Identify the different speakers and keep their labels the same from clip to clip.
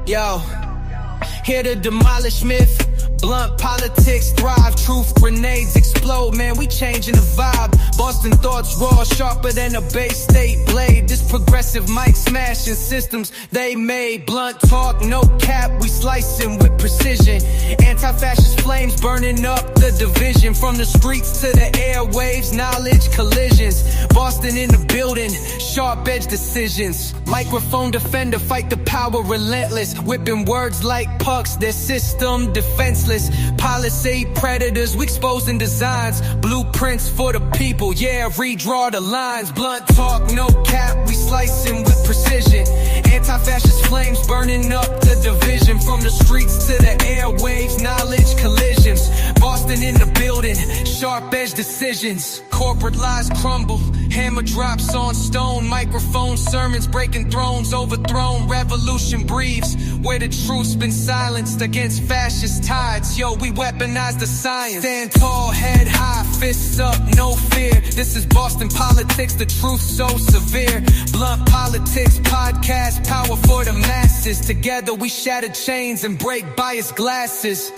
Speaker 1: Yo, here to demolish myth. Blunt politics thrive, truth grenades explode, man, we changing the vibe. Boston thoughts raw, sharper than a Bay State blade. This progressive mic smashing systems they made. Blunt talk, no cap, we slicing with precision. Anti-fascist flames burning up the division. From the streets to the airwaves, knowledge collisions. Boston in the building, sharp edge decisions. Microphone defender, fight the power relentless. Whipping words like pucks, their system defenseless. Policy predators, we exposing designs. Blueprints for the people, yeah, redraw the lines. Blunt talk, no cap, we slicing with precision. Anti-fascist flames burning up the division. From the streets to the airwaves, knowledge collisions. Boston in the building, sharp edge decisions. Corporate lies crumble, hammer drops on stone. Microphone sermons breaking thrones, overthrown. Revolution breathes where the truth's been silenced against fascist tides. Yo, we weaponize the science. Stand tall, head high, fists up, no fear. This is Boston politics, the truth so severe. Blunt politics podcast, power for the masses. Together we shatter chains and break biased glasses.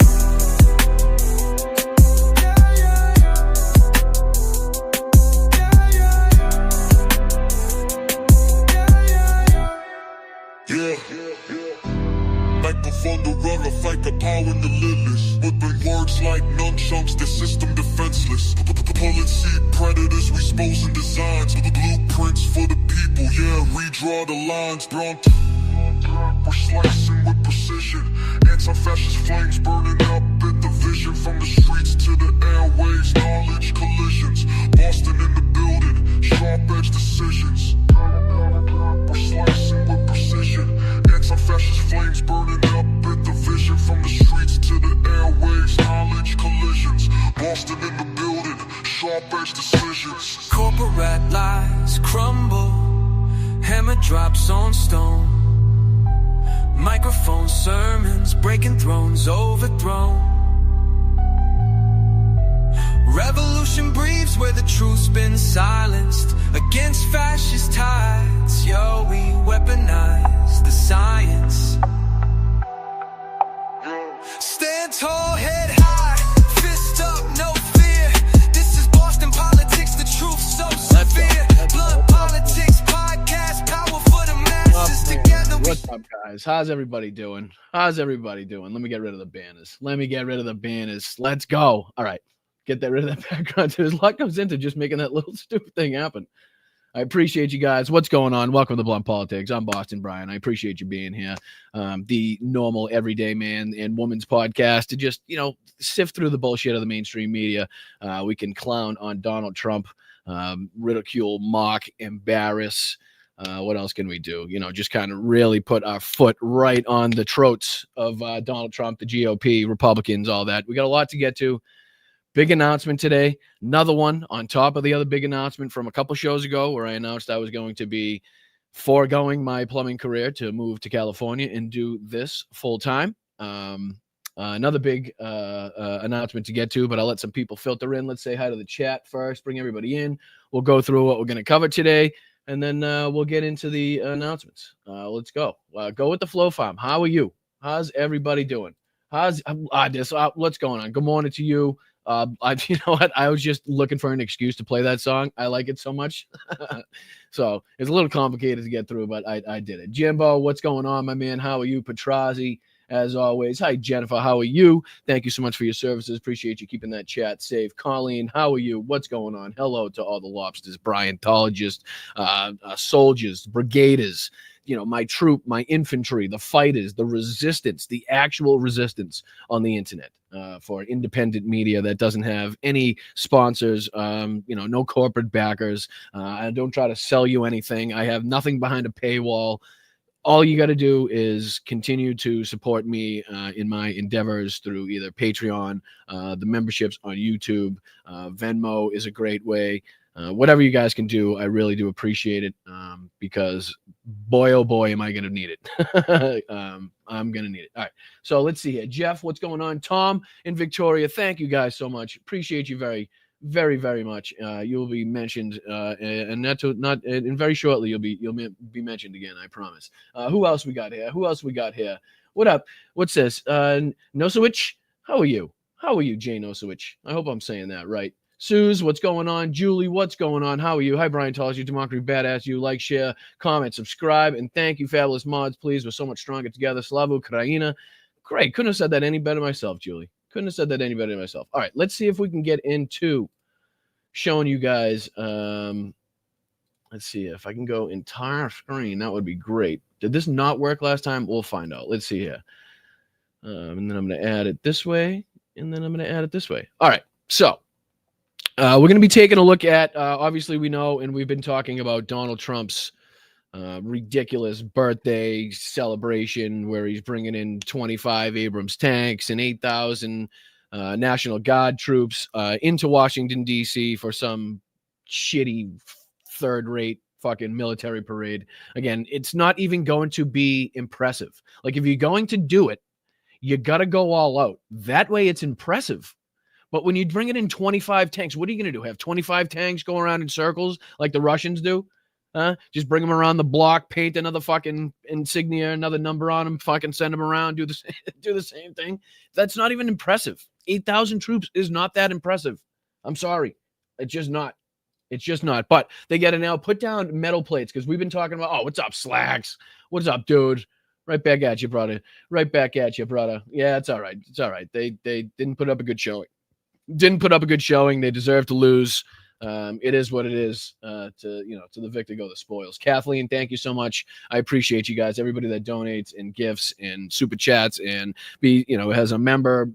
Speaker 2: Microphone the runner, fight the power in the lilies. Whipping words like nunchucks, the system defenseless. Pulling seed predators, we exposing designs. Blueprints for the people, yeah, redraw the lines. We're slicing with precision. Anti-fascist flames burning up in division. From the streets to the airways, knowledge collisions. Boston in the building, sharp edge decisions. We're slicing with precision. Anti-fascist flames burning up in division. From the streets to the airwaves, knowledge collisions. Boston in the building, sharp edge decisions.
Speaker 1: Corporate lies crumble, hammer drops on stone. Microphone sermons breaking thrones, overthrown. Revolution breathes where the truth's been silenced against fascist tides. Yo, we weaponize the science. Stand tall, head high, fist up, no fear. This is Boston politics, the truth so severe. Blunt politics podcast, power for the masses. Together we...
Speaker 3: What's up, guys? How's everybody doing? Let me get rid of the banners. Let's go. All right. Get that rid of that background. There's a lot goes into just making that little stupid thing happen. I appreciate you guys. What's going on? Welcome to Blunt Politics. I'm Boston Brian. I appreciate you being here. The normal everyday man and woman's podcast to just, sift through the bullshit of the mainstream media. We can clown on Donald Trump, ridicule, mock, embarrass. What else can we do? Just kind of really put our foot right on the throats of Donald Trump, the GOP, Republicans, all that. We got a lot to get to. Big announcement today. Another one on top of the other big announcement from a couple shows ago where I announced I was going to be foregoing my plumbing career to move to California and do this full time. Another big announcement to get to, but I'll let some people filter in. Let's say hi to the chat first. Bring everybody in. We'll go through what we're going to cover today, and then we'll get into the announcements. Let's go. Go with the flow farm. How are you? How's everybody doing? What's going on? Good morning to you. You know what? I was just looking for an excuse to play that song. I like it so much. So it's a little complicated to get through, but I did it. Jimbo, what's going on, my man? How are you? Petrazi, as always. Hi, Jennifer. How are you? Thank you so much for your services. Appreciate you keeping that chat safe. Colleen, how are you? What's going on? Hello to all the lobsters, Bryantologists, soldiers, brigaders, my troop, my infantry, the fighters, the resistance, the actual resistance on the internet. For independent media that doesn't have any sponsors, no corporate backers. I don't try to sell you anything. I have nothing behind a paywall. All you got to do is continue to support me in my endeavors through either Patreon, the memberships on YouTube. Venmo is a great way. Whatever you guys can do, I really do appreciate it because boy, oh boy, am I going to need it. I'm going to need it. All right. So let's see here. Jeff, what's going on? Tom and Victoria, thank you guys so much. Appreciate you very, very, very much. You will be mentioned, and not and very shortly you'll be mentioned again. I promise. Who else we got here? What up? What's this? Nosowich, how are you? Jay Nosowich? I hope I'm saying that right. Suze, what's going on? Julie, what's going on? How are you? Hi, Brian Tallis, you Democracy Badass. You like, share, comment, subscribe, and thank you, fabulous mods. Please, we're so much stronger together. Slava Ukraina. Great. Couldn't have said that any better myself, Julie. Couldn't have said that any better myself. All right, let's see if we can get into showing you guys. Let's see if I can go entire screen. That would be great. Did this not work last time? We'll find out. Let's see here. And then I'm going to add it this way, and then I'm going to add it this way. All right, so we're going to be taking a look at, obviously we know, and we've been talking about Donald Trump's ridiculous birthday celebration where he's bringing in 25 Abrams tanks and 8,000 National Guard troops into Washington, D.C. for some shitty third-rate fucking military parade. Again, it's not even going to be impressive. Like, if you're going to do it, you got to go all out. That way it's impressive. But when you bring it in 25 tanks, what are you going to do? Have 25 tanks go around in circles like the Russians do? Just bring them around the block, paint another fucking insignia, another number on them, fucking send them around, do the same thing. That's not even impressive. 8,000 troops is not that impressive. I'm sorry. It's just not. But they got to now put down metal plates because we've been talking about, oh, what's up, Slacks? What's up, dude? Right back at you, brother. Yeah, it's all right. They didn't put up a good showing. They deserve to lose. It is what it is. To the victor go the spoils. Kathleen, thank you so much. I appreciate you guys. Everybody that donates and gifts and super chats and has a member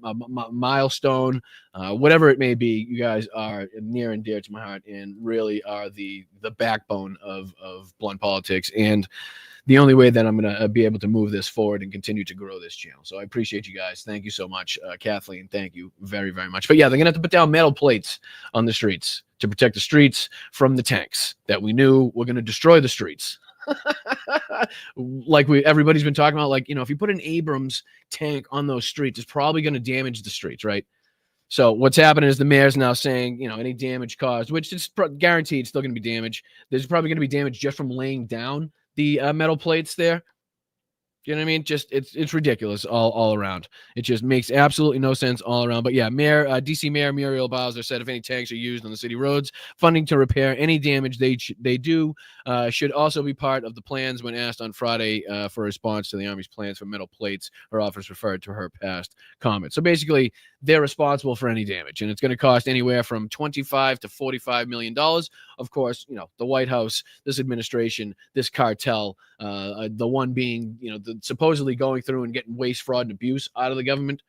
Speaker 3: milestone, whatever it may be. You guys are near and dear to my heart and really are the backbone of Blunt Politics and the only way that I'm going to be able to move this forward and continue to grow this channel. So I appreciate you guys. Thank you so much. Kathleen, thank you very, very much. But yeah, they're going to have to put down metal plates on the streets to protect the streets from the tanks that we knew were going to destroy the streets. Like everybody's been talking about, like, if you put an Abrams tank on those streets, it's probably going to damage the streets, right? So what's happening is the mayor's now saying, any damage caused, which is guaranteed still going to be damage. There's probably going to be damage just from laying down the metal plates there. You know what I mean? Just it's ridiculous all around. It just makes absolutely no sense all around. But yeah, DC Mayor Muriel Bowser said if any tanks are used on the city roads, funding to repair any damage they do should also be part of the plans. When asked on Friday for a response to the Army's plans for metal plates, her office referred to her past comments. So basically, they're responsible for any damage, and it's going to cost anywhere from $25 to $45 million. Of course, the White House, this administration, this cartel, the one being, supposedly going through and getting waste, fraud, and abuse out of the government,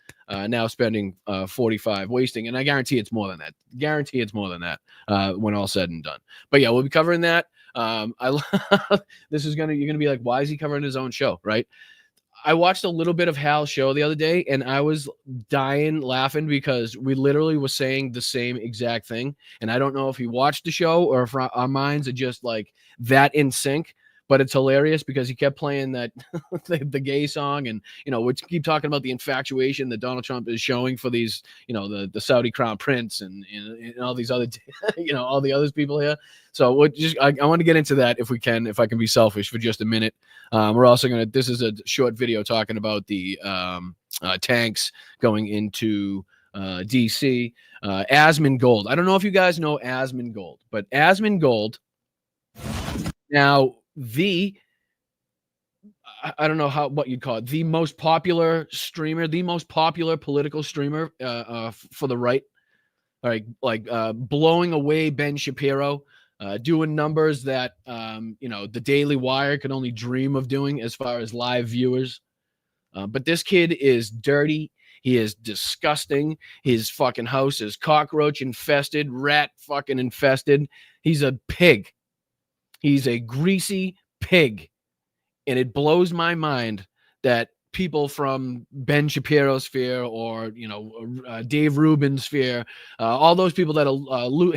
Speaker 3: now spending 45, wasting, and I guarantee it's more than that. When all said and done. But yeah, we'll be covering that. You're gonna be like, why is he covering his own show, right? I watched a little bit of Hal's show the other day, and I was dying laughing because we literally were saying the same exact thing. And I don't know if he watched the show or if our minds are just like that in sync. But it's hilarious because he kept playing that the gay song, and we keep talking about the infatuation that Donald Trump is showing for these, the Saudi crown prince and all these other, all the other people here. So I want to get into that if I can be selfish for just a minute. We're also this is a short video talking about the tanks going into DC. Asmongold. I don't know if you guys know Asmongold, but Asmongold now. I don't know what you'd call it, the most popular streamer, the most popular political streamer for the right. All right, like blowing away Ben Shapiro, doing numbers that the Daily Wire could only dream of doing as far as live viewers. But this kid is dirty. He is disgusting. His fucking house is cockroach infested, rat fucking infested. He's a pig. He's a greasy pig. And it blows my mind that people from Ben Shapiro's sphere or, Dave Rubin's sphere, all those people that are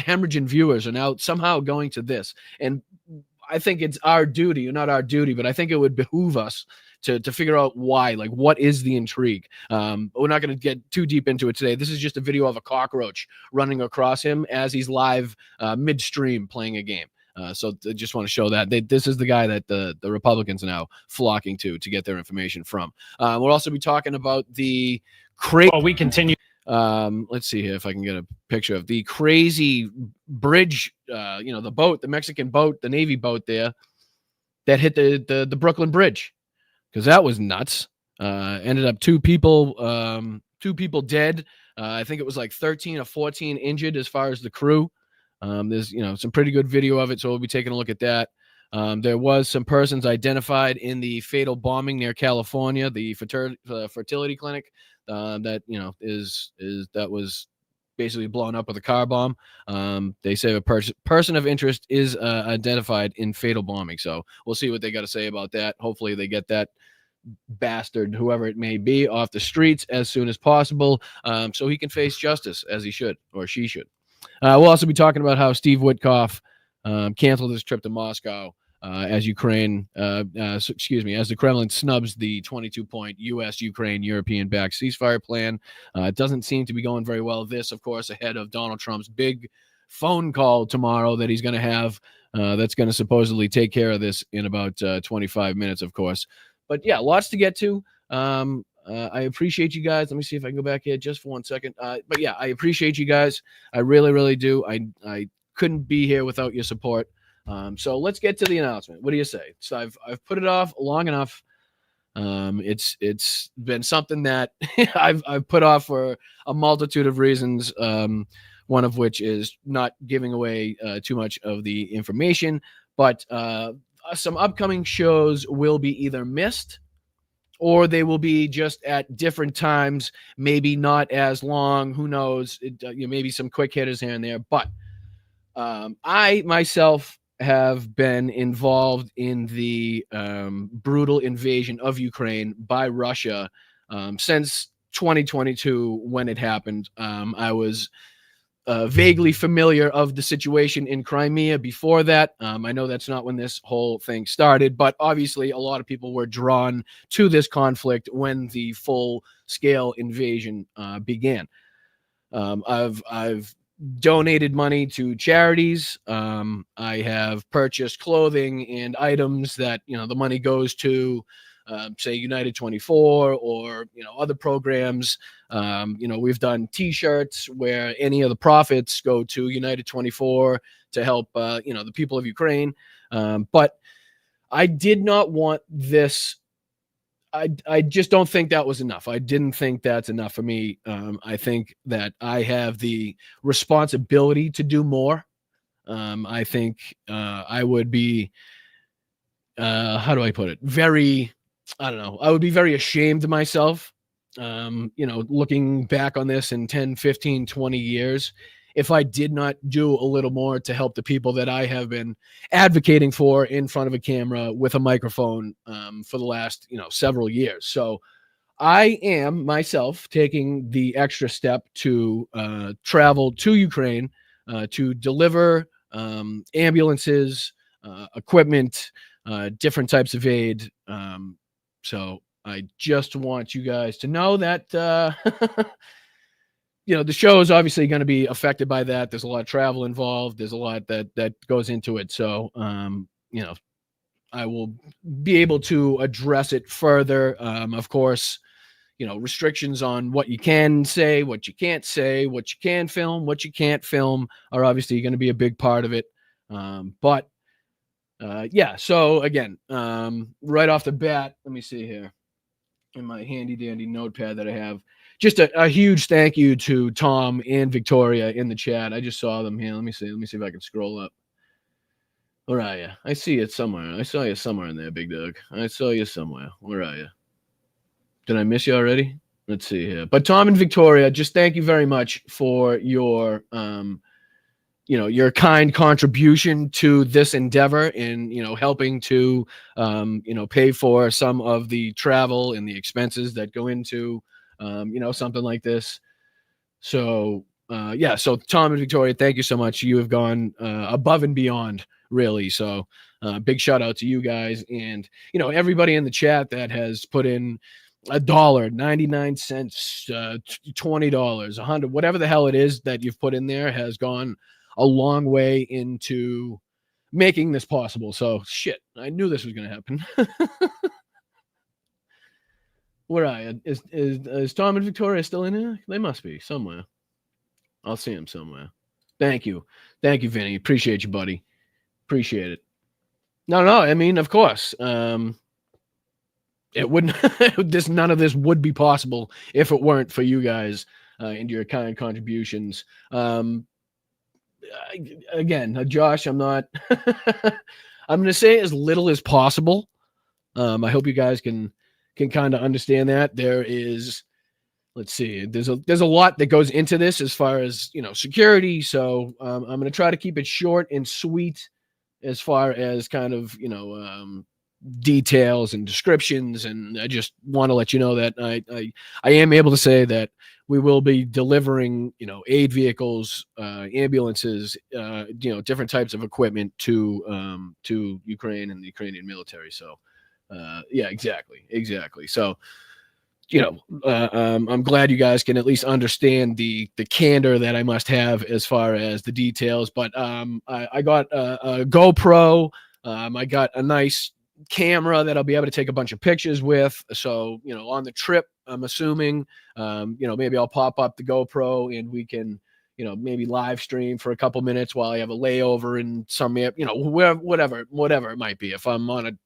Speaker 3: hemorrhaging viewers are now somehow going to this. And I think it's our duty, or not our duty, but I think it would behoove us to figure out why, like, what is the intrigue. We're not going to get too deep into it today. This is just a video of a cockroach running across him as he's live midstream playing a game. So I just want to show that this is the guy that the Republicans are now flocking to get their information from. We'll also be talking about the crazy.
Speaker 4: Well, we continue.
Speaker 3: Let's see here if I can get a picture of the crazy bridge. The boat, the Mexican boat, the Navy boat there that hit the Brooklyn Bridge, because that was nuts. Ended up two people dead. I think it was like 13 or 14 injured as far as the crew. There's some pretty good video of it, so we'll be taking a look at that. There was some persons identified in the fatal bombing near California, the fertility clinic that was basically blown up with a car bomb. They say a person of interest is identified in fatal bombing, so we'll see what they got to say about that. Hopefully they get that bastard, whoever it may be, off the streets as soon as possible, so he can face justice as he should, or she should. We'll also be talking about how Steve Witkoff canceled his trip to Moscow as the Kremlin snubs the 22-point U.S.-Ukraine European-backed ceasefire plan. It doesn't seem to be going very well. This, of course, ahead of Donald Trump's big phone call tomorrow that he's going to have that's going to supposedly take care of this in about 25 minutes, of course. But, yeah, lots to get to. I appreciate you guys. Let me see if I can go back here just for 1 second. But yeah, I appreciate you guys. I really, really do. I couldn't be here without your support. So let's get to the announcement. What do you say? So I've put it off long enough. It's been something that I've put off for a multitude of reasons. One of which is not giving away too much of the information, but some upcoming shows will be either missed, or they will be just at different times, maybe not as long. Who knows? Maybe some quick hitters here and there. But I myself have been involved in the brutal invasion of Ukraine by Russia since 2022 when it happened. I was vaguely familiar of the situation in Crimea before that. I know that's not when this whole thing started, but obviously a lot of people were drawn to this conflict when the full-scale invasion began. I've donated money to charities. I have purchased clothing and items that the money goes to. Say United 24 or other programs. We've done T-shirts where any of the profits go to United 24 to help the people of Ukraine. But I did not want this. I just don't think that was enough. I didn't think that's enough for me. I think that I have the responsibility to do more. I think I would be how do I put it? I don't know. I would be very ashamed of myself, looking back on this in 10, 15, 20 years, if I did not do a little more to help the people that I have been advocating for in front of a camera with a microphone for the last, several years. So I am myself taking the extra step to travel to Ukraine to deliver ambulances, equipment, different types of aid. So I just want you guys to know that, the show is obviously going to be affected by that. There's a lot of travel involved. There's a lot that goes into it. So, I will be able to address it further. Of course, restrictions on what you can say, what you can't say, what you can film, what you can't film are obviously going to be a big part of it. So again, right off the bat, let me see here in my handy dandy notepad that I have, just a huge thank you to Tom and Victoria in the chat. I just saw them here. Let me see if I can scroll up. Where are you? I see it somewhere. I saw you somewhere in there, big dog. I saw you somewhere. Where are you? Did I miss you already? Let's see here. But Tom and Victoria, just thank you very much for your your kind contribution to this endeavor in, helping to, pay for some of the travel and the expenses that go into, something like this. So, so Tom and Victoria, thank you so much. You have gone above and beyond really. So big shout out to you guys, and everybody in the chat that has put in $1, 99 cents, $20, 100, whatever the hell it is that you've put in there has gone a long way into making this possible. So shit, I knew this was going to happen. Where are you? Is Tom and Victoria still in here? They must be somewhere. I'll see him somewhere. Thank you, Vinny. Appreciate you, buddy. Appreciate it. No, I mean, of course. It wouldn't. None of this would be possible if it weren't for you guys and your kind contributions. Again, Josh, I'm not. I'm going to say as little as possible. I hope you guys can kind of understand that. There is, let's see, there's a lot that goes into this as far as security. So I'm going to try to keep it short and sweet as far as kind of details and descriptions, and I just want to let you know that I am able to say that we will be delivering aid vehicles, ambulances, different types of equipment to Ukraine and the Ukrainian military. So yeah, exactly. So I'm glad you guys can at least understand the candor that I must have as far as the details. But I got a GoPro. I got a nice camera that I'll be able to take a bunch of pictures with. So, on the trip, I'm assuming, maybe I'll pop up the GoPro and we can, maybe live stream for a couple minutes while I have a layover in some, whatever it might be. If I'm on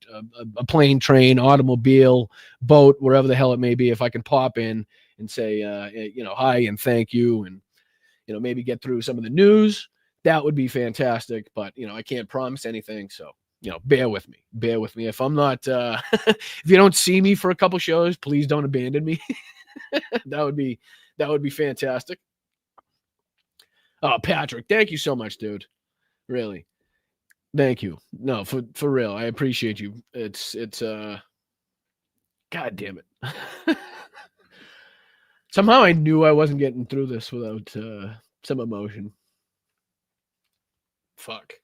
Speaker 3: a plane, train, automobile, boat, wherever the hell it may be, if I can pop in and say, hi and thank you, and, maybe get through some of the news, that would be fantastic. But, I can't promise anything. So, bear with me. If I'm not, if you don't see me for a couple shows, please don't abandon me. That would be fantastic. Oh, Patrick, thank you so much, dude. Really. Thank you. No, for real. I appreciate you. It's God damn it. Somehow I knew I wasn't getting through this without some emotion. Fuck.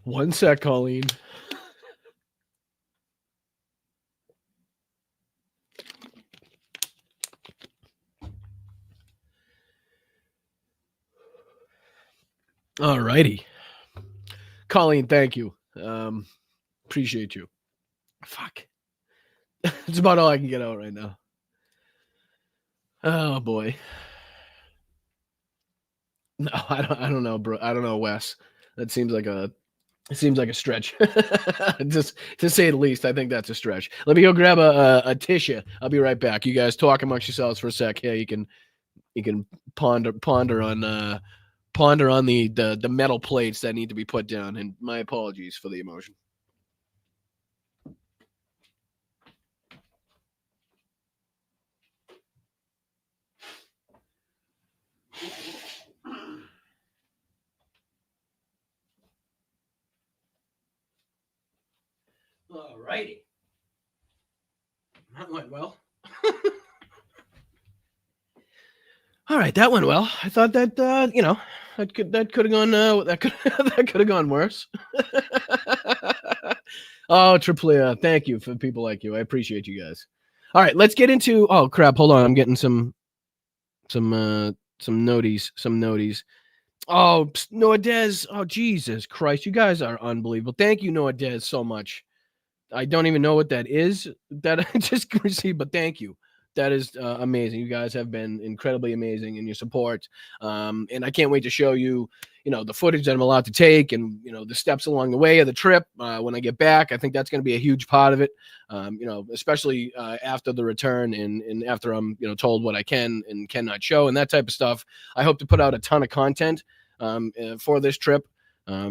Speaker 3: One sec, Colleen. All righty. Colleen, thank you. Appreciate you. Fuck. It's about all I can get out right now. Oh boy. No, I don't know, bro. I don't know, Wes. That seems like a stretch. Just to say the least. I think that's a stretch. Let me go grab a tissue. I'll be right back. You guys talk amongst yourselves for a sec. Yeah, you can ponder on the metal plates that need to be put down. And my apologies for the emotion. All righty. That went well. All right, that went well. I thought that that could have gone that could have gone worse. Oh, Triplia, thank you for people like you. I appreciate you guys. All right, let's get into. Oh crap! Hold on, I'm getting some noties. Oh, Noah Dez. Oh, Jesus Christ, you guys are unbelievable. Thank you, Noah Dez, so much. I don't even know what that is that I just received, but thank you. That is amazing. You guys have been incredibly amazing in your support. And I can't wait to show you, the footage that I'm allowed to take and, the steps along the way of the trip when I get back. I think that's going to be a huge part of it, especially after the return and after I'm, told what I can and cannot show and that type of stuff. I hope to put out a ton of content for this trip, a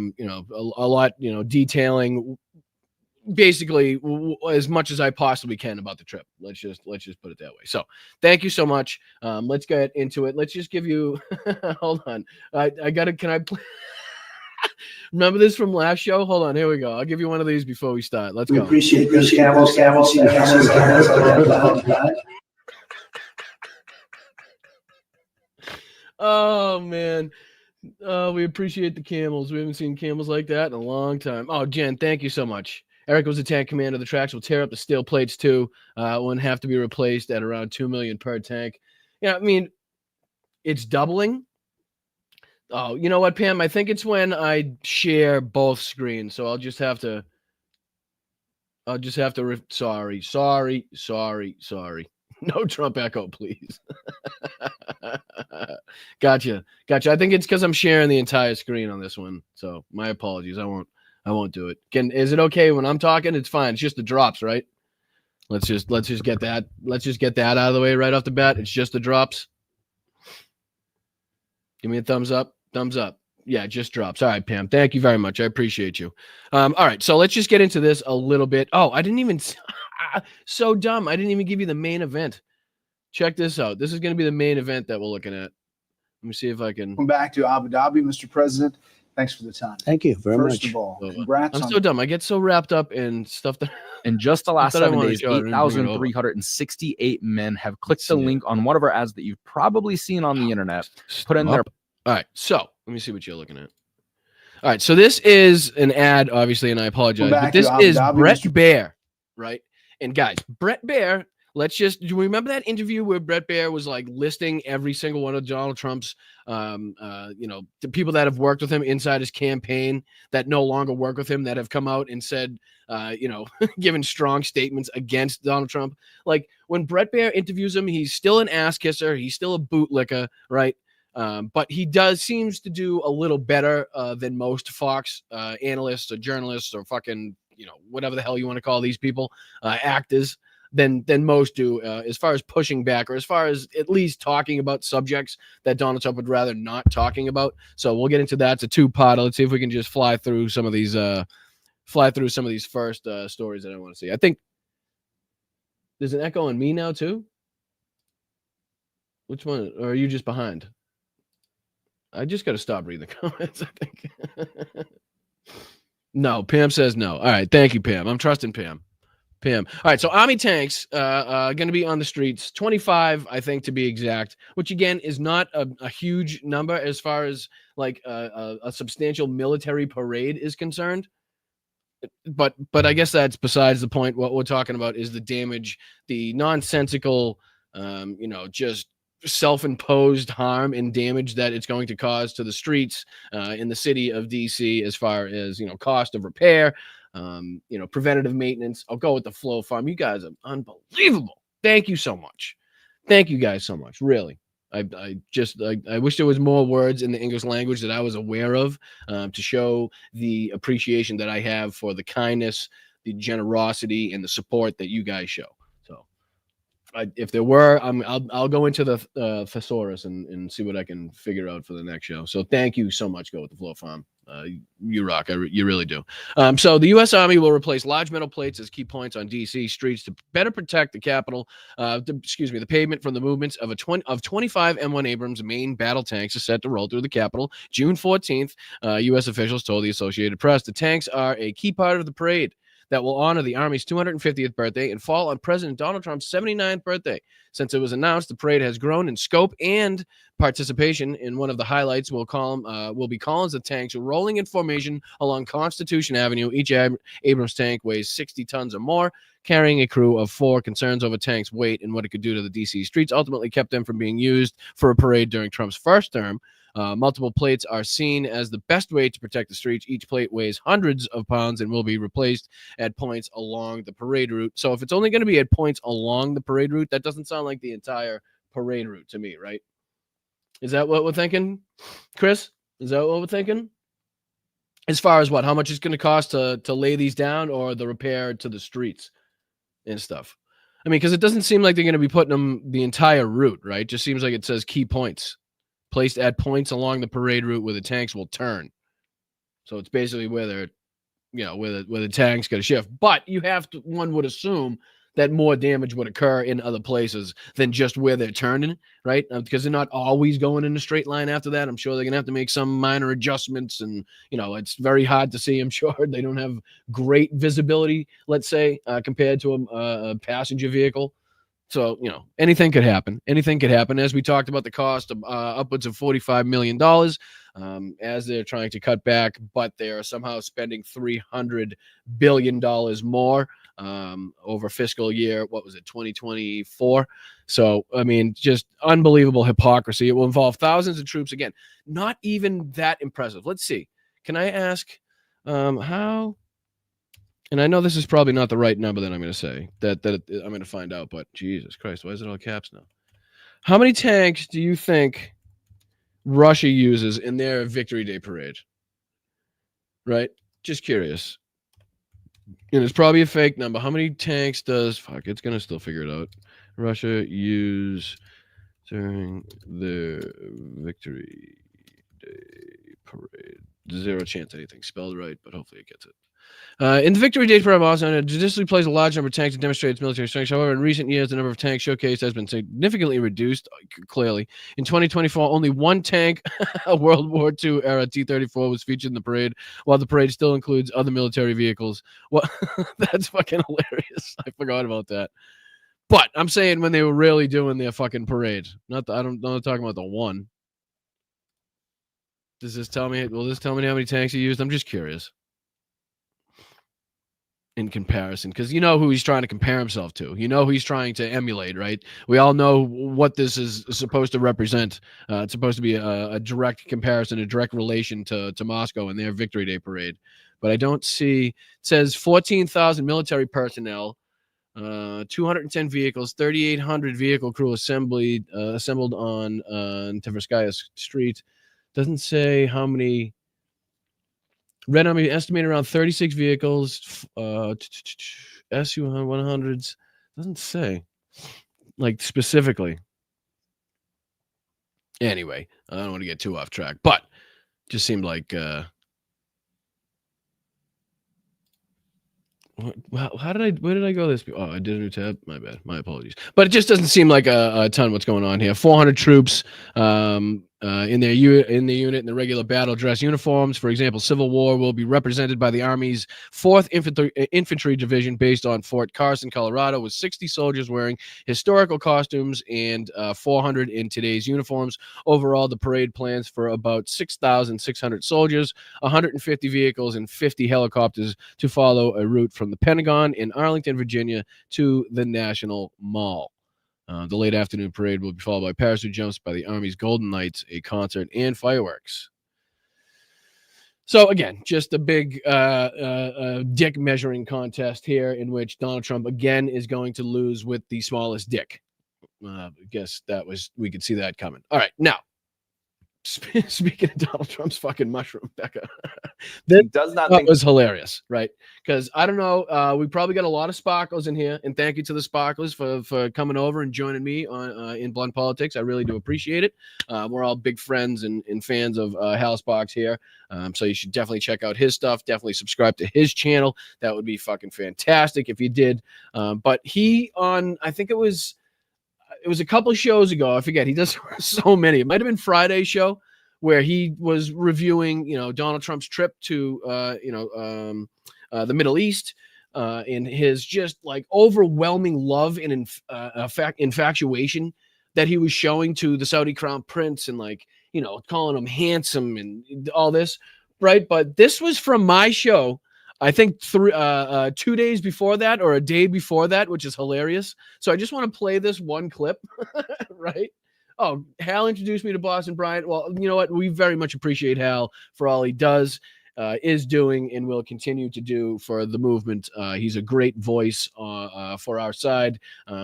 Speaker 3: lot, detailing basically as much as I possibly can about the trip. Let's just put it that way. So thank you so much. Let's get into it. Let's just give you hold on. Can I remember this from last show? Hold on, here we go. I'll give you one of these before we start. Let's go.
Speaker 4: Appreciate this camel.
Speaker 3: Oh man. We appreciate the camels. We haven't seen camels like that in a long time. Oh, Jen, thank you so much. Eric was the tank commander. The tracks will tear up the steel plates too. Won't have to be replaced at around $2 million per tank. Yeah, I mean, it's doubling. Oh, you know what, Pam? I think it's when I share both screens. So I'll just have to. Sorry. No Trump echo, please. Gotcha. I think it's because I'm sharing the entire screen on this one. So my apologies. I won't do it. Is it okay when I'm talking? It's fine. It's just the drops, right? Let's just get that. Let's just get that out of the way right off the bat. It's just the drops. Give me a thumbs up. Thumbs up. Yeah, just drops. All right, Pam. Thank you very much. I appreciate you. All right, so let's just get into this a little bit. Oh, I didn't even. So dumb. I didn't even give you the main event. Check this out. This is going to be the main event that we're looking at. Let me see if I can.
Speaker 4: Welcome back to Abu Dhabi, Mr. President. Thanks for the time.
Speaker 5: Thank you very much.
Speaker 4: First of all, congrats.
Speaker 3: I'm so dumb. I get so wrapped up in stuff that.
Speaker 6: In just the last 7 days,
Speaker 3: show,
Speaker 6: 8,368 men have clicked the link on one of our ads that you've probably seen on the internet. Put in there.
Speaker 3: All right, so let me see what you're looking at. All right, so this is an ad, obviously, and I apologize, but this is Brett Baier, right? And guys, Brett Baier, do you remember that interview where Brett Baier was like listing every single one of Donald Trump's, the people that have worked with him inside his campaign that no longer work with him that have come out and said, given strong statements against Donald Trump. Like when Brett Baier interviews him, he's still an ass kisser. He's still a bootlicker, right? But he seems to do a little better than most Fox analysts or journalists or fucking, whatever the hell you want to call these people, actors, than most do as far as pushing back or as far as at least talking about subjects that Donald Trump would rather not talking about. So we'll get into that. It's a two-parter. Let's see if we can just fly through some of these first stories that I want to see. I think there's an echo on me now too. Which one? Or are you just behind? I just got to stop reading the comments, I think. No, Pam says no. All right. Thank you, Pam. I'm trusting Pam. All right. So Army tanks going to be on the streets, 25, I think, to be exact, which, again, is not a huge number as far as like a substantial military parade is concerned. But I guess that's besides the point. What we're talking about is the damage, the nonsensical, just self-imposed harm and damage that it's going to cause to the streets in the city of DC as far as, cost of repair, preventative maintenance. I'll go with the Flow Farm. You guys are unbelievable. Thank you so much. Thank you guys so much. Really. I wish there was more words in the English language that I was aware of to show the appreciation that I have for the kindness, the generosity, and the support that you guys show. If there were, I'll go into the thesaurus and see what I can figure out for the next show. So thank you so much, Go with the Flow Farm. You rock. You really do. So the U.S. Army will replace large metal plates as key points on D.C. streets to better protect the Capitol. The pavement from the movements of 25 M1 Abrams main battle tanks is set to roll through the Capitol June 14th. U.S. officials told the Associated Press the tanks are a key part of the parade that will honor the Army's 250th birthday and fall on President Donald Trump's 79th birthday. Since it was announced, the parade has grown in scope and participation. In one of the highlights will be columns of tanks rolling in formation along Constitution Avenue. Each Abrams tank weighs 60 tons or more, carrying a crew of 4. Concerns over tanks' weight and what it could do to the D.C. streets ultimately kept them from being used for a parade during Trump's first term. Multiple plates are seen as the best way to protect the streets. Each plate weighs hundreds of pounds and will be replaced at points along the parade route. So if it's only going to be at points along the parade route, that doesn't sound like the entire parade route to me, right? Is that what we're thinking, Chris? Is that what we're thinking? As far as how much it's going to cost to lay these down or the repair to the streets and stuff? I mean, because it doesn't seem like they're going to be putting them the entire route, right? Just seems like it says key points. Placed at points along the parade route where the tanks will turn. So it's basically where the tanks got to shift. But one would assume that more damage would occur in other places than just where they're turning, right? Because they're not always going in a straight line after that. I'm sure they're going to have to make some minor adjustments. And, it's very hard to see. I'm sure they don't have great visibility, let's say, compared to a passenger vehicle. So, anything could happen. Anything could happen. As we talked about, the cost of upwards of $45 million as they're trying to cut back, but they are somehow spending $300 billion more over fiscal year, 2024? So, I mean, just unbelievable hypocrisy. It will involve thousands of troops. Again, not even that impressive. Let's see. Can I ask how? And I know this is probably not the right number that I'm going to say, that I'm going to find out, but Jesus Christ, why is it all caps now? How many tanks do you think Russia uses in their Victory Day parade? Right? Just curious. And it's probably a fake number. How many tanks does, it's going to still figure it out, Russia use during the Victory Day parade? Zero chance anything spelled right, but hopefully it gets it. In the Victory Day parade, also judiciously plays a large number of tanks to demonstrate its military strength. However, in recent years, the number of tanks showcased has been significantly reduced, clearly. In 2024, only one tank, a World War II era T-34, was featured in the parade, while the parade still includes other military vehicles. Well, that's fucking hilarious. I forgot about that. But I'm saying when they were really doing their fucking parade. I'm not talking about the one. Does this tell me? Will this tell me how many tanks he used? I'm just curious. In comparison, because you know who he's trying to compare himself to. You know who he's trying to emulate, right? We all know what this is supposed to represent. It's supposed to be a direct comparison, a direct relation to Moscow and their Victory Day parade. But I don't see. It says 14,000 military personnel, 210 vehicles, 3,800 vehicle crew assembled on Tverskaya Street. Doesn't say how many. Red Army estimated around 36 vehicles, Su-100s. Doesn't say, like, specifically. Anyway, I don't want to get too off track, but just seemed like where did I go this? Oh, I did a new tab. My bad. My apologies. But it just doesn't seem like a ton what's going on here. 400 troops in the unit in the regular battle dress uniforms. For example, Civil War will be represented by the Army's 4th Infantry Division based on Fort Carson, Colorado, with 60 soldiers wearing historical costumes and 400 in today's uniforms. Overall, the parade plans for about 6,600 soldiers, 150 vehicles, and 50 helicopters to follow a route from the Pentagon in Arlington, Virginia, to the National Mall. The late afternoon parade will be followed by parachute jumps by the Army's Golden Knights, a concert, and fireworks. So, again, just a big dick measuring contest here in which Donald Trump, again, is going to lose with the smallest dick. I guess we could see that coming. All right, now, speaking of Donald Trump's fucking mushroom, Becca, that was hilarious, right? Because I don't know, we probably got a lot of sparkles in here, and thank you to the sparklers for coming over and joining me on in Blunt Politics. I really do appreciate it. We're all big friends and fans of Hal Sparks here, so you should definitely check out his stuff. Definitely subscribe to his channel. That would be fucking fantastic if you did. But I think it was a couple of shows ago. I forget. He does so many. It might have been Friday's show where he was reviewing, Donald Trump's trip to, the Middle East and his just like overwhelming love and infatuation that he was showing to the Saudi crown prince and calling him handsome and all this. Right. But this was from my show. I think 2 days before that or a day before that, which is hilarious. So I just want to play this one clip, right? Oh, Hal introduced me to Boston Bryant. Well, you know what? We very much appreciate Hal for all he does, is doing, and will continue to do for the movement. He's a great voice for our side.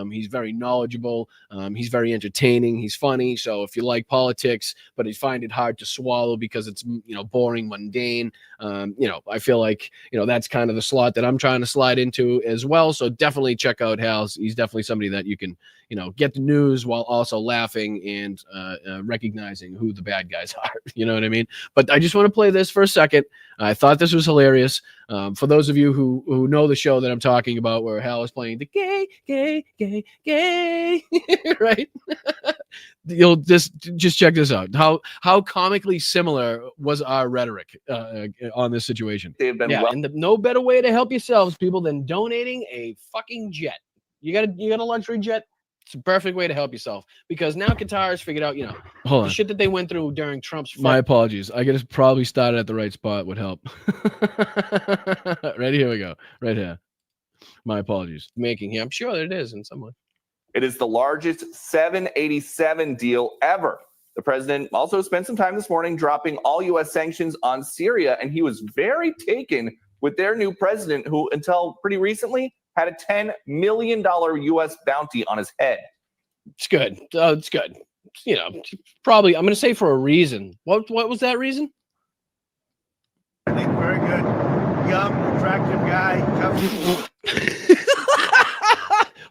Speaker 3: He's very knowledgeable. He's very entertaining. He's funny. So if you like politics, but you find it hard to swallow because it's boring, mundane, I feel like that's kind of the slot that I'm trying to slide into as well. So definitely check out Hal's. He's definitely somebody that you can get the news while also laughing and recognizing who the bad guys are. You know what I mean? But I just want to play this for a second. I thought this was hilarious. For those of you who know the show that I'm talking about, where Hal is playing the gay, right? You'll just check this out. How comically similar was our rhetoric on this situation? And no better way to help yourselves, people, than donating a fucking jet. You got a luxury jet? It's a perfect way to help yourself because now Qatar has figured out, you know,
Speaker 6: Hold
Speaker 3: the
Speaker 6: on.
Speaker 3: shit that they went through during Trump's.
Speaker 6: My apologies. I guess probably started at the right spot would help. Right here we go. Right here. My apologies.
Speaker 3: making here. I'm sure that it is in some way.
Speaker 5: It is the largest 787 deal ever. The president also spent some time this morning dropping all U.S. sanctions on Syria, and he was very taken with their new president, who until pretty recently had a $10 million U.S. bounty on his head.
Speaker 3: It's good. It's good. You know, probably I'm going to say for a reason. What was that reason?
Speaker 7: I think very good. Young, attractive guy.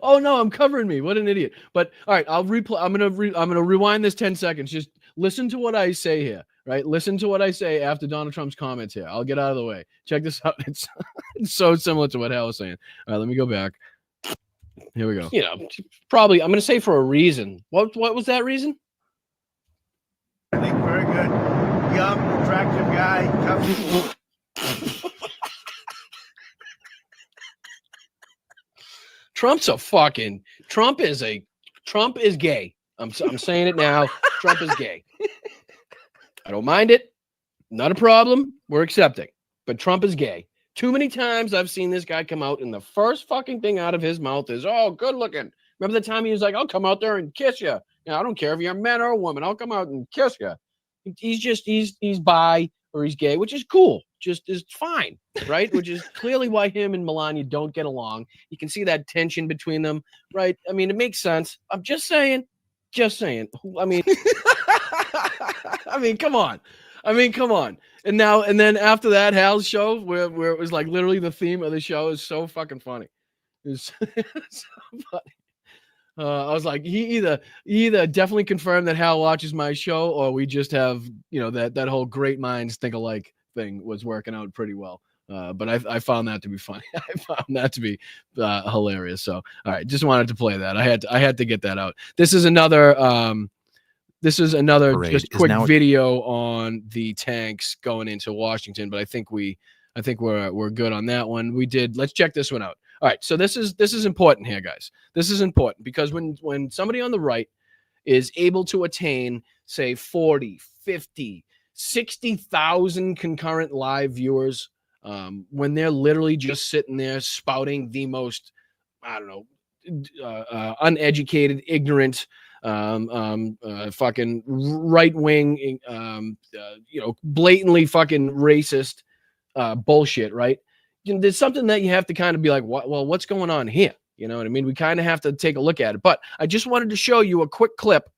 Speaker 3: Oh no, I'm covering me. What an idiot. But all right, I'll replay. I'm gonna rewind this 10 seconds. Just listen to what I say here, right? Listen to what I say after Donald Trump's comments here. I'll get out of the way. Check this out. It's so similar to what Hal was saying. All right, let me go back. Here we go. You know, probably I'm gonna say for a reason. What was that reason?
Speaker 7: I think very good. Young, attractive guy.
Speaker 3: Trump is gay. I'm saying it now. Trump is gay. I don't mind it. Not a problem. We're accepting. But Trump is gay. Too many times I've seen this guy come out and the first fucking thing out of his mouth is, "Oh, good looking." Remember the time he was like, "I'll come out there and kiss you. You know, I don't care if you're a man or a woman. I'll come out and kiss you." He's bi or he's gay, which is cool. Just is fine, right? Which is clearly why him and Melania don't get along. You can see that tension between them, right? I mean, it makes sense. I'm just saying. I mean, come on. And then after that, Hal's show, where it was like literally the theme of the show is so fucking funny. It's so funny. I was like, he either definitely confirmed that Hal watches my show, or we just have, you know, that whole great minds think alike thing was working out pretty well. But I found that to be funny. I found that to be hilarious. So, all right, just wanted to play that. I had to get that out. This is another
Speaker 6: Parade
Speaker 3: just
Speaker 6: is
Speaker 3: quick
Speaker 6: now-
Speaker 3: video on the tanks going into Washington, but I think we're good on that one. Let's check this one out. All right, so this is important here, guys. This is important because when somebody on the right is able to attain, say, 40, 50, 60,000 concurrent live viewers, when they're literally just sitting there spouting the most, I don't know, uneducated, ignorant, fucking right-wing, blatantly fucking racist bullshit, right? There's something that you have to kind of be like, well, what's going on here? You know what I mean? We kind of have to take a look at it. But I just wanted to show you a quick clip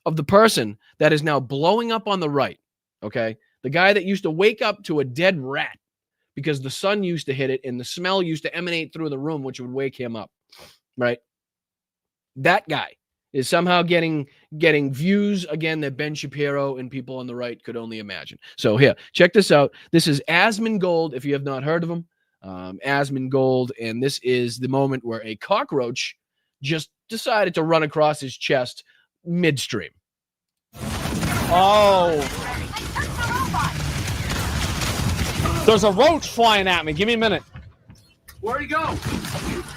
Speaker 3: of the person that is now blowing up on the right, okay? The guy that used to wake up to a dead rat because the sun used to hit it and the smell used to emanate through the room, which would wake him up, right? That guy is somehow getting views again that Ben Shapiro and people on the right could only imagine. So here, check this out. This is Asmongold, if you have not heard of him. Asmongold, and this is the moment where a cockroach just decided to run across his chest midstream.
Speaker 8: Oh. There's a roach flying at me. Give me a minute.
Speaker 7: Where'd he go?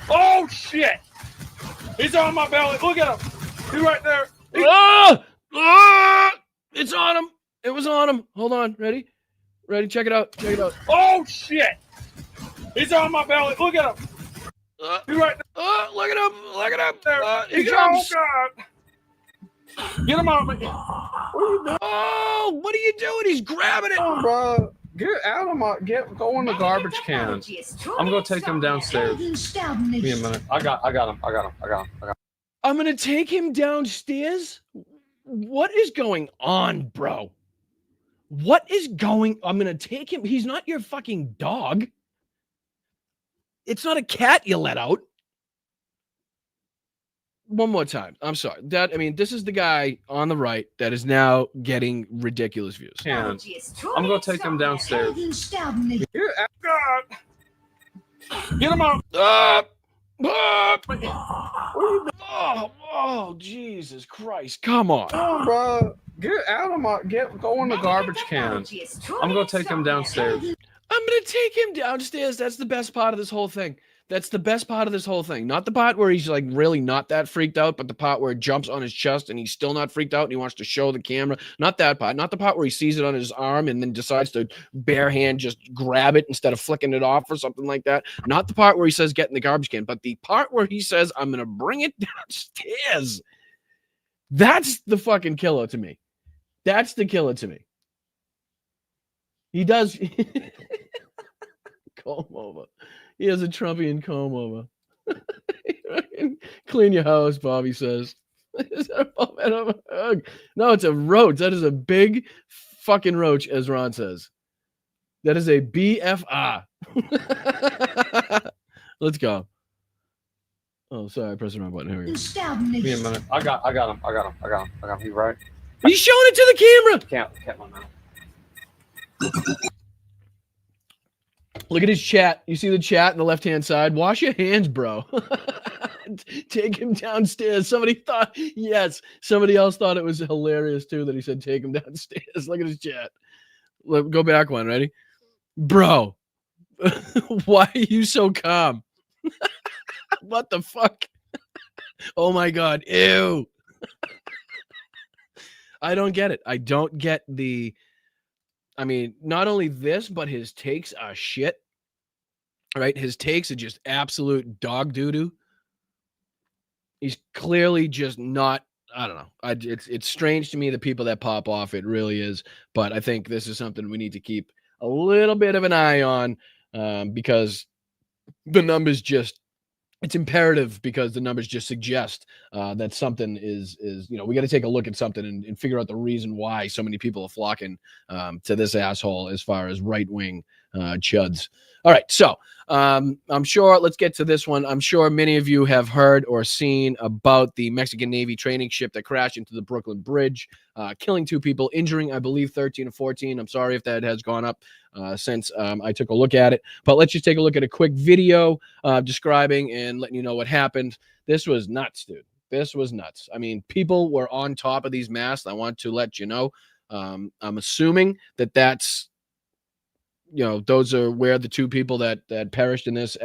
Speaker 8: Oh, shit. He's on my belly. Look at him. He's right there.
Speaker 3: It's on him. It was on him. Hold on. Ready? Check it out.
Speaker 8: Oh, shit. He's on my belly. Look at him. He's right there.
Speaker 3: Look at him.
Speaker 8: There.
Speaker 3: He jumps.
Speaker 8: Oh, God. Get him out of me.
Speaker 3: Oh, what are you doing? He's grabbing it.
Speaker 8: Oh, bro. Get out of my. Go in the garbage can. I'm going to take him downstairs. Give me a minute. I got him.
Speaker 3: I'm going to take him downstairs? What is going on, bro? I'm going to take him. He's not your fucking dog. It's not a cat you let out. One more time. I'm sorry. This is the guy on the right that is now getting ridiculous views.
Speaker 8: I'm going to take him downstairs. Get him out.
Speaker 3: Oh, Jesus Christ. Come on.
Speaker 8: Oh, bro. Get out of my. Go in the garbage can. I'm going to take him downstairs.
Speaker 3: I'm going to take him downstairs. That's the best part of this whole thing. That's the best part of this whole thing. Not the part where he's like really not that freaked out, but the part where it jumps on his chest and he's still not freaked out and he wants to show the camera. Not that part. Not the part where he sees it on his arm and then decides to bare hand just grab it instead of flicking it off or something like that. Not the part where he says get in the garbage can, but the part where he says I'm going to bring it downstairs. That's the fucking killer to me. That's the killer to me. He does comb over. He has a Trumpian comb over. Clean your house, Bobby says. Is that a palmetto of a hug? No, it's a roach. That is a big fucking roach, as Ron says. That is a BFR. Let's go. Oh, sorry, I pressed the wrong button. Here we go.
Speaker 8: Give me a minute. I got him. He's right.
Speaker 3: He's showing it to the camera.
Speaker 8: Can't my mouth.
Speaker 3: Look at his chat. You see the chat on the left-hand side? Wash your hands, bro. Take him downstairs. Somebody thought, yes. Somebody else thought it was hilarious, too, that he said take him downstairs. Look at his chat. Go back one. Ready? Bro, why are you so calm? What the fuck? Oh, my God. Ew. I don't get it. I don't get the... I mean, not only this, but his takes are shit. Right? His takes are just absolute dog doo-doo. He's clearly just not, I don't know. It's strange to me, the people that pop off. It really is. But I think this is something we need to keep a little bit of an eye on because the numbers just, it's imperative because the numbers just suggest that something is we got to take a look at something and figure out the reason why so many people are flocking to this asshole as far as right-wing chuds. All right, so I'm sure, let's get to this one. I'm sure many of you have heard or seen about the Mexican Navy training ship that crashed into the Brooklyn Bridge, killing 2 people, injuring, I believe, 13 or 14. I'm sorry if that has gone up since I took a look at it. But let's just take a look at a quick video describing and letting you know what happened. This was nuts, dude. This was nuts. I mean, people were on top of these masts. I want to let you know. I'm assuming that that's, those are where the 2 people that perished in this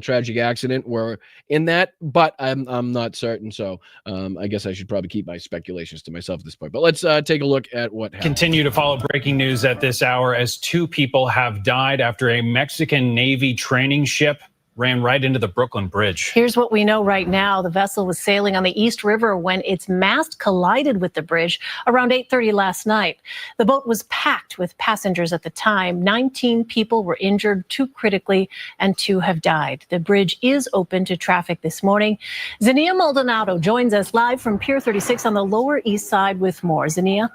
Speaker 3: tragic accident were in that, but I'm not certain. So I guess I should probably keep my speculations to myself at this point. But let's take a look at what happened.
Speaker 9: Continue to follow breaking news at this hour as 2 people have died after a Mexican Navy training ship ran right into the Brooklyn Bridge.
Speaker 10: Here's what we know right now. The vessel was sailing on the East River when its mast collided with the bridge around 8:30 last night. The boat was packed with passengers at the time. 19 people were injured, 2 critically, and 2 have died. The bridge is open to traffic this morning. Zania Maldonado joins us live from Pier 36 on the Lower East Side with more. Zania?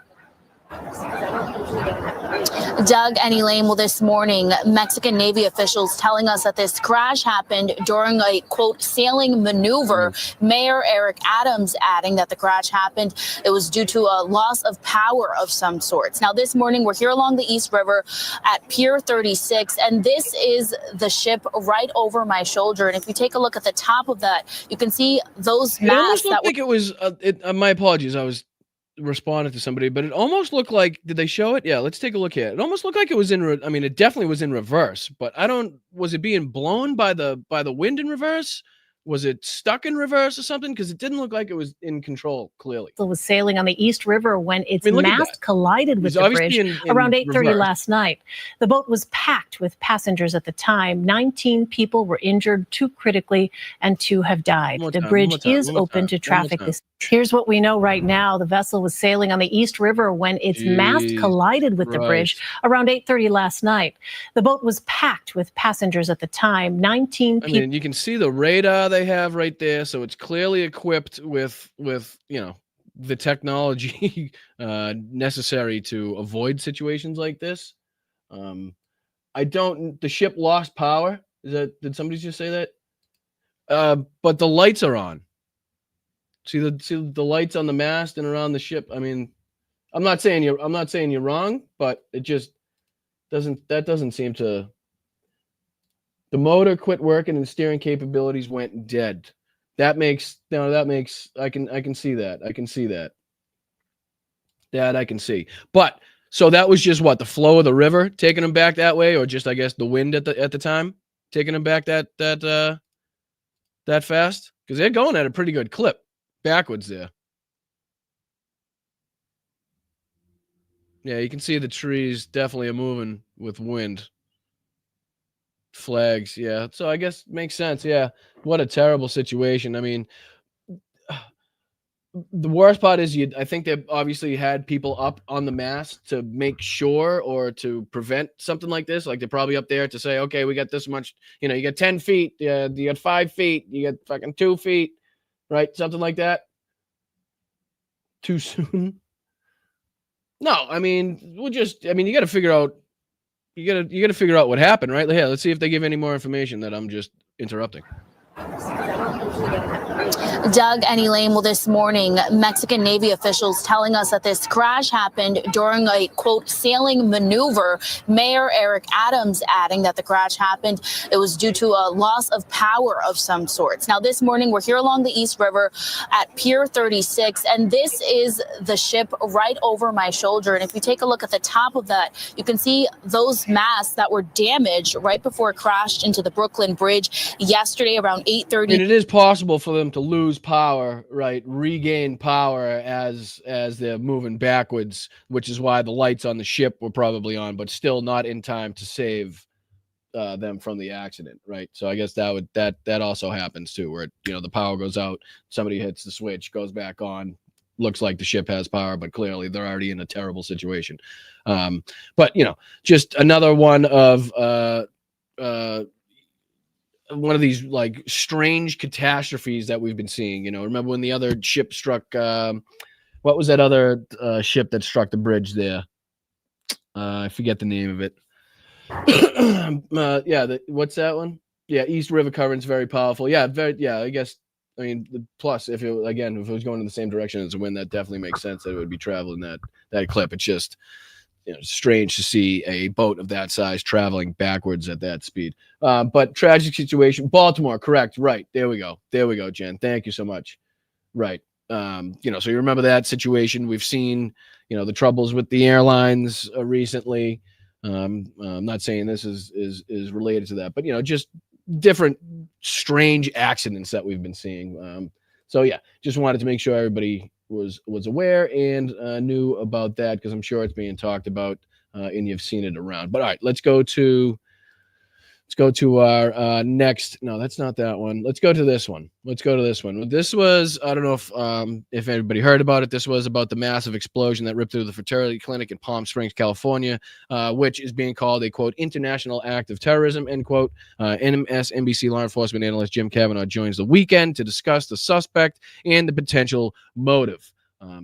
Speaker 11: Doug and Elaine, well, this morning, Mexican Navy officials telling us that this crash happened during a, quote, sailing maneuver. Mayor Eric Adams adding that the crash happened, it was due to a loss of power of some sorts. Now, this morning, we're here along the East River at Pier 36, and this is the ship right over my shoulder. And if you take a look at the top of that, you can see those
Speaker 3: It almost
Speaker 11: masts
Speaker 3: looked
Speaker 11: that
Speaker 3: like it was, my apologies, I was responding to somebody, but it almost looked like, did they show it? Yeah, let's take a look here. It almost looked like it was it definitely was in reverse, but was it being blown by the wind in reverse? Was it stuck in reverse or something? Because it didn't look like it was in control, clearly.
Speaker 10: It was sailing on the East River when its mast collided with the bridge around 8:30 last night. The boat was packed with passengers at the time. 19 people were injured, 2 critically, and 2 have died. The bridge is open to traffic this. Here's what we know right now. The vessel was sailing on the East River when its mast collided with the bridge around 8:30 last night. The boat was packed with passengers at the time. 19 people.
Speaker 3: I mean, you can see the radar they have right there, so it's clearly equipped with the technology necessary to avoid situations like this. The ship lost power. Did somebody just say that? But the lights are on. See the lights on the mast and around the ship. I mean, I'm not saying you're wrong, but it just doesn't seem to. The motor quit working and steering capabilities went dead. I can see that. I can see that. That I can see. But so that was just what, the flow of the river taking them back that way, or just, I guess, the wind at the time taking them back that that fast? Because they're going at a pretty good clip backwards there. Yeah, you can see the trees definitely are moving with wind. Flags, yeah. So I guess makes sense. Yeah. What a terrible situation. I mean, the worst part is I think they obviously had people up on the mast to make sure or to prevent something like this. Like they're probably up there to say, okay, we got this much, you got 10 feet, you got 5 feet, you got fucking 2 feet, right? Something like that. Too soon. No, I mean, you got to figure out, you got to figure out what happened, right? Yeah, let's see if they give any more information that I'm just interrupting.
Speaker 11: Doug and Elaine, well, this morning, Mexican Navy officials telling us that this crash happened during a, quote, sailing maneuver. Mayor Eric Adams adding that the crash happened. It was due to a loss of power of some sorts. Now, this morning, we're here along the East River at Pier 36, and this is the ship right over my shoulder. And if you take a look at the top of that, you can see those masts that were damaged right before it crashed into the Brooklyn Bridge yesterday around 8:30.
Speaker 3: I mean, it is possible for them to lose power, right? Regain power as they're moving backwards, which is why the lights on the ship were probably on, but still not in time to save them from the accident, right? So I guess that also happens too, where the power goes out, somebody hits the switch, goes back on, looks like the ship has power, but clearly they're already in a terrible situation. But just another one of one of these like strange catastrophes that we've been seeing. Remember when the other ship struck? What was that other ship that struck the bridge there? I forget the name of it. What's that one? Yeah, East River current's very powerful. Yeah, I guess. I mean, plus if it was going in the same direction as the wind, that definitely makes sense that it would be traveling that clip. It's just strange to see a boat of that size traveling backwards at that speed. But tragic situation. Baltimore, correct. Right. There we go, Jen. Thank you so much. Right. So you remember that situation. We've seen, the troubles with the airlines recently. I'm not saying this is related to that, but just different strange accidents that we've been seeing. So yeah, just wanted to make sure everybody was aware and knew about that, because I'm sure it's being talked about and you've seen it around. But all right, let's go to our next. No, that's not that one. Let's go to this one. This was, I don't know if everybody heard about it. This was about the massive explosion that ripped through the fertility clinic in Palm Springs, California, which is being called a, quote, international act of terrorism, end quote. MSNBC law enforcement analyst Jim Kavanaugh joins the weekend to discuss the suspect and the potential motive.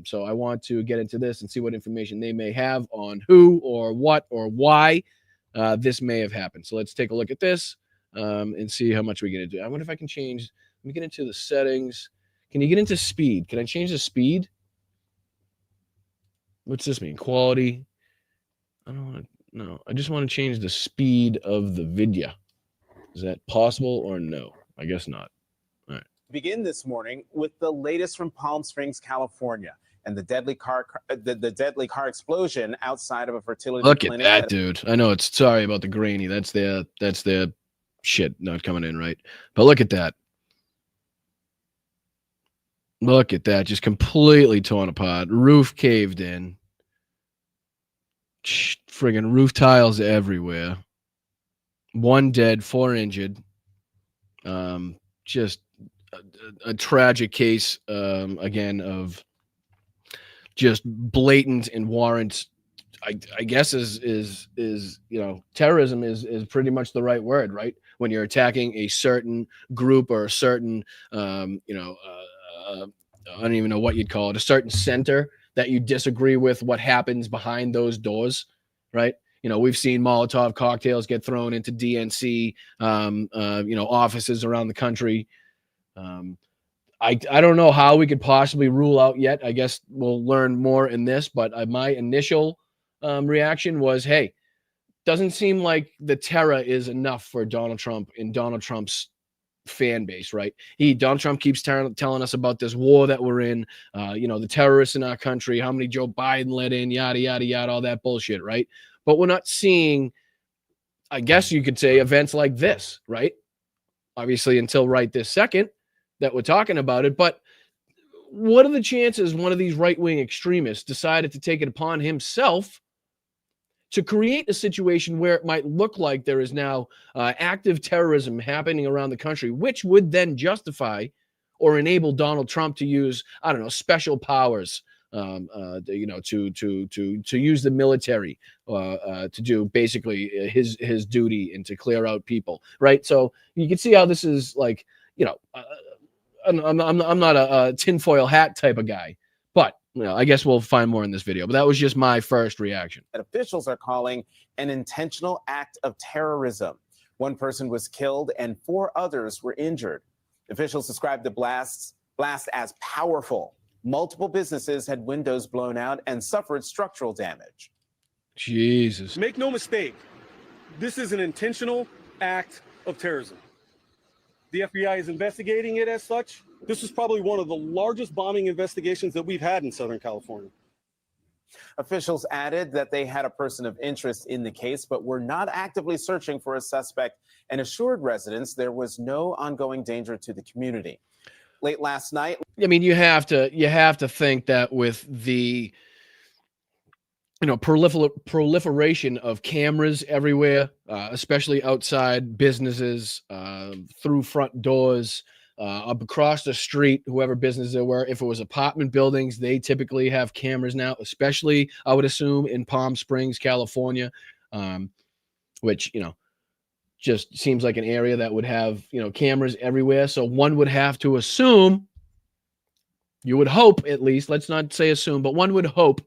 Speaker 3: So I want to get into this and see what information they may have on who or what or why this may have happened. So let's take a look at this and see how much we get into. I wonder if I can change. Let me get into the settings. Can you get into speed? Can I change the speed? What's this mean? Quality. I don't want to. No, I just want to change the speed of the video. Is that possible or no? I guess not. All right.
Speaker 12: Begin this morning with the latest from Palm Springs, California, and the deadly car explosion outside of a fertility clinic.
Speaker 3: Look at that, dude. I know it's sorry about the grainy. That's their shit not coming in right. But look at that. Look at that. Just completely torn apart. Roof caved in. Friggin' roof tiles everywhere. 1 dead, 4 injured. Just a tragic case again of just blatant and warrants. I guess is terrorism is pretty much the right word, right? When you're attacking a certain group or a certain I don't even know what you'd call it, a certain center that you disagree with what happens behind those doors, right? We've seen Molotov cocktails get thrown into DNC offices around the country. I don't know how we could possibly rule out yet. I guess we'll learn more in this, but my initial reaction was, hey, doesn't seem like the terror is enough for Donald Trump and Donald Trump's fan base, right? Donald Trump keeps telling us about this war that we're in, the terrorists in our country, how many Joe Biden let in, yada, yada, yada, all that bullshit, right? But we're not seeing, I guess you could say, events like this, right? obviously, until right this second that we're talking about it. But what are the chances one of these right-wing extremists decided to take it upon himself to create a situation where it might look like there is now active terrorism happening around the country, which would then justify or enable Donald Trump to use, I don't know, special powers, to use the military to do basically his duty and to clear out people, right? So you can see how this is like, I'm not a tinfoil hat type of guy, but I guess we'll find more in this video. But that was just my first reaction.
Speaker 12: That officials are calling an intentional act of terrorism. One person was killed and 4 others were injured. Officials described the blast as powerful. Multiple businesses had windows blown out and suffered structural damage.
Speaker 3: Jesus.
Speaker 13: Make no mistake, this is an intentional act of terrorism. The FBI is investigating it as such. This is probably one of the largest bombing investigations that we've had in Southern California.
Speaker 12: Officials added that they had a person of interest in the case, but were not actively searching for a suspect and assured residents there was no ongoing danger to the community. Late last night.
Speaker 3: I mean, you have to think that with the proliferation of cameras everywhere, especially outside businesses, through front doors, up across the street, whoever business there were. If it was apartment buildings, they typically have cameras now, especially, I would assume, in Palm Springs, California, which, just seems like an area that would have, cameras everywhere. So one would have to assume, you would hope at least, let's not say assume, but one would hope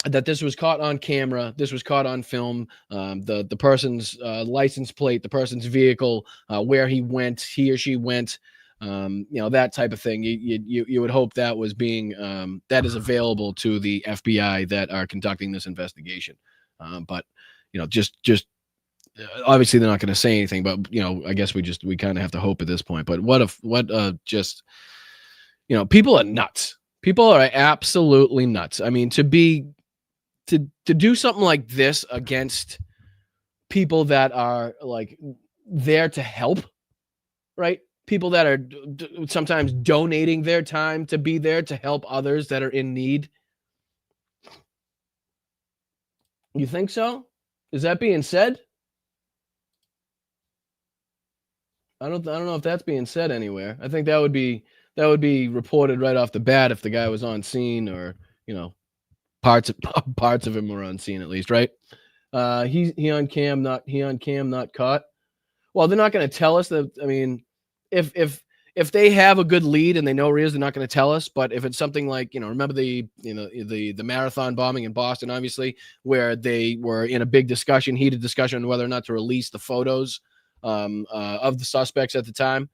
Speaker 3: that this was caught on camera, this was caught on film, the person's license plate, the person's vehicle, where he or she went, that type of thing. You would hope that was being that is available to the FBI that are conducting this investigation. But just obviously they're not going to say anything. But I guess we kind of have to hope at this point. But people are nuts. People are absolutely nuts. I mean, to do something like this against people that are like there to help, right? People that are sometimes donating their time to be there to help others that are in need. You think so? Is that being said? I don't know if that's being said anywhere. I think that would be reported right off the bat if the guy was on scene, or parts of him were on scene at least, right? He on cam, not caught. Well, they're not going to tell us that. I mean, if they have a good lead and they know where he is, they're not going to tell us. But if it's something like, remember the marathon bombing in Boston, obviously, where they were in a big discussion, heated discussion on whether or not to release the photos of the suspects at the time.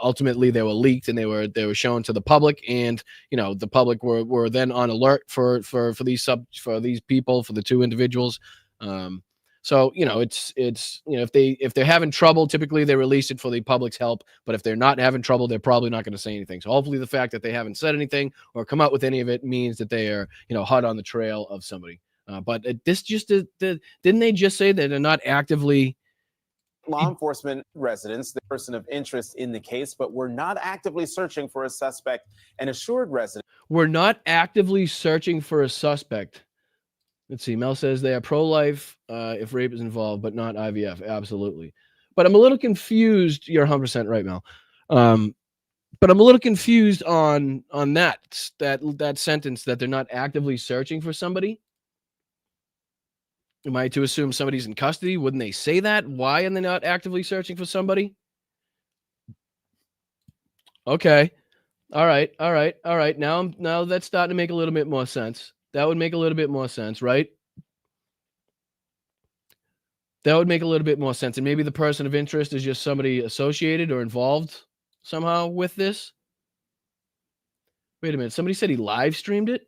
Speaker 3: Ultimately they were leaked and they were shown to the public, and the public were then on alert for these people, for the 2 individuals. So it's if they're having trouble, typically they release it for the public's help. But if they're not having trouble, they're probably not going to say anything. So hopefully the fact that they haven't said anything or come out with any of it means that they are hot on the trail of somebody. But this didn't they just say that they're not actively
Speaker 12: law enforcement residents, the person of interest in the case, but we're not actively searching for a suspect and assured residents.
Speaker 3: We're not actively searching for a suspect. Let's see. Mel says they are pro-life if rape is involved, but not IVF. Absolutely. But I'm a little confused. You're 100% right, Mel. But I'm a little confused on that sentence that they're not actively searching for somebody. Am I to assume somebody's in custody? Wouldn't they say that? Why are they not actively searching for somebody? Okay. All right. Now that's starting to make a little bit more sense. That would make a little bit more sense, right? That would make a little bit more sense. And maybe the person of interest is just somebody associated or involved somehow with this. Wait a minute. Somebody said he live streamed it.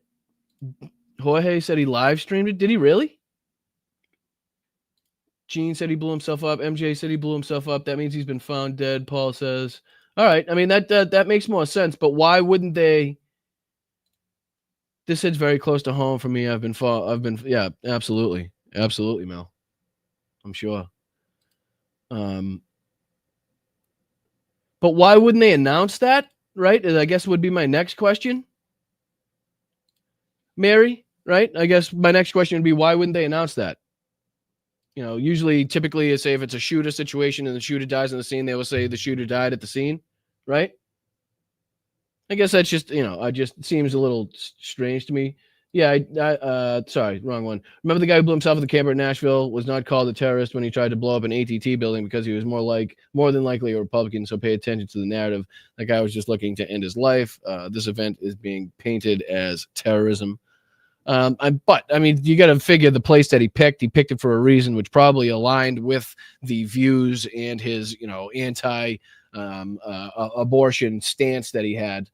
Speaker 3: Jorge said he live streamed it. Did he really? Gene said he blew himself up. MJ said he blew himself up. That means he's been found dead. Paul says, all right. I mean, that makes more sense, but why wouldn't they? This hits very close to home for me. Yeah, absolutely. Absolutely, Mel. I'm sure. But why wouldn't they announce that? Right? I guess would be my next question. Mary, right? I guess my next question would be, why wouldn't they announce that? You know, usually, typically, say if it's a shooter situation and the shooter dies on the scene, they will say the shooter died at the scene, right? I guess that's just, I just seems a little strange to me. Yeah, sorry, wrong one. Remember the guy who blew himself at the camper in Nashville was not called a terrorist when he tried to blow up an AT&T building because he was more than likely a Republican. So pay attention to the narrative. That guy was just looking to end his life. This event is being painted as terrorism. But I mean, you got to figure the place that he picked it for a reason, which probably aligned with the views and his, anti abortion stance that he had.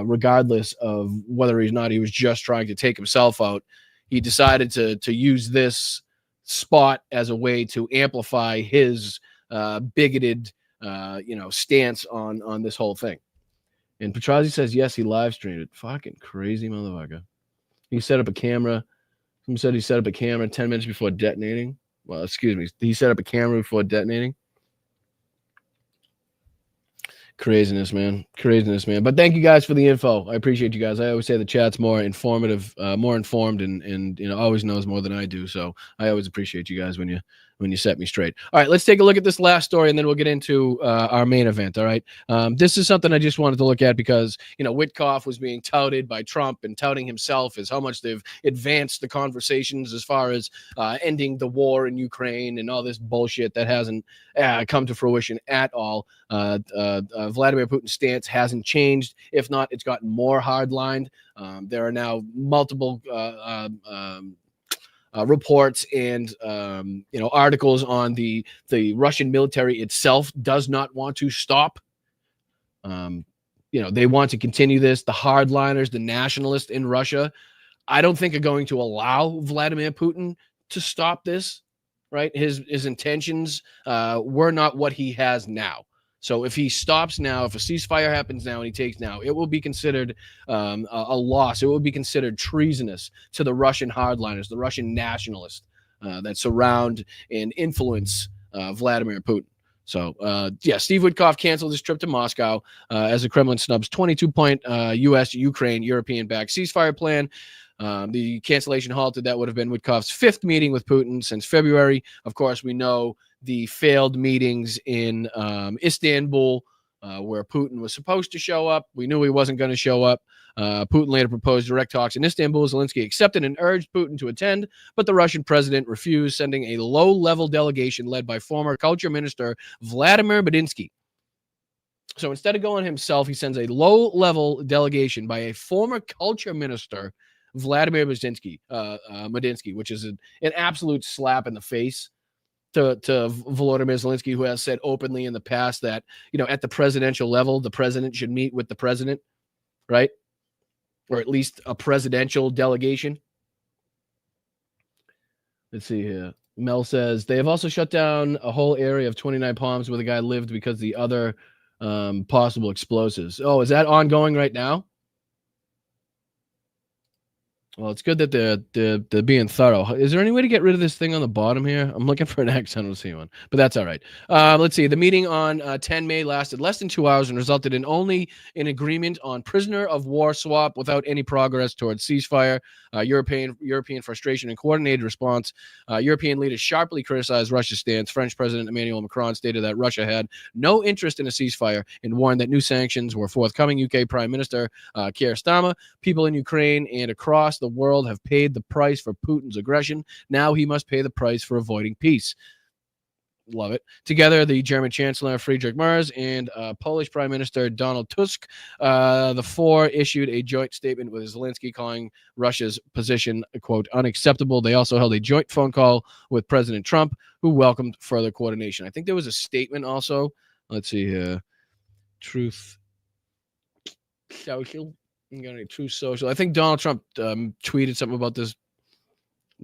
Speaker 3: Regardless of whether or not he was just trying to take himself out, he decided to use this spot as a way to amplify his bigoted, stance on this whole thing. And Petrozzi says, yes, he live streamed it. Fucking crazy motherfucker. He set up a camera. Someone said he set up a camera 10 minutes before detonating. Well, excuse me. He set up a camera before detonating. Craziness, man. But thank you guys for the info. I appreciate you guys. I always say the chat's more informative, more informed, and always knows more than I do. So I always appreciate you guys when you set me straight. All right, let's take a look at this last story, and then we'll get into our main event. All right, this is something I just wanted to look at because Witkoff was being touted by Trump and touting himself as how much they've advanced the conversations as far as ending the war in Ukraine and all this bullshit that hasn't come to fruition at all. Vladimir Putin's stance hasn't changed. If not, it's gotten more hardlined. There are now multiple reports and articles on the Russian military itself does not want to stop. They want to continue this. The hardliners, the nationalists in Russia, I don't think are going to allow Vladimir Putin to stop this. Right? His intentions were not what he has now. So if he stops now, if a ceasefire happens now and he takes now, it will be considered a loss. It will be considered treasonous to the Russian hardliners, the Russian nationalists that surround and influence Vladimir Putin. So, Steve Witkoff canceled his trip to Moscow as the Kremlin snubs 22-point U.S., Ukraine, European-backed ceasefire plan. The cancellation halted. That would have been Witkoff's fifth meeting with Putin since February. Of course, we know the failed meetings in Istanbul, where Putin was supposed to show up. We knew he wasn't going to show up. Putin later proposed direct talks in Istanbul. Zelensky accepted and urged Putin to attend, but the Russian president refused, sending a low-level delegation led by former culture minister Vladimir Medinsky. So instead of going himself, he sends a low-level delegation by a former culture minister, Vladimir Medinsky, which is an absolute slap in the face to Volodymyr Zelensky, who has said openly in the past that, at the presidential level, the president should meet with the president, right? Or at least a presidential delegation. Let's see here. Mel says, they have also shut down a whole area of 29 Palms where the guy lived because the other possible explosives. Oh, is that ongoing right now? Well, it's good that they're being thorough. Is there any way to get rid of this thing on the bottom here? I'm looking for an X. I don't see one, but that's all right. Let's see. The meeting on 10 May lasted less than 2 hours and resulted in only an agreement on prisoner of war swap without any progress towards ceasefire. European frustration and coordinated response. European leaders sharply criticized Russia's stance. French President Emmanuel Macron stated that Russia had no interest in a ceasefire and warned that new sanctions were forthcoming. UK Prime Minister Keir Starmer, people in Ukraine and across the world have paid the price for Putin's aggression. Now he must pay the price for avoiding peace. Love it. Together, the German Chancellor Friedrich Merz and Polish Prime Minister Donald Tusk, the four issued a joint statement with Zelensky calling Russia's position, quote, unacceptable. They also held a joint phone call with President Trump, who welcomed further coordination. I think there was a statement also. Let's see here. Truth Social. Truth Social. I think Donald Trump tweeted something about this.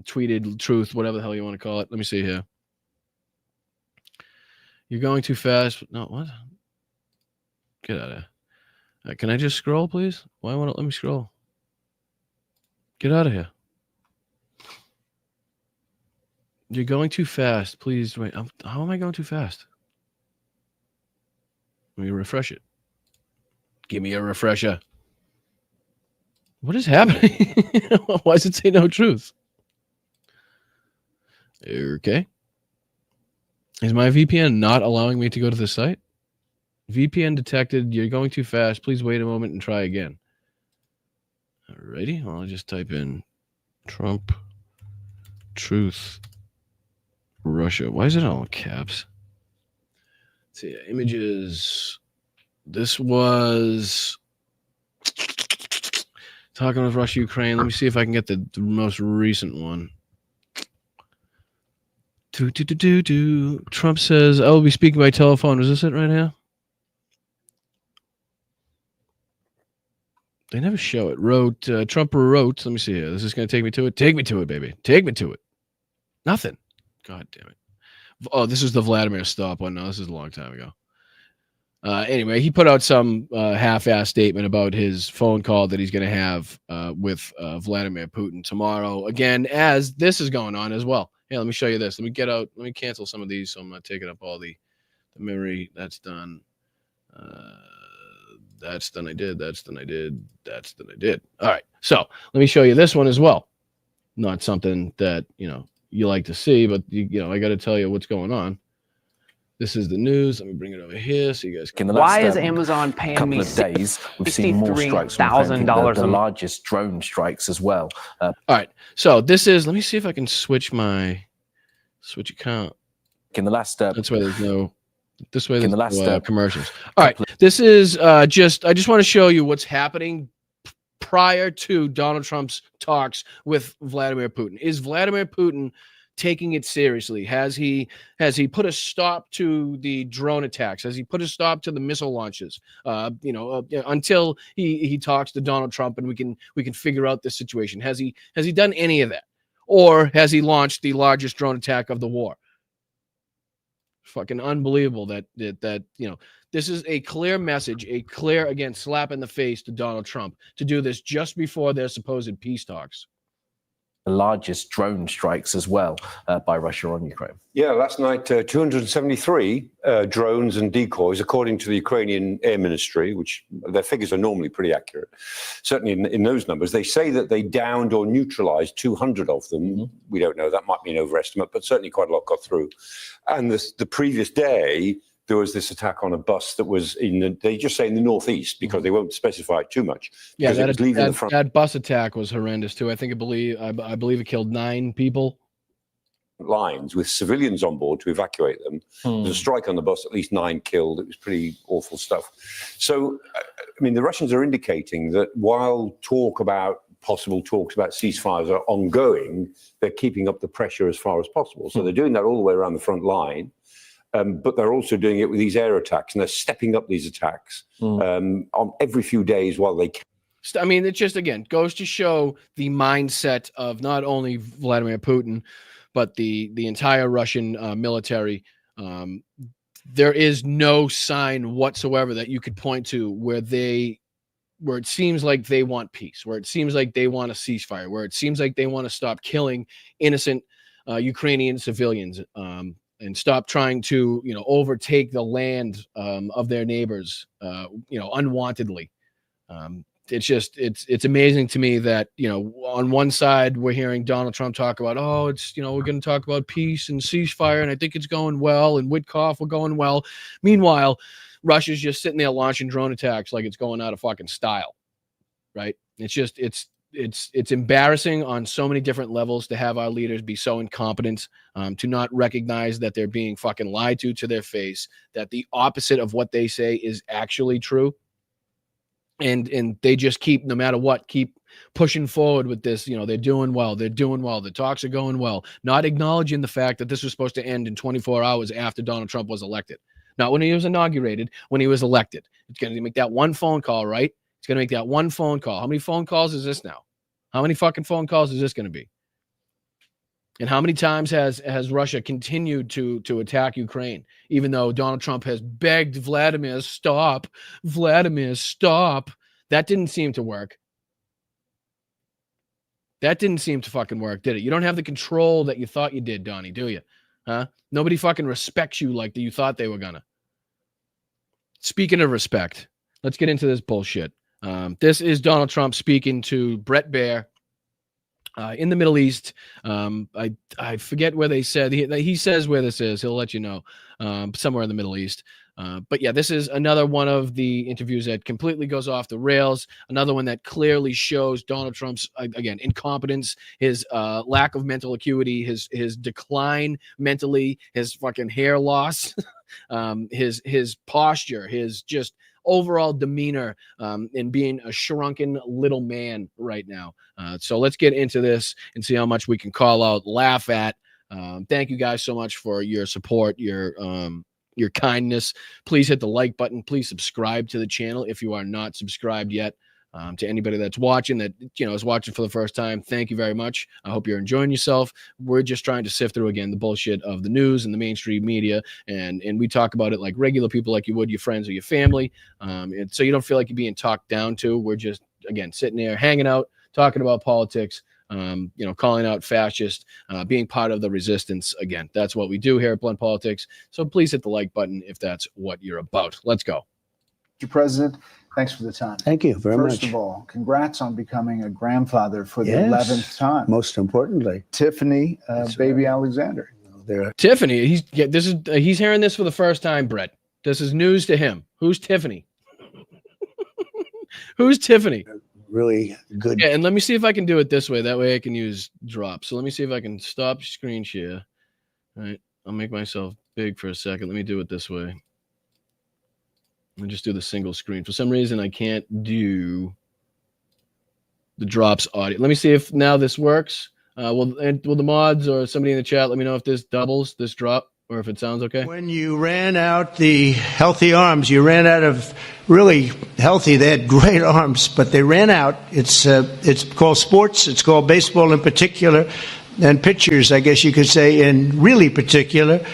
Speaker 3: Tweeted Truth, whatever the hell you want to call it. Let me see here. You're going too fast. No, what? Get out of here. Can I just scroll, please? Why won't it let me scroll? Get out of here. You're going too fast. Please wait. How am I going too fast? Let me refresh it. Give me a refresher. What is happening? Why does it say no truth? Okay. Is my VPN not allowing me to go to the site? VPN detected. You're going too fast. Please wait a moment and try again. Alrighty. Well, I'll just type in Trump truth Russia. Why is it all in caps? Let's see. Images. This was talking with Russia, Ukraine. Let me see if I can get the most recent one. Trump says, I will be speaking by telephone. Is this it right now? They never show it. Trump wrote, let me see here. This is going to take me to it. Take me to it, baby. Take me to it. Nothing. God damn it. Oh, this is the Vladimir stop one. No, this is a long time ago. Anyway, he put out some half-assed statement about his phone call that he's going to have with Vladimir Putin tomorrow. Again, as this is going on as well. Hey, let me show you this. Let me cancel some of these so I'm not taking up all the memory. That's done. That's done. I did. That's done. I did. That's done. I did. All right. So let me show you this one as well. Not something that, you like to see, but I got to tell you what's going on. This is the news. Let me bring it over here so you guys can.
Speaker 14: Why is Amazon paying me
Speaker 15: days? We've seen more strikes.
Speaker 14: $63,000?
Speaker 15: The largest drone strikes as well.
Speaker 3: All right. So this is. Let me see if I can switch account.
Speaker 15: In the last.
Speaker 3: That's why there's no. This way, there's no commercials. All right. This is I just want to show you what's happening prior to Donald Trump's talks with Vladimir Putin. Is Vladimir Putin taking it seriously? Has he put a stop to the drone attacks? Has he put a stop to the missile launches? Until he talks to Donald Trump and we can figure out this situation. Has he done any of that, or has he launched the largest drone attack of the war? Fucking unbelievable that this is a clear message, a clear, again, slap in the face to Donald Trump to do this just before their supposed peace talks.
Speaker 15: The largest drone strikes as well by Russia on Ukraine.
Speaker 16: Yeah, last night, 273 drones and decoys, according to the Ukrainian Air Ministry, which their figures are normally pretty accurate. Certainly in those numbers, they say that they downed or neutralized 200 of them. Mm-hmm. We don't know. That might be an overestimate, but certainly quite a lot got through. And the previous day, there was this attack on a bus that was they just say in the northeast because they won't specify it too much.
Speaker 3: Yeah, that bus attack was horrendous too. I believe it killed 9 people.
Speaker 16: Lines with civilians on board to evacuate them. There's a strike on the bus, at least 9 killed. It was pretty awful stuff. So, the Russians are indicating that while possible talks about ceasefires are ongoing, they're keeping up the pressure as far as possible. So they're doing that all the way around the front line. But they're also doing it with these air attacks, and they're stepping up these attacks on every few days while they can.
Speaker 3: It just, again, goes to show the mindset of not only Vladimir Putin, but the entire Russian military. There is no sign whatsoever that you could point to where it seems like they want peace, where it seems like they want a ceasefire, where it seems like they want to stop killing innocent Ukrainian civilians. And stop trying to, overtake the land of their neighbors, unwantedly. It's amazing to me that, on one side we're hearing Donald Trump talk about, we're going to talk about peace and ceasefire, and I think it's going well, and Witkoff we're going well. Meanwhile, Russia's just sitting there launching drone attacks like it's going out of fucking style, right? It's embarrassing on so many different levels to have our leaders be so incompetent, to not recognize that they're being fucking lied to their face, that the opposite of what they say is actually true. And they just keep, no matter what, keep pushing forward with this. They're doing well. The talks are going well, not acknowledging the fact that this was supposed to end in 24 hours after Donald Trump was elected. Not when he was inaugurated, when he was elected. It's going to make that one phone call, right? It's going to make that one phone call. How many phone calls is this now? How many fucking phone calls is this going to be? And how many times has Russia continued to attack Ukraine, even though Donald Trump has begged Vladimir, stop. That didn't seem to work. That didn't seem to fucking work, did it? You don't have the control that you thought you did, Donnie, do you? Huh? Nobody fucking respects you like you thought they were gonna. speaking of respect, let's get into this bullshit. This is Donald Trump speaking to Brett Baier in the Middle East. I forget where they said. He says where this is. He'll let you know. Somewhere in the Middle East. But yeah, this is another one of the interviews that completely goes off the rails. Another one that clearly shows Donald Trump's, again, incompetence, his lack of mental acuity, his decline mentally, his fucking hair loss, his posture, his just overall demeanor, in being a shrunken little man right now. So let's get into this and see how much we can call out, laugh at. Thank you guys so much for your support, your kindness. Please hit the like button. Please subscribe to the channel if you are not subscribed yet. To anybody that's watching that, is watching for the first time, thank you very much. I hope you're enjoying yourself. We're just trying to sift through, again, the bullshit of the news and the mainstream media, and we talk about it like regular people, like you would your friends or your family, and so you don't feel like you're being talked down to. We're just, again, sitting there, hanging out, talking about politics, calling out fascists, being part of the resistance. Again, that's what we do here at Blunt Politics. So please hit the like button if that's what you're about. Let's go.
Speaker 4: Mr. President, thanks for the time.
Speaker 17: Thank you very much.
Speaker 4: First of all, congrats on becoming a grandfather for the
Speaker 17: Yes.
Speaker 4: 11th time.
Speaker 17: Most importantly,
Speaker 4: Tiffany, baby
Speaker 17: right.
Speaker 4: Alexander.
Speaker 3: Tiffany, he's hearing this for the first time, Brett. This is news to him. Who's Tiffany? Who's Tiffany?
Speaker 17: Really good.
Speaker 3: Yeah, and let me see if I can do it this way. That way I can use drop. So let me see if I can stop screen share. All right, I'll make myself big for a second. Let me do it this way. I'll just do the single screen. For some reason, I can't do the drops audio. Let me see if now this works. Will the mods or somebody in the chat let me know if this doubles, this drop, or if it sounds okay?
Speaker 7: When you ran out the healthy arms, you ran out of really healthy. They had great arms, but they ran out. It's called sports. It's called baseball in particular, and pitchers, I guess you could say, in really particular.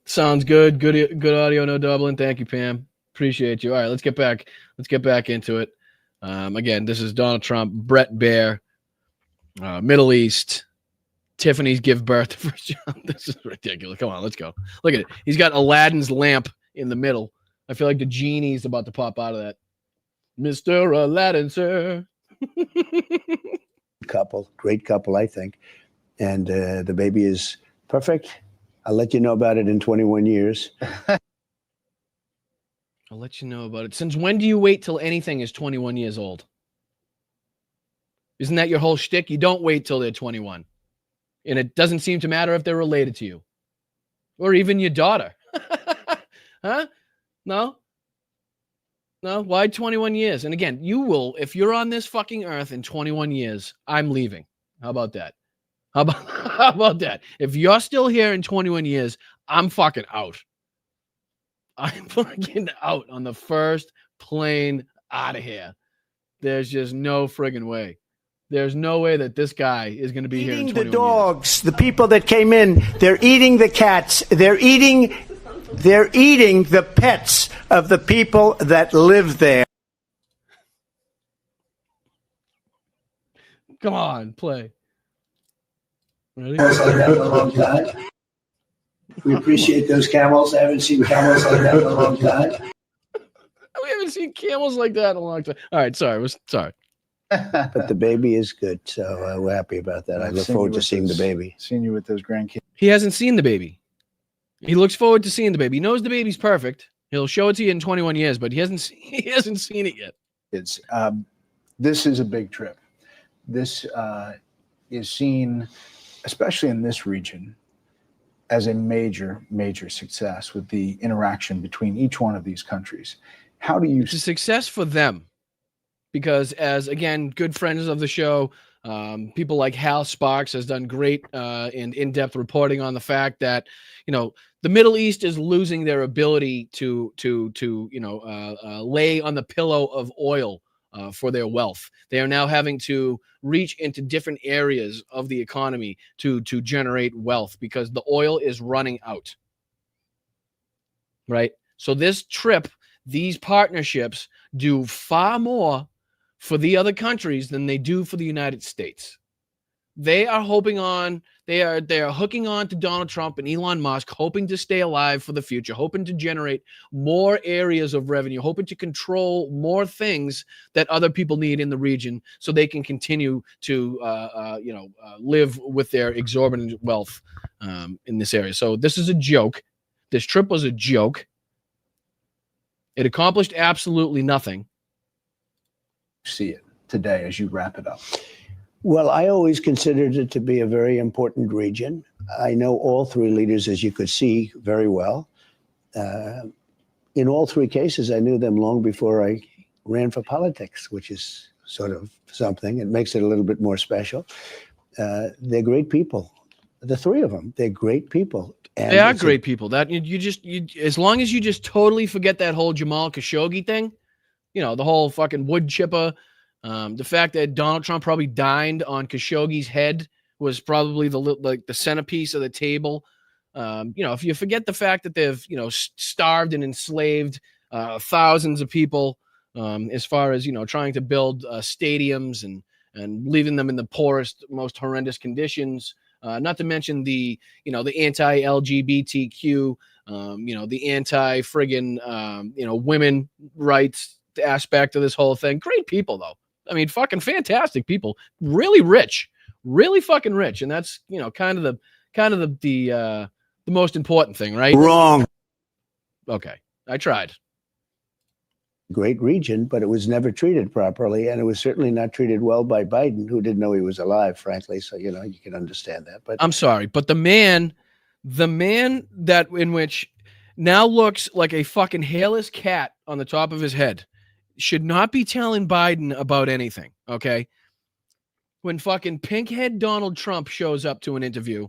Speaker 3: Sounds good. Good audio, no doubling. Thank you, Pam. Appreciate you. All right, let's get back into it. Again, this is Donald Trump, Brett Baier, Middle East. Tiffany's give birth to first child. This is ridiculous. Come on, let's go. Look at it. He's got Aladdin's lamp in the middle. I feel like the genie's about to pop out of that. Mr. Aladdin, sir.
Speaker 17: Great couple, I think. And the baby is perfect. I'll let you know about it in 21 years.
Speaker 3: I'll let you know about it. Since when do you wait till anything is 21 years old? Isn't that your whole shtick? You don't wait till they're 21. And it doesn't seem to matter if they're related to you. Or even your daughter. Huh? No? No? Why 21 years? And again, you will, if you're on this fucking earth in 21 years, I'm leaving. How about that? How about that? If you're still here in 21 years, I'm fucking out. I'm fucking out on the first plane out of here. There's just no friggin' way. There's no way that this guy is going to be here in 21
Speaker 7: the dogs, the people that came in, they're eating the cats. They're eating the pets of the people that live there.
Speaker 3: Come on, play. Ready?
Speaker 18: Camels like that in a long time. We appreciate those camels. I haven't seen camels like that in a long time.
Speaker 3: We haven't seen camels like that in a long time. All right, sorry.
Speaker 17: But the baby is good, so we're happy about that. I look forward to seeing the baby.
Speaker 4: Seeing you with those grandkids.
Speaker 3: He hasn't seen the baby. He looks forward to seeing the baby. He knows the baby's perfect. He'll show it to you in 21 years, but he hasn't seen it yet.
Speaker 4: This is a big trip. This is seen, especially in this region, as a major, major success with the interaction between each one of these countries. How do you?
Speaker 3: It's a success for them because, as again, good friends of the show, people like Hal Sparks has done great and in-depth reporting on the fact that the Middle East is losing their ability to lay on the pillow of oil for their wealth. They are now having to reach into different areas of the economy to generate wealth because the oil is running out. Right? So this trip, these partnerships do far more for the other countries than they do for the United States. They are hoping on, they are hooking on to Donald Trump and Elon Musk, hoping to stay alive for the future, hoping to generate more areas of revenue, hoping to control more things that other people need in the region so they can continue to, live with their exorbitant wealth in this area. So this is a joke. This trip was a joke. It accomplished absolutely nothing.
Speaker 4: See it today as you wrap it up.
Speaker 17: Well, I always considered it to be a very important region. I know all three leaders, as you could see, very well. In all three cases, I knew them long before I ran for politics, which is sort of something. It makes it a little bit more special. They're great people. The three of them, they're great people. And
Speaker 3: they are great people. That you as long as you just totally forget that whole Jamal Khashoggi thing, the whole fucking wood chipper. The fact that Donald Trump probably dined on Khashoggi's head was probably the centerpiece of the table. If you forget the fact that they've starved and enslaved thousands of people, as far as trying to build stadiums and leaving them in the poorest, most horrendous conditions. Not to mention the anti-LGBTQ, the anti-friggin' women rights aspect of this whole thing. Great people though. I mean, fucking fantastic people, really rich, really fucking rich. And that's, kind of the most important thing, right?
Speaker 17: Wrong.
Speaker 3: Okay. I tried.
Speaker 17: Great region, but it was never treated properly. And it was certainly not treated well by Biden, who didn't know he was alive, frankly. So, you can understand that. But
Speaker 3: I'm sorry, but the man that in which now looks like a fucking hairless cat on the top of his head should not be telling Biden about anything, okay? When fucking pinkhead Donald Trump shows up to an interview,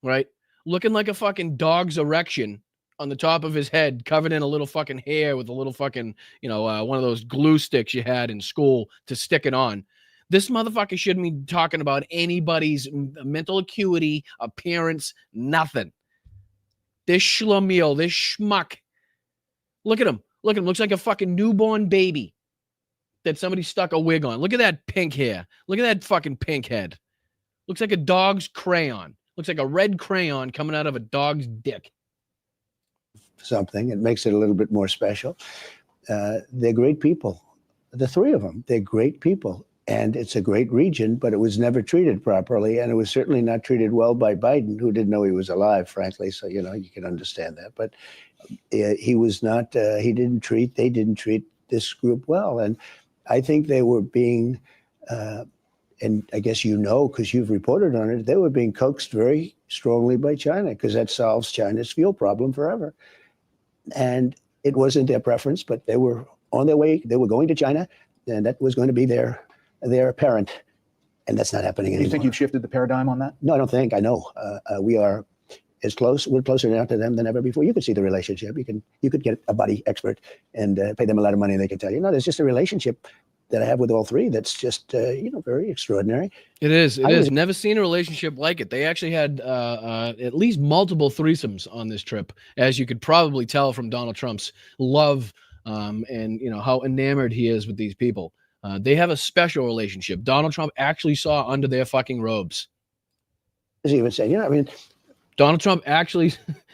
Speaker 3: right, looking like a fucking dog's erection on the top of his head, covered in a little fucking hair with a little fucking, one of those glue sticks you had in school to stick it on. This motherfucker shouldn't be talking about anybody's mental acuity, appearance, nothing. This schlemiel, this schmuck. Look at him. Look at him. Looks like a fucking newborn baby that somebody stuck a wig on. Look at that pink hair. Look at that fucking pink head. Looks like a dog's crayon. Looks like a red crayon coming out of a dog's dick.
Speaker 17: Something. It makes it a little bit more special. They're great people. The three of them, they're great people. And it's a great region, but it was never treated properly. And it was certainly not treated well by Biden, who didn't know he was alive, frankly. So, you can understand that. But he was not, they didn't treat this group well. And I think they were being, and I guess because you've reported on it, they were being coaxed very strongly by China, because that solves China's fuel problem forever. And it wasn't their preference, but they were on their way. They were going to China, and that was going to be their parent. And that's not happening anymore.
Speaker 4: You think you've shifted the paradigm on that?
Speaker 17: No, I don't think. I know. We are as close. We're closer now to them than ever before. You could see the relationship. You could get a body expert and pay them a lot of money, and they can tell you, no, there's just a relationship that I have with all three that's just, very extraordinary.
Speaker 3: It is. It is. Never seen a relationship like it. They actually had at least multiple threesomes on this trip, as you could probably tell from Donald Trump's love and, how enamored he is with these people. They have a special relationship. Donald Trump actually saw under their fucking robes.
Speaker 17: As he even said,
Speaker 3: Donald Trump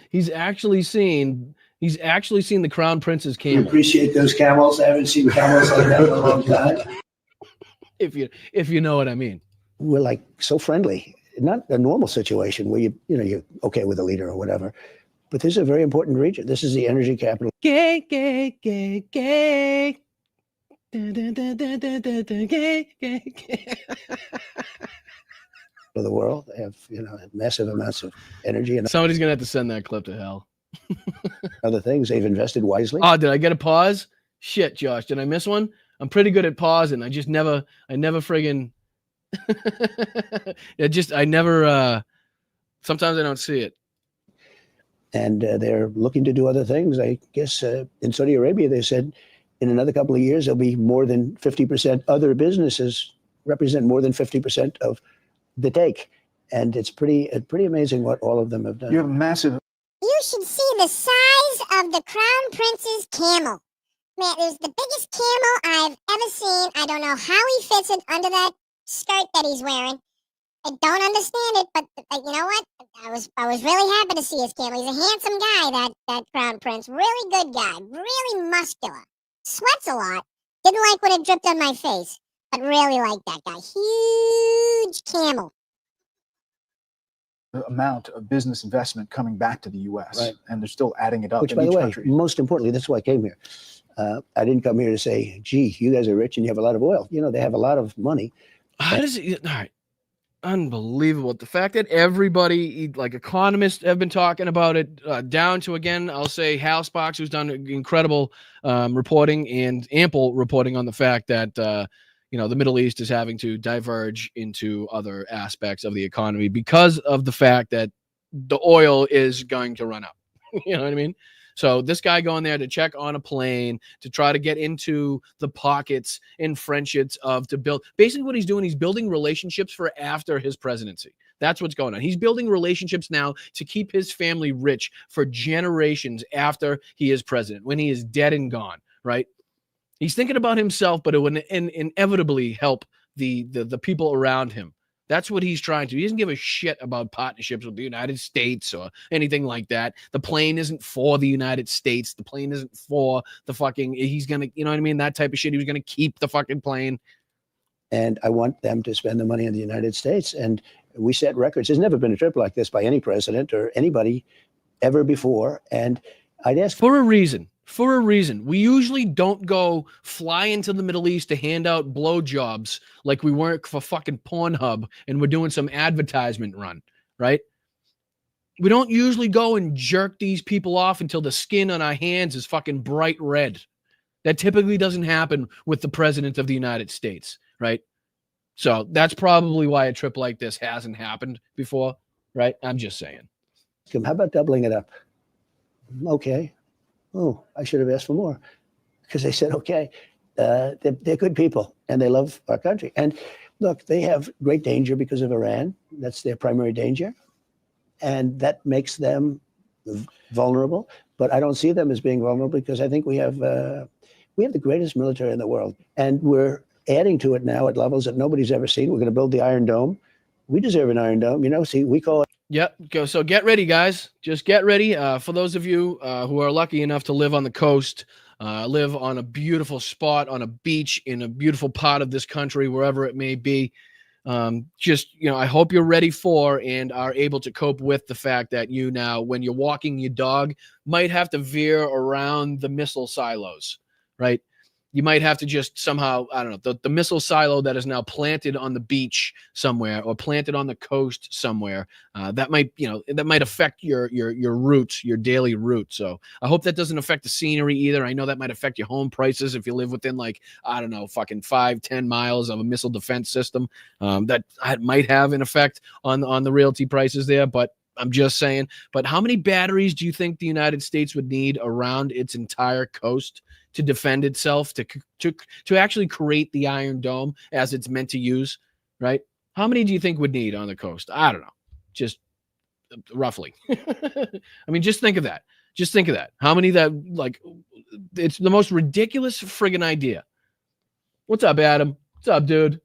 Speaker 3: he's actually seen the Crown Prince's camel.
Speaker 18: We appreciate those camels. I haven't seen camels like that in a long time.
Speaker 3: If you know what I mean.
Speaker 17: We're like so friendly. Not a normal situation where you're okay with a leader or whatever. But this is a very important region. This is the energy capital.
Speaker 3: Gay, gay, gay, gay. Dun, dun, dun, dun, dun, dun, dun, gay, gay, gay.
Speaker 17: Of the world. They have, massive amounts of energy. And
Speaker 3: somebody's going to have to send that clip to hell.
Speaker 17: Other things, they've invested wisely.
Speaker 3: Oh, did I get a pause? Shit, Josh, did I miss one? I'm pretty good at pausing. I never friggin' sometimes I don't see it.
Speaker 17: And they're looking to do other things. I guess in Saudi Arabia, they said in another couple of years, there'll be more than 50% other businesses represent more than 50% of the take. And it's pretty amazing what all of them have done.
Speaker 4: You have massive.
Speaker 19: You should see the size of the Crown Prince's camel. Man, it was the biggest camel I've ever seen. I don't know how he fits it under that skirt that he's wearing. I don't understand it, but you know what? I was really happy to see his camel. He's a handsome guy, that crown prince. Really good guy. Really muscular. Sweats a lot. Didn't like when it dripped on my face, but really like that guy. Huge camel.
Speaker 4: The amount of business investment coming back to the U.S.
Speaker 17: Right.
Speaker 4: and they're still adding it up.
Speaker 17: Which,
Speaker 4: in
Speaker 17: by the
Speaker 4: each
Speaker 17: way,
Speaker 4: country.
Speaker 17: most importantly, that's why I came here. I didn't come here to say, gee, you guys are rich and you have a lot of oil. You know, they have a lot of money.
Speaker 3: How does it? All right. Unbelievable. The fact that everybody, like economists, have been talking about it, down to, again, I'll say Housebox, who's done incredible reporting and ample reporting on the fact that, the Middle East is having to diverge into other aspects of the economy because of the fact that the oil is going to run out. You know what I mean? So this guy going there to check on a plane, to try to get into the pockets and friendships to build. Basically what he's doing, he's building relationships for after his presidency. That's what's going on. He's building relationships now to keep his family rich for generations after he is president, when he is dead and gone, right? He's thinking about himself, but it would inevitably help the people around him. That's what he's trying to. He doesn't give a shit about partnerships with the United States or anything like that. The plane isn't for the United States. The plane isn't for the fucking, he's going to, you know what I mean? That type of shit. He was going to keep the fucking plane.
Speaker 17: And I want them to spend the money in the United States. And we set records. There's never been a trip like this by any president or anybody ever before. And I'd ask
Speaker 3: for a reason. For a reason. We usually don't go fly into the Middle East to hand out blowjobs like we work for fucking Pornhub and we're doing some advertisement run, right? We don't usually go and jerk these people off until the skin on our hands is fucking bright red. That typically doesn't happen with the president of the United States, right? So that's probably why a trip like this hasn't happened before, right? I'm just saying.
Speaker 17: How about doubling it up? Okay. Oh, I should have asked for more, because they said, okay, they're good people and they love our country. And look, they have great danger because of Iran. That's their primary danger. And that makes them vulnerable. But I don't see them as being vulnerable because I think we have the greatest military in the world. And we're adding to it now at levels that nobody's ever seen. We're going to build the Iron Dome. We deserve an Iron Dome. You know, see, we call it.
Speaker 3: Yep. So get ready, guys. Just get ready. For those of you who are lucky enough to live on the coast, live on a beautiful spot on a beach in a beautiful part of this country, wherever it may be, I hope you're ready for and are able to cope with the fact that you now, when you're walking your dog, might have to veer around the missile silos, right? You might have to just somehow, I don't know, the missile silo that is now planted on the beach somewhere or planted on the coast somewhere. That might affect your routes, your daily route. So I hope that doesn't affect the scenery either. I know that might affect your home prices if you live within fucking 5-10 miles of a missile defense system. That might have an effect on the realty prices there, but I'm just saying. But how many batteries do you think the United States would need around its entire coast to defend itself, to actually create the Iron Dome as it's meant to use, right? How many do you think would need on the coast? I don't know. Just roughly. I mean, just think of that. Just think of that. How many it's the most ridiculous friggin' idea. What's up, Adam? What's up, dude?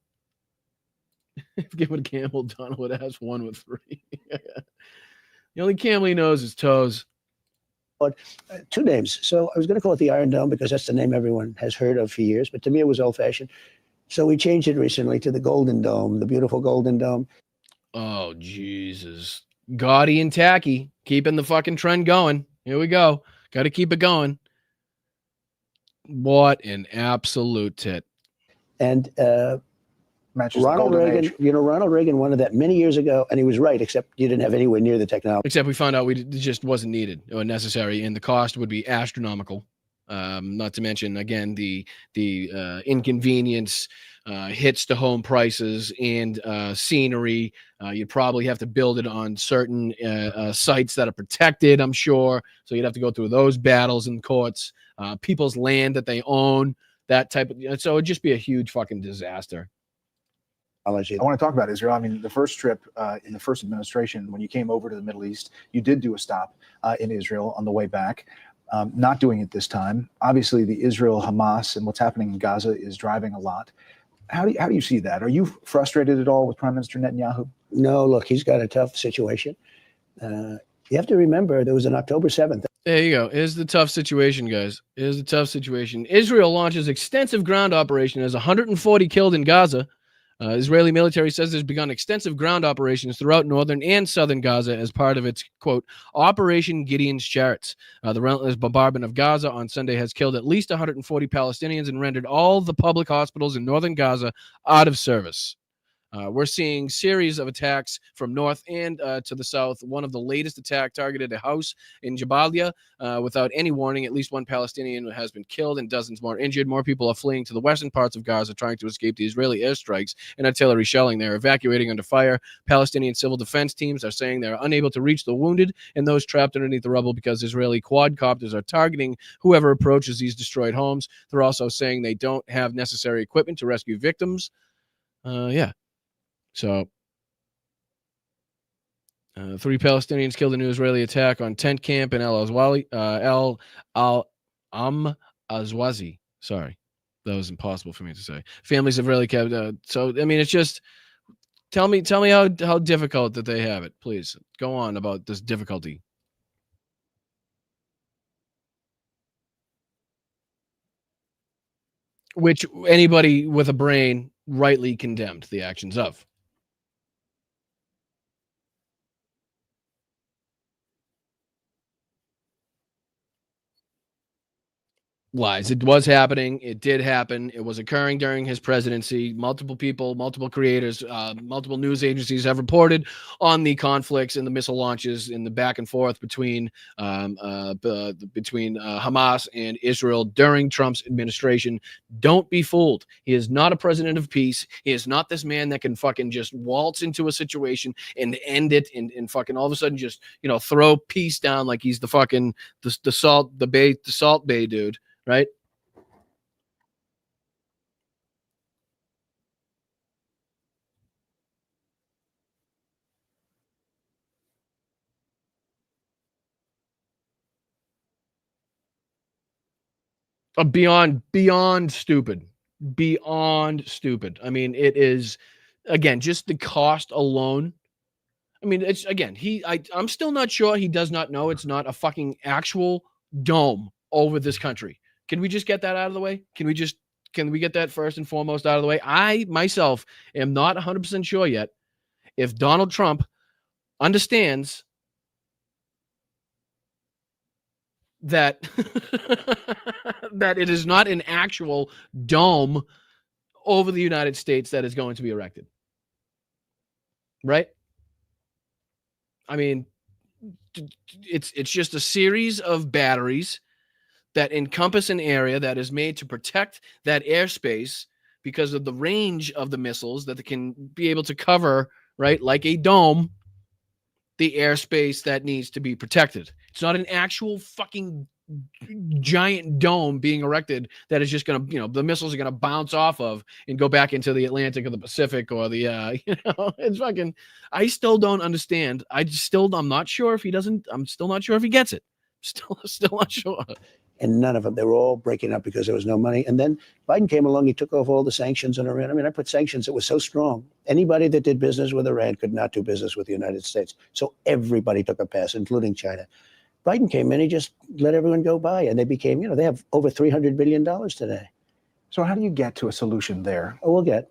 Speaker 3: Give it a camel, Donald would ask 1 with 3. The only camel he knows is toes.
Speaker 17: Two names. So I was going to call it the Iron Dome because that's the name everyone has heard of for years. But to me, it was old-fashioned. So we changed it recently to the Golden Dome, the beautiful Golden Dome.
Speaker 3: Oh, Jesus. Gaudy and tacky. Keeping the fucking trend going. Here we go. Got to keep it going. What an absolute tit.
Speaker 17: And Ronald Reagan wanted that many years ago, and he was right, except you didn't have anywhere near the technology.
Speaker 3: Except we found out it just wasn't needed or necessary, and the cost would be astronomical. Not to mention, again, the inconvenience, hits to home prices and scenery. You'd probably have to build it on certain sites that are protected, I'm sure. So you'd have to go through those battles in courts, people's land that they own, that type of. So it'd just be a huge fucking disaster.
Speaker 4: I want to talk about Israel. I mean, the first trip in the first administration, when you came over to the Middle East, you did do a stop in Israel on the way back. Not doing it this time. Obviously, the Israel-Hamas and what's happening in Gaza is driving a lot. How do you see that? Are you frustrated at all with Prime Minister Netanyahu?
Speaker 17: No, look, he's got a tough situation. You have to remember there was an October 7th.
Speaker 3: There you go. Here's the tough situation, guys. Here's the tough situation. Israel launches extensive ground operation as 140 killed in Gaza. Israeli military says there's begun extensive ground operations throughout northern and southern Gaza as part of its, quote, Operation Gideon's Chariots. The relentless bombardment of Gaza on Sunday has killed at least 140 Palestinians and rendered all the public hospitals in northern Gaza out of service. We're seeing series of attacks from north and to the south. One of the latest attack targeted a house in Jabalia without any warning. At least one Palestinian has been killed and dozens more injured. More people are fleeing to the western parts of Gaza, trying to escape the Israeli airstrikes and artillery shelling. They're evacuating under fire. Palestinian civil defense teams are saying they're unable to reach the wounded and those trapped underneath the rubble because Israeli quadcopters are targeting whoever approaches these destroyed homes. They're also saying they don't have necessary equipment to rescue victims. So, 3 Palestinians killed in an Israeli attack on tent camp in Al-Azwazi. Sorry, that was impossible for me to say. Families have really kept. So, I mean, it's just tell me how difficult that they have it. Please go on about this difficulty. Which anybody with a brain rightly condemned the actions of. Lies. It was happening. It did happen. It was occurring during his presidency. Multiple people, multiple creators, multiple news agencies have reported on the conflicts and the missile launches in the back and forth between Hamas and Israel during Trump's administration. Don't be fooled. He is not a president of peace. He is not this man that can fucking just waltz into a situation and end it and fucking all of a sudden just, throw peace down like he's the fucking the Salt Bay dude. Right? Beyond stupid. Beyond stupid. I mean, it is, again, just the cost alone. I mean, it's, again, I'm still not sure he does not know it's not a fucking actual dome over this country. Can we just get that out of the way? Can we get that first and foremost out of the way? I, myself, am not 100% sure yet if Donald Trump understands that that it is not an actual dome over the United States that is going to be erected. Right? I mean, it's just a series of batteries that encompass an area that is made to protect that airspace because of the range of the missiles that they can be able to cover, right, like a dome, the airspace that needs to be protected. It's not an actual fucking giant dome being erected that is just going to, the missiles are going to bounce off of and go back into the Atlantic or the Pacific or the, it's fucking, I still don't understand. I'm not sure if he doesn't, I'm still not sure if he gets it. Still not sure.
Speaker 17: And none of them. They were all breaking up because there was no money. And then Biden came along. He took off all the sanctions on Iran. I mean, I put sanctions that were so strong. Anybody that did business with Iran could not do business with the United States. So everybody took a pass, including China. Biden came in. He just let everyone go by. And they became, they have over $300 billion today.
Speaker 4: So how do you get to a solution there?
Speaker 17: Oh, we'll get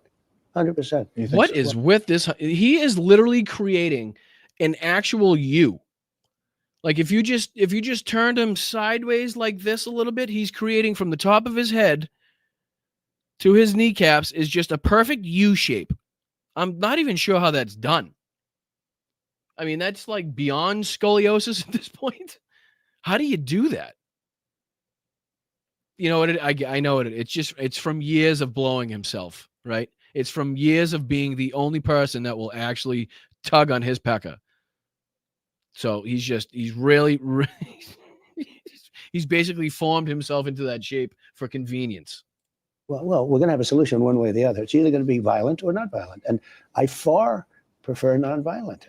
Speaker 17: 100%.
Speaker 3: What is with this? He is literally creating an actual you. Like if you just turned him sideways like this a little bit, he's creating from the top of his head to his kneecaps is just a perfect U shape. I'm not even sure how that's done. I mean, that's like beyond scoliosis at this point. How do you do that? You know what? I know it. It's from years of blowing himself, right? It's from years of being the only person that will actually tug on his pecker. So he's really he's basically formed himself into that shape for convenience.
Speaker 17: Well, we're going to have a solution one way or the other. It's either going to be violent or not violent. And I far prefer nonviolent.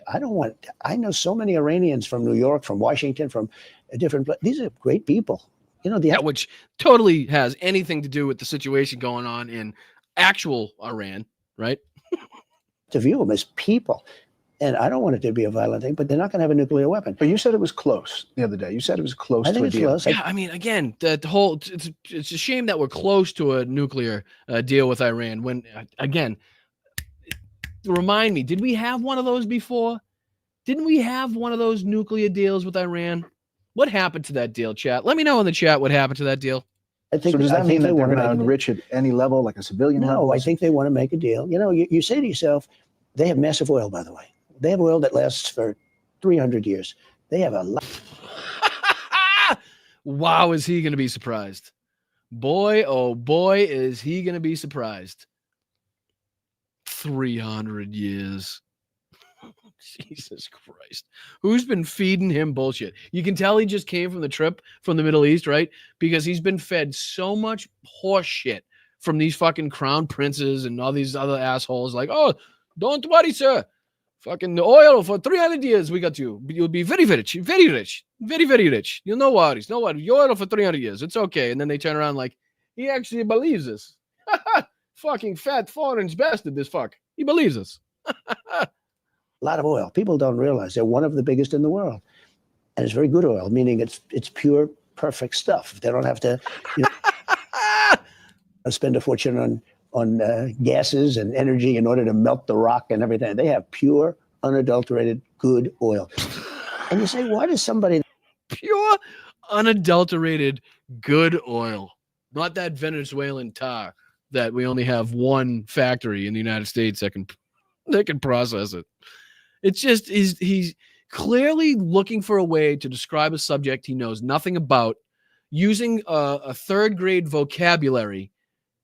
Speaker 17: I know so many Iranians from New York, from Washington, from different places. These are great people.
Speaker 3: Which totally has anything to do with the situation going on in actual Iran, right?
Speaker 17: To view them as people. And I don't want it to be a violent thing, but they're not going to have a nuclear weapon.
Speaker 4: But you said it was close the other day. You said it was close
Speaker 17: I
Speaker 4: to
Speaker 17: think
Speaker 4: a
Speaker 17: it's
Speaker 4: deal.
Speaker 17: close.
Speaker 3: Yeah, I mean, again, the whole it's a shame that we're close to a nuclear deal with Iran. When again, remind me, did we have one of those before? Didn't we have one of those nuclear deals with Iran? What happened to that deal, chat? Let me know in the chat what happened to that deal.
Speaker 17: I think,
Speaker 4: So does that mean that they're going to
Speaker 17: make
Speaker 4: enrich at any level, like a civilian level?
Speaker 17: No, I think they want to make a deal. You know, you say to yourself, they have massive oil, by the way. They have oil that lasts for 300 years. They have a lot.
Speaker 3: Wow, is he going to be surprised? Boy, oh boy, is he going to be surprised. 300 years. Jesus Christ. Who's been feeding him bullshit? You can tell he just came from the trip from the Middle East, right? Because he's been fed so much horse shit from these fucking crown princes and all these other assholes. Like, oh, don't worry, sir. Fucking oil for 300 years, we got you. You'll be very, very rich, very rich, very, very rich. You no worries, no worries. Your oil for 300 years. It's okay. And then they turn around like, he actually believes this. Fucking fat foreign bastard, this fuck. He believes us.
Speaker 17: A lot of oil. People don't realize they're one of the biggest in the world. And it's very good oil, meaning it's pure, perfect stuff. They don't have to spend a fortune on gases and energy in order to melt the rock and everything. They have pure, unadulterated, good oil. And you say, why does somebody...
Speaker 3: Pure, unadulterated, good oil. Not that Venezuelan tar that we only have one factory in the United States that can process it. It's just he's clearly looking for a way to describe a subject he knows nothing about, using a third grade vocabulary,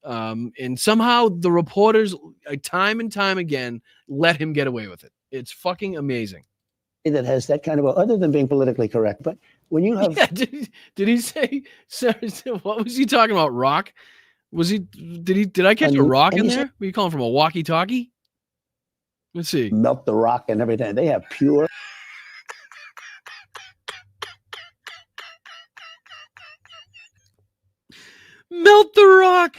Speaker 3: and somehow the reporters, time and time again, let him get away with it. It's fucking amazing.
Speaker 17: That has that kind of, other than being politically correct, but when you have...
Speaker 3: Yeah, did he say, sorry, what was he talking about? Rock? Was he? Did I catch a rock in there? Were you calling from a walkie-talkie? Let's see.
Speaker 17: Melt the rock and everything. They have pure...
Speaker 3: Melt the rock.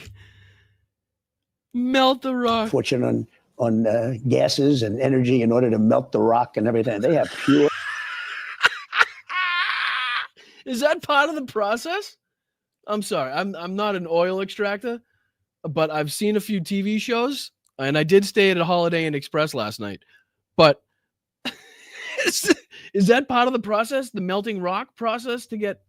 Speaker 3: Melt the rock.
Speaker 17: Fortune on gases and energy in order to melt the rock and everything. They have pure...
Speaker 3: Is that part of the process? I'm sorry. I'm not an oil extractor, but I've seen a few TV shows, and I did stay at a Holiday Inn Express last night. But is that part of the process? The melting rock process to get...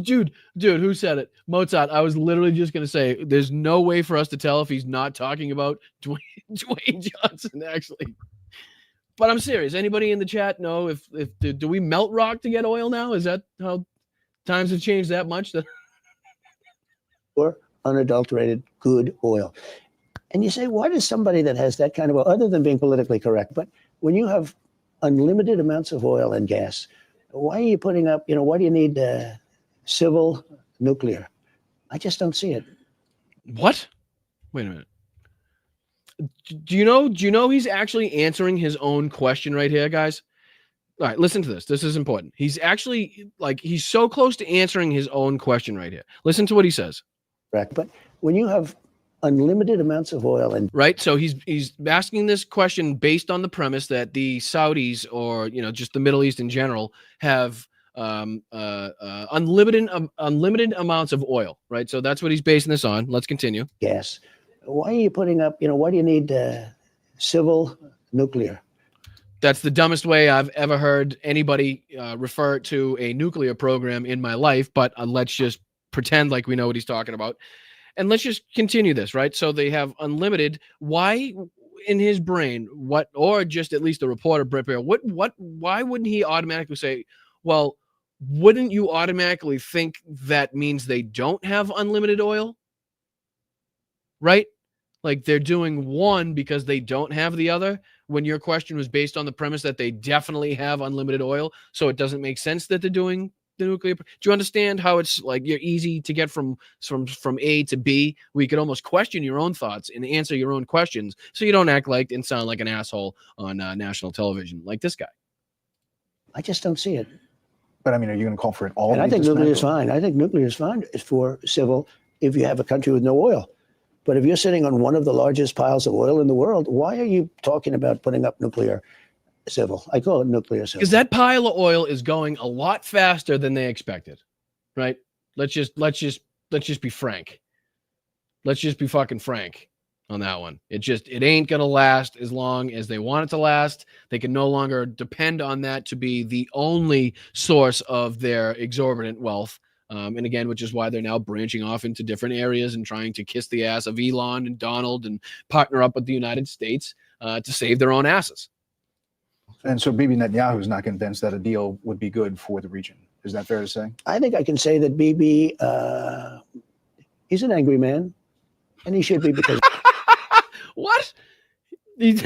Speaker 3: Dude, who said it? Mozart. I was literally just going to say, there's no way for us to tell if he's not talking about Dwayne Johnson, actually. But I'm serious. Anybody in the chat know if do we melt rock to get oil now? Is that how times have changed that much?
Speaker 17: Or unadulterated good oil. And you say, why does somebody that has that kind of oil, other than being politically correct, but when you have unlimited amounts of oil and gas, why are you putting up, why do you need civil nuclear? I just don't see it.
Speaker 3: What? Wait a minute. Do you know he's actually answering his own question right here, guys? All right, listen to this. This is important. He's actually he's so close to answering his own question right here. Listen to what he says.
Speaker 17: Correct. But when you have unlimited amounts of oil and
Speaker 3: right, so he's asking this question based on the premise that the Saudis, or just the Middle East in general, have unlimited amounts of oil, right? So that's what he's basing this on. Let's continue.
Speaker 17: Gas. Why are you putting up, why do you need civil nuclear?
Speaker 3: That's the dumbest way I've ever heard anybody refer to a nuclear program in my life, but let's just pretend like we know what he's talking about. And let's just continue this, right? So they have unlimited. Why, in his brain, or just at least the reporter, Baier, why wouldn't he automatically say, well, wouldn't you automatically think that means they don't have unlimited oil? Right? Like they're doing one because they don't have the other, when your question was based on the premise that they definitely have unlimited oil. So it doesn't make sense that they're doing the nuclear. Do you understand how it's like you're easy to get from A to B, where you could almost question your own thoughts and answer your own questions, so you don't act like and sound like an asshole on national television like this guy?
Speaker 17: I just don't see it.
Speaker 4: But I mean, are you going to call for it all?
Speaker 17: And I think nuclear is fine. I think nuclear is fine for civil if you have a country with no oil. But if you're sitting on one of the largest piles of oil in the world, why are you talking about putting up nuclear civil? I call it nuclear civil.
Speaker 3: Because that pile of oil is going a lot faster than they expected, right? Let's just be frank. Let's just be fucking frank on that one. It ain't gonna last as long as they want it to last. They can no longer depend on that to be the only source of their exorbitant wealth. And again, which is why they're now branching off into different areas and trying to kiss the ass of Elon and Donald and partner up with the United States to save their own asses.
Speaker 4: And so Bibi Netanyahu is not convinced that a deal would be good for the region. Is that fair to say?
Speaker 17: I think I can say that Bibi, he's an angry man, and he should be because.
Speaker 3: What? He's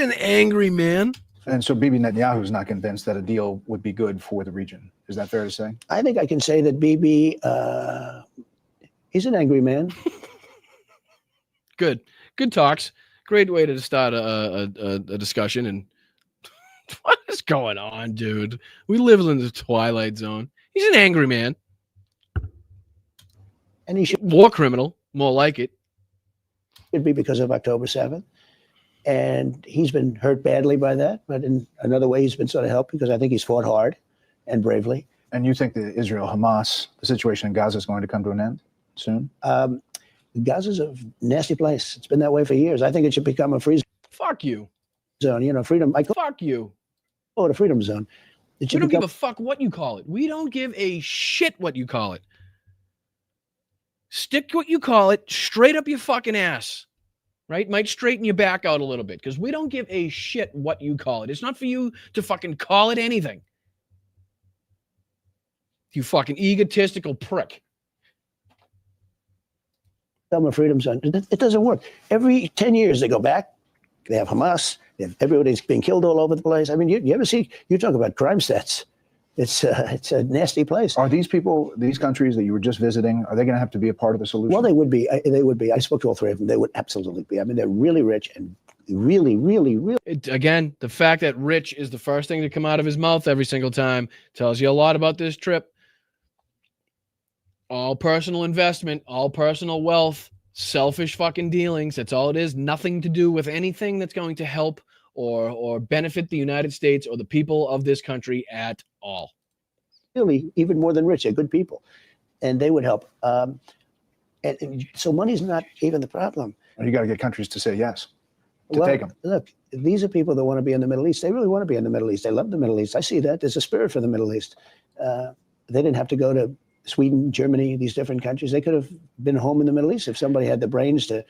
Speaker 3: an angry man.
Speaker 4: And so Bibi Netanyahu is not convinced that a deal would be good for the region. Is that fair to say?
Speaker 17: I think I can say that Bibi, he's an angry man.
Speaker 3: Good talks. Great way to start a discussion. And what is going on, dude? We live in the twilight zone. He's an angry man.
Speaker 17: And he should
Speaker 3: war criminal, more like it.
Speaker 17: It'd be because of October 7th. And he's been hurt badly by that. But in another way, he's been sort of helped because I think he's fought hard and bravely.
Speaker 4: And you think the Israel-Hamas, the situation in Gaza is going to come to an end soon?
Speaker 17: Gaza's a nasty place. It's been that way for years. I think it should become a free
Speaker 3: Fuck you.
Speaker 17: zone. You know, freedom.
Speaker 3: Fuck you.
Speaker 17: Oh, the freedom zone.
Speaker 3: We don't give a fuck what you call it. We don't give a shit what you call it. Stick what you call it straight up your fucking ass. Right? Might straighten your back out a little bit because we don't give a shit what you call it. It's not for you to fucking call it anything. You fucking egotistical prick.
Speaker 17: A freedom zone. It doesn't work. Every 10 years they go back. They have Hamas. They have everybody's being killed all over the place. I mean, you ever see? You talk about crime stats. It's a nasty place.
Speaker 4: Are these people, these countries that you were just visiting, are they going to have to be a part of the solution?
Speaker 17: Well, they would be. They would be. I spoke to all three of them. They would absolutely be. I mean, they're really rich and really.
Speaker 3: Again, the fact that rich is the first thing to come out of his mouth every single time tells you a lot about this trip. All personal investment, all personal wealth, selfish fucking dealings. That's all it is. Nothing to do with anything that's going to help or benefit the United States or the people of this country at all.
Speaker 17: Really, even more than rich, they're good people, and they would help. And so money's not even the problem.
Speaker 4: You got to get countries to say yes to take them.
Speaker 17: Look, these are people that want to be in the Middle East. They really want to be in the Middle East. They love the Middle East. I see that. There's a spirit for the Middle East. They didn't have to go to Sweden, Germany, these different countries. They could have been home in the Middle East if somebody had the brains to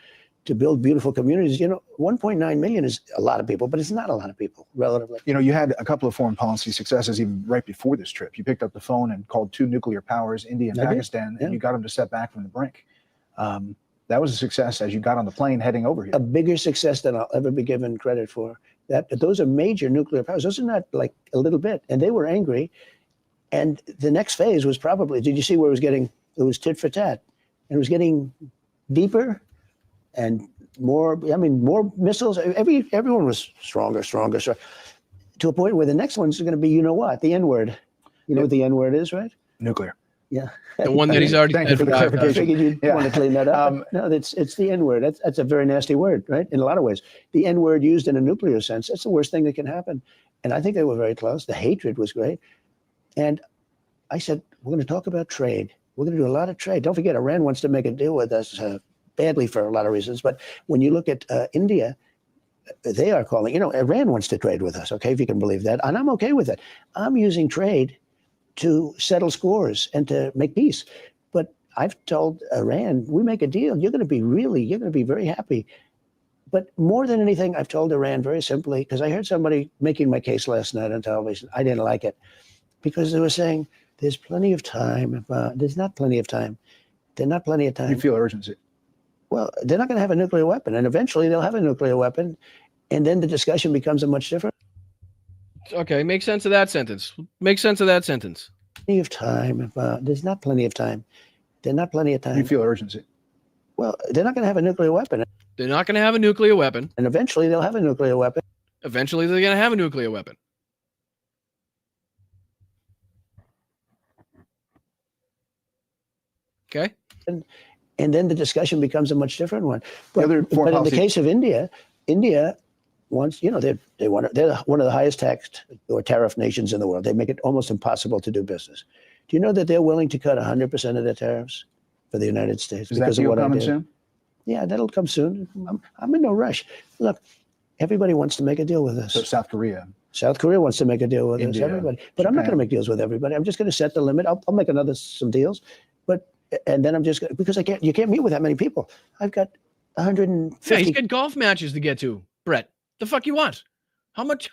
Speaker 17: build beautiful communities. You know, 1.9 million is a lot of people, but it's not a lot of people relatively.
Speaker 4: You know, you had a couple of foreign policy successes even right before this trip. You picked up the phone and called 2 nuclear powers, India and Pakistan, and you got them to step back from the brink. That was a success as you got on the plane heading over here.
Speaker 17: A bigger success than I'll ever be given credit for. Those are major nuclear powers. Those are not like a little bit. And they were angry. And the next phase was probably, did you see where it was tit for tat. And it was getting deeper and more missiles. Everyone was stronger, to a point where the next one's going to be, you know what, the N-word. You know what the N-word is, right?
Speaker 4: Nuclear.
Speaker 17: Yeah.
Speaker 3: The one that he's already.
Speaker 4: Thank you for the clarification.
Speaker 17: I figured you'd want to clean that up. No, it's the N-word. That's a very nasty word, right? In a lot of ways. The N-word used in a nuclear sense, that's the worst thing that can happen. And I think they were very close. The hatred was great. And I said, we're going to talk about trade. We're going to do a lot of trade. Don't forget, Iran wants to make a deal with us badly for a lot of reasons. But when you look at India, they are calling, Iran wants to trade with us, okay, if you can believe that. And I'm okay with it. I'm using trade to settle scores and to make peace. But I've told Iran, we make a deal, you're going to be very happy. But more than anything, I've told Iran very simply, because I heard somebody making my case last night on television. I didn't like it because they were saying, there's plenty of time. There's not plenty of time. There's not plenty of time.
Speaker 4: You feel urgency.
Speaker 17: Well, they're not going to have a nuclear weapon. And eventually they'll have a nuclear weapon. And then the discussion becomes a much different.
Speaker 3: Okay, make sense of that sentence.
Speaker 17: Plenty of time. There's not plenty of time. There's not plenty of time.
Speaker 4: You feel urgency.
Speaker 17: Well, they're not going to have a nuclear weapon.
Speaker 3: They're not going to have a nuclear weapon.
Speaker 17: And eventually they'll have a nuclear weapon.
Speaker 3: Eventually they're going to have a nuclear weapon. Okay.
Speaker 17: And then the discussion becomes a much different one. But
Speaker 4: in
Speaker 17: the case of India, India wants, they're one of the highest taxed or tariff nations in the world. They make it almost impossible to do business. Do you know that they're willing to cut 100% of their tariffs for the United States because of what I did? Soon? Yeah, that'll come soon. I'm in no rush. Look, everybody wants to make a deal with us.
Speaker 4: So South Korea
Speaker 17: wants to make a deal with us. Everybody, but I'm not going to make deals with everybody. I'm just going to set the limit. I'll make some deals, and then I'm just because you can't meet with that many people. I've got 150.
Speaker 3: Yeah, he's got golf matches to get to, Brett. The fuck you want? How much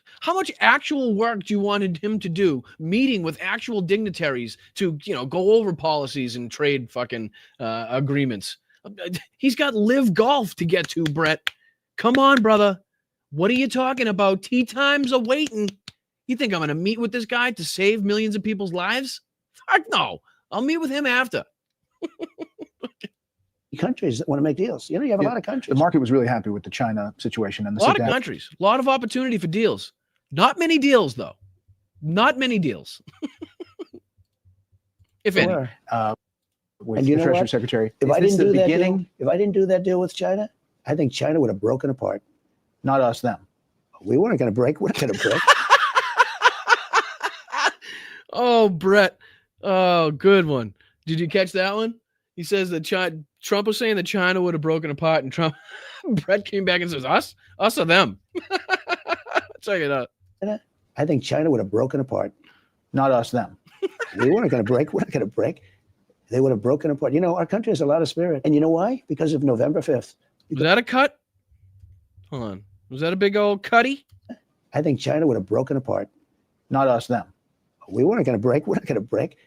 Speaker 3: actual work do you wanted him to do, meeting with actual dignitaries to, go over policies and trade fucking agreements? He's got live golf to get to, Brett. Come on, brother. What are you talking about? Tea time's awaiting. You think I'm going to meet with this guy to save millions of people's lives? Fuck no. I'll meet with him after.
Speaker 17: Countries that want to make deals. You have a lot of countries.
Speaker 4: The market was really happy with the China situation. And
Speaker 3: a lot of countries. A lot of opportunity for deals. Not many deals, though. Not many deals. If any.
Speaker 4: With the Treasury Secretary.
Speaker 17: If I didn't do that deal with China, I think China would have broken apart.
Speaker 4: Not us, them.
Speaker 17: We weren't going to break. We're not going to break.
Speaker 3: Oh, Brett. Oh, good one. Did you catch that one? He says that Trump was saying that China would have broken apart, and Brett came back and says, us or them? Check it out.
Speaker 17: I think China would have broken apart.
Speaker 4: Not us, them.
Speaker 17: We weren't going to break. We're not going to break. They would have broken apart. Our country has a lot of spirit. And you know why? Because of November 5th.
Speaker 3: Was that a cut? Hold on. Was that a big old cutty?
Speaker 17: I think China would have broken apart.
Speaker 4: Not us, them.
Speaker 17: We weren't going to break. We're not going to break.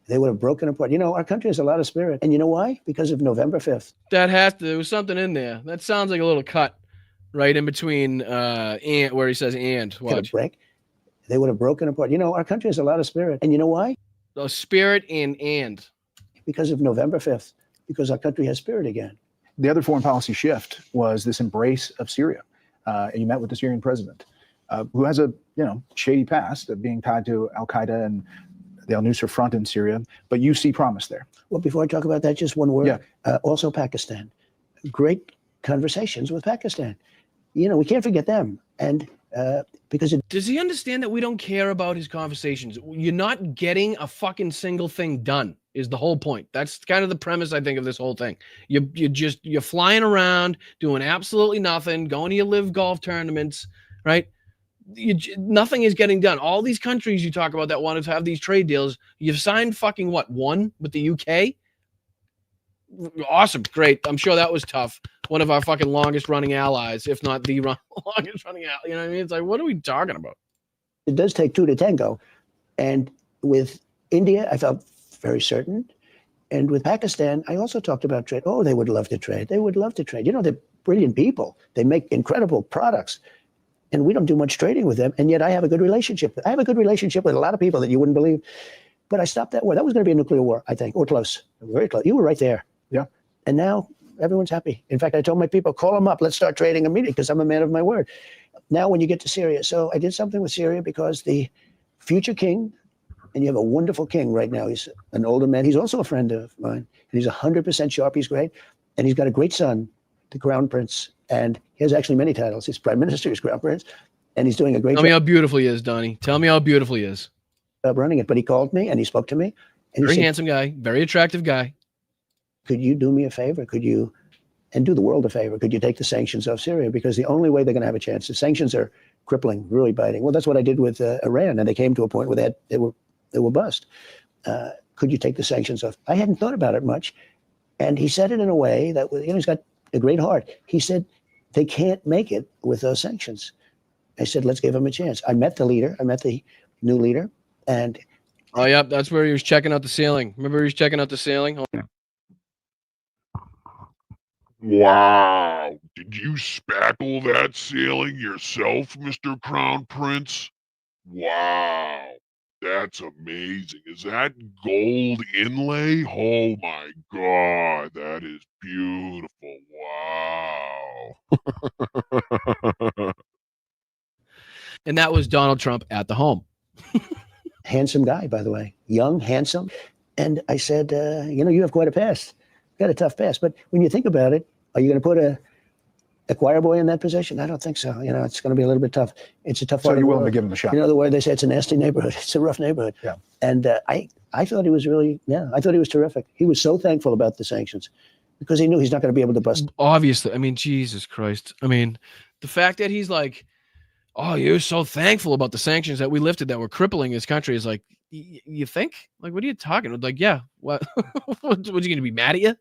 Speaker 17: They would have broken apart. Our country has a lot of spirit. And you know why? Because of November 5th.
Speaker 3: There was something in there. That sounds like a little cut right in between and where he says and. Watch.
Speaker 17: Break. They would have broken apart. Our country has a lot of spirit. And you know why?
Speaker 3: The spirit and.
Speaker 17: Because of November 5th. Because our country has spirit again.
Speaker 4: The other foreign policy shift was this embrace of Syria. And you met with the Syrian president, who has a shady past of being tied to Al-Qaeda and the Al-Nusra Front in Syria, but you see promise there.
Speaker 17: Well, before I talk about that, just one word. Yeah. Also Pakistan. Great conversations with Pakistan. We can't forget them. And because
Speaker 3: does he understand that we don't care about his conversations? You're not getting a fucking single thing done is the whole point. That's kind of the premise, I think, of this whole thing. You're flying around, doing absolutely nothing, going to your live golf tournaments, right? Nothing is getting done. All these countries you talk about that wanted to have these trade deals, you've signed fucking one with the UK? Awesome. Great. I'm sure that was tough. One of our fucking longest running allies, if not the longest running ally. You know what I mean? It's like, what are we talking about?
Speaker 17: It does take two to tango. And with India, I felt very certain. And with Pakistan, I also talked about trade. Oh, they would love to trade. They would love to trade. They're brilliant people. They make incredible products. And we don't do much trading with them. And yet I have a good relationship. I have a good relationship with a lot of people that you wouldn't believe. But I stopped that war. That was going to be a nuclear war, I think, or close. Very close. You were right there.
Speaker 4: Yeah.
Speaker 17: And now everyone's happy. In fact, I told my people, call them up. Let's start trading immediately because I'm a man of my word. Now, when you get to Syria. So I did something with Syria because the future king, and you have a wonderful king right now. He's an older man. He's also a friend of mine. And he's 100% sharp. He's great. And he's got a great son, the crown prince. And he has actually many titles. He's prime minister, he's crown prince. And he's doing a great job.
Speaker 3: Tell me how beautiful he is, Donnie. Tell me how beautiful he is.
Speaker 17: Running it. But he called me and he spoke to me. And
Speaker 3: very handsome guy. Very attractive guy.
Speaker 17: Could you do me a favor? Could you, and do the world a favor, could you take the sanctions off Syria? Because the only way they're going to have a chance, the sanctions are crippling, really biting. Well, that's what I did with Iran. And they came to a point where they were bust. Could you take the sanctions off? I hadn't thought about it much. And he said it in a way that, he's got a great heart. He said, they can't make it with those sanctions. I said, let's give him a chance. I met the leader. I met the new leader. And
Speaker 3: oh, yeah, that's where he was checking out the ceiling. Remember he was checking out the ceiling? Oh.
Speaker 2: Wow. Did you spackle that ceiling yourself, Mr. Crown Prince? Wow. That's amazing. Is that gold inlay? Oh my God. That is beautiful. Wow.
Speaker 3: And that was Donald Trump at the home.
Speaker 17: Handsome guy, by the way. Young, handsome. And I said, you have quite a past. got a tough past. But when you think about it, are you going to put a choir boy in that position? I don't think so. It's going to be a little bit tough. It's a tough
Speaker 4: So
Speaker 17: part of
Speaker 4: you're
Speaker 17: the
Speaker 4: willing to
Speaker 17: world.
Speaker 4: give him a shot?
Speaker 17: The way they say it's a nasty neighborhood. It's a rough neighborhood.
Speaker 4: Yeah.
Speaker 17: And I thought he was really, I thought he was terrific. He was so thankful about the sanctions because he knew he's not going to be able to bust.
Speaker 3: Obviously, I mean, Jesus Christ. I mean, the fact that he's like, oh, you're so thankful about the sanctions that we lifted that were crippling his country is like, you think? Like, what are you talking about? Like, yeah, what? What, you going to be mad at you?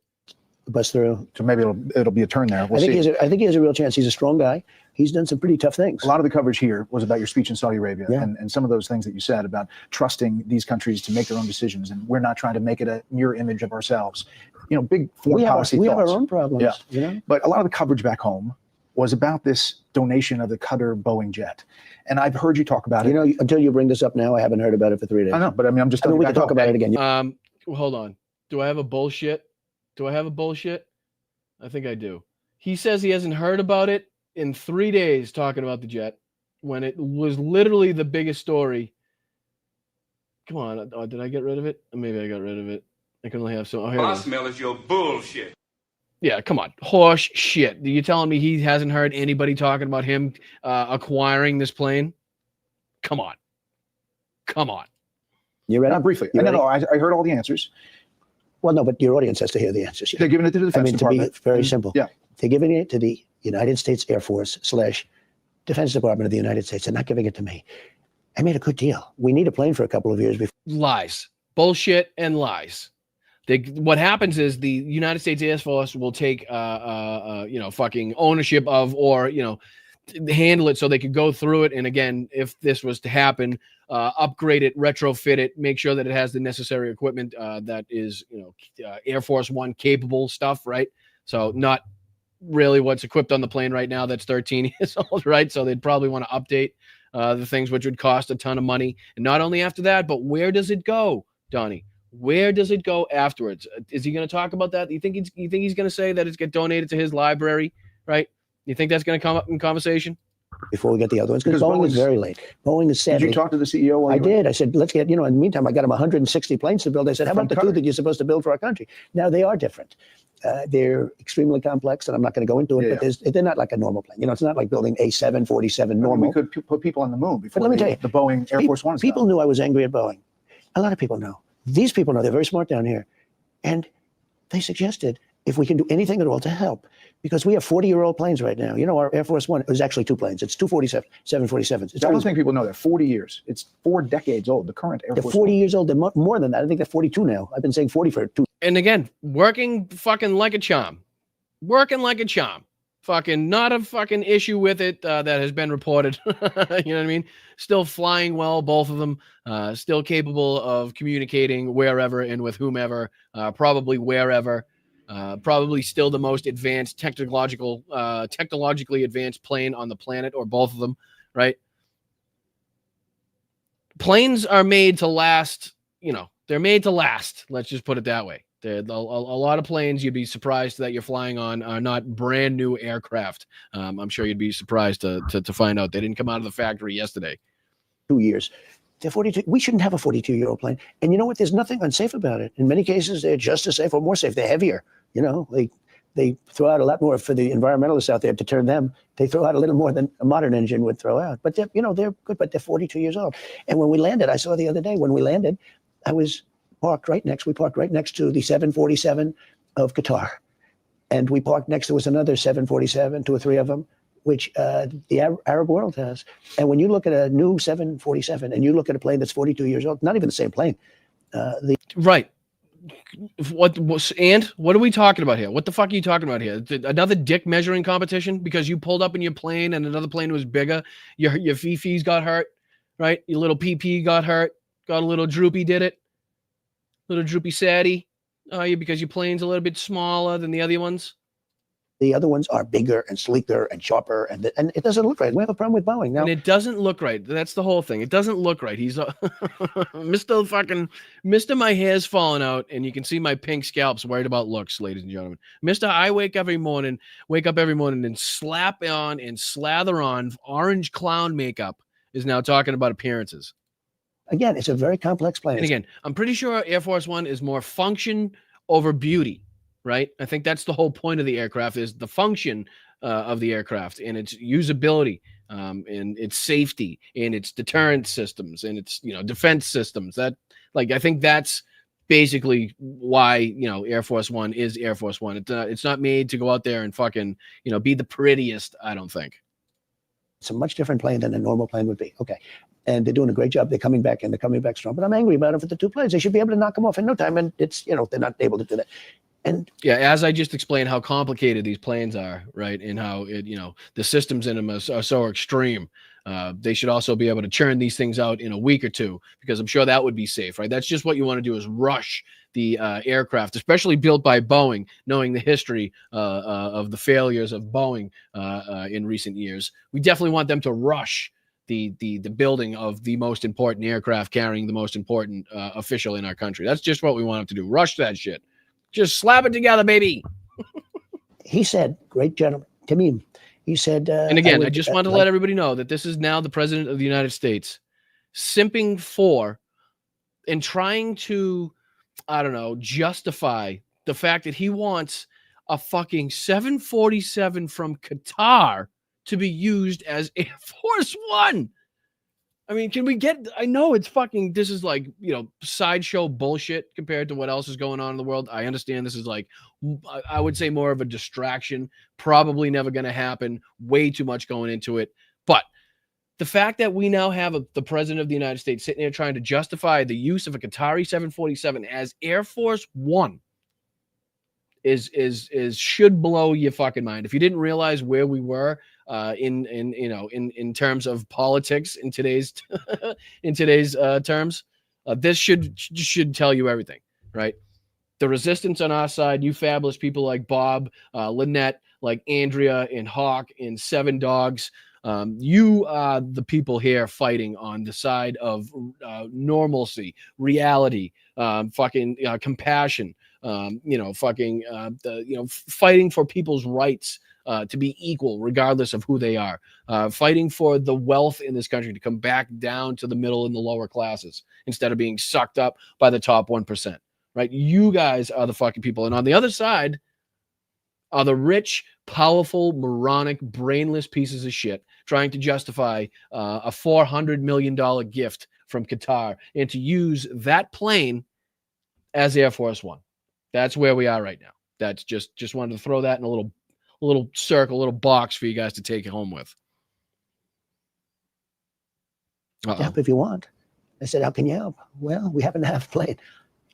Speaker 17: Bust through.
Speaker 4: So maybe it'll be a turn there. We'll
Speaker 17: I think
Speaker 4: see.
Speaker 17: I think he has a real chance. He's a strong guy. He's done some pretty tough things.
Speaker 4: A lot of the coverage here was about your speech in Saudi Arabia
Speaker 17: Yeah.
Speaker 4: and some of those things that you said about trusting these countries to make their own decisions, and we're not trying to make it a mirror image of ourselves. Big foreign policy
Speaker 17: we have our
Speaker 4: thoughts.
Speaker 17: own problems.
Speaker 4: Yeah. But a lot of the coverage back home was about this donation of the Qatar Boeing jet. And I've heard you talk about it.
Speaker 17: Until you bring this up now, I haven't heard about it for 3 days.
Speaker 4: I know, but I'm just.
Speaker 17: we can talk about it again.
Speaker 3: Well, hold on. Do I have a bullshit? I think I do. He says he hasn't heard about it in 3 days talking about the jet when it was literally the biggest story. Come on. Did I get rid of it? Maybe I got rid of it. I can only have some.
Speaker 20: All I smell is your bullshit.
Speaker 3: Yeah, come on. Horse shit. Are you telling me he hasn't heard anybody talking about him acquiring this plane? Come on.
Speaker 17: You ready?
Speaker 4: Briefly.
Speaker 17: You ready?
Speaker 4: No, I heard all the answers.
Speaker 17: Well, no, but your audience has to hear the answers.
Speaker 4: They're giving it to the Defense Department.
Speaker 17: To be very simple.
Speaker 4: Yeah.
Speaker 17: They're giving it to the United States Air Force / Defense Department of the United States. They're not giving it to me. I made a good deal. We need a plane for a couple of years before.
Speaker 3: Lies. Bullshit and lies. What happens is the United States Air Force will take, fucking ownership of, or, handle it so they could go through it. And again, if this was to happen, upgrade it, retrofit it, make sure that it has the necessary equipment that is, Air Force One capable stuff, right? So not really what's equipped on the plane right now that's 13 years old, right? So they'd probably want to update the things, which would cost a ton of money. And not only after that, but where does it go, Donnie? Where does it go afterwards? Is he going to talk about that? You think he's going to say that it's get donated to his library, right? You think that's going to come up in conversation?
Speaker 17: Before we get the other ones, because Boeing is very late. Boeing is sadly.
Speaker 4: Did you talk to the CEO?
Speaker 17: I did. I said, let's get, in the meantime, I got them 160 planes to build. I said, how about the two that you're supposed to build for our country? Now, they are different. They're extremely complex, and I'm not going to go into it, but they're not like a normal plane. It's not like building a 747 normal.
Speaker 4: We could put people on the moon before
Speaker 17: but let me tell you,
Speaker 4: the Boeing Air Force One.
Speaker 17: People knew I was angry at Boeing. A lot of people know. These people know. They're very smart down here. And they suggested if we can do anything at all to help, because we have 40-year-old planes right now. Our Air Force One is actually two planes. It's 747s.
Speaker 4: I don't think people know that. 40 years. It's 4 decades old, the current Air
Speaker 17: They're
Speaker 4: Force
Speaker 17: 40
Speaker 4: One.
Speaker 17: years old. They're more than that. I think they're 42 now. I've been saying 40 for 2.
Speaker 3: And again, working fucking like a charm. Fucking not a fucking issue with it that has been reported. You know what I mean? Still flying well, both of them. Still capable of communicating wherever and with whomever, probably wherever. Probably still the most advanced technologically advanced plane on the planet, or both of them, right? Planes are made to last, they're made to last. Let's just put it that way. A lot of planes you'd be surprised that you're flying on are not brand new aircraft. I'm sure you'd be surprised to find out they didn't come out of the factory yesterday.
Speaker 17: 2 years. They're 42. We shouldn't have a 42-year-old plane. And you know what? There's nothing unsafe about it. In many cases, they're just as safe or more safe. They're heavier. They throw out a lot more for the environmentalists out there to turn them. They throw out a little more than a modern engine would throw out. But they're good. But they're 42 years old. And when we landed, I saw the other day when we landed, we parked right next to the 747 of Qatar. And we parked next, there was another 747, 2 or 3 of them, which the Arab world has. And when you look at a new 747 and you look at a plane that's 42 years old, not even the same plane.
Speaker 3: Right. What are we talking about here? What the fuck are you talking about here? Another dick measuring competition because you pulled up in your plane and another plane was bigger. Your Fifi's got hurt, right? Your little PP got hurt. Got a little droopy, did it? Little droopy saddy. Oh, yeah, because your plane's a little bit smaller than the other ones.
Speaker 17: The other ones are bigger and sleeker and sharper, and it doesn't look right. We have a problem with Boeing now.
Speaker 3: And it doesn't look right. That's the whole thing. It doesn't look right. He's Mr. My hair's falling out, and you can see my pink scalp's worried about looks, ladies and gentlemen. Mr. I wake up every morning and slap on and slather on orange clown makeup is now talking about appearances.
Speaker 17: Again, it's a very complex plane.
Speaker 3: And again, I'm pretty sure Air Force One is more function over beauty. right? I think that's the whole point of the aircraft is the function of the aircraft and its usability and its safety and its deterrent systems and its, defense systems. That, like, I think that's basically why, Air Force One is Air Force One. It's not made to go out there and fucking, be the prettiest, I don't think.
Speaker 17: It's a much different plane than a normal plane would be. Okay. And they're doing a great job. They're coming back, and they're coming back strong. But I'm angry about it for the two planes. They should be able to knock them off in no time. And it's, they're not able to do that. And
Speaker 3: yeah, as I just explained how complicated these planes are, right, and how it, the systems in them are so extreme. They should also be able to churn these things out in a week or two, because I'm sure that would be safe, right? That's just what you want to do, is rush the aircraft, especially built by Boeing, knowing the history of the failures of Boeing in recent years. We definitely want them to rush the building of the most important aircraft carrying the most important official in our country. That's just what we want them to do. Rush that shit. Just slap it together, baby.
Speaker 17: He said, great gentleman, Tamim. He said,
Speaker 3: and again, I just want to let everybody know that this is now the president of the United States simping for and trying to, I don't know, justify the fact that he wants a fucking 747 from Qatar to be used as Air Force One. I mean, can we get, I know it's fucking, this is like, sideshow bullshit compared to what else is going on in the world. I understand this is like, I would say more of a distraction, probably never going to happen, way too much going into it. But the fact that we now have the president of the United States sitting there trying to justify the use of a Qatari 747 as Air Force One is should blow your fucking mind. If you didn't realize where we were in terms of politics in today's terms, this should tell you everything, right? The resistance on our side, you fabulous people like Bob, Lynette, like Andrea and Hawk and Seven Dogs. You are the people here fighting on the side of normalcy, reality, compassion, fighting for people's rights to be equal regardless of who they are, fighting for the wealth in this country to come back down to the middle and the lower classes instead of being sucked up by the top 1%, right? You guys are the fucking people. And on the other side are the rich, powerful, moronic, brainless pieces of shit trying to justify a $400 million gift from Qatar and to use that plane as Air Force One. That's where we are right now. That's just wanted to throw that in a little circle, a little box for you guys to take it home with.
Speaker 17: Help if you want. I said, how can you help? Well, we happen to have a plane.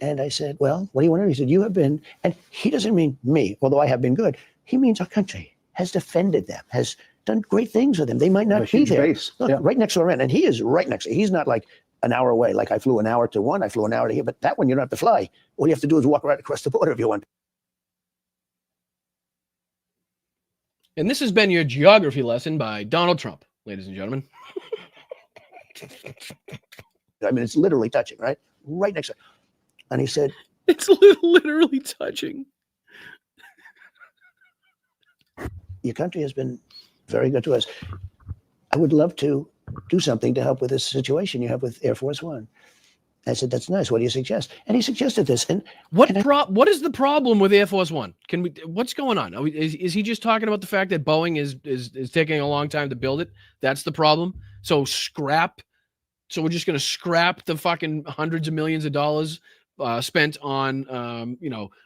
Speaker 17: And I said, well, what do you want to do? He said, you have been, and he doesn't mean me, although I have been good. He means our country has defended them, has done great things with them. They might not be there. Look, right next to our end. And he is right next to, he's not like an hour away. Like I flew an hour to one, I flew an hour to here, but that one you don't have to fly. All you have to do is walk right across the border if you want.
Speaker 3: And this has been your geography lesson by Donald Trump, ladies and gentlemen.
Speaker 17: I mean, it's literally touching, right? Right next to it. And he said,
Speaker 3: it's literally touching.
Speaker 17: Your country has been very good to us. I would love to do something to help with this situation you have with Air Force One. I said, that's nice. What do you suggest? And he suggested this. And
Speaker 3: what is the problem with Air Force One? What's going on? Is he just talking about the fact that Boeing is taking a long time to build it? That's the problem. So we're just going to scrap the fucking hundreds of millions of dollars spent on,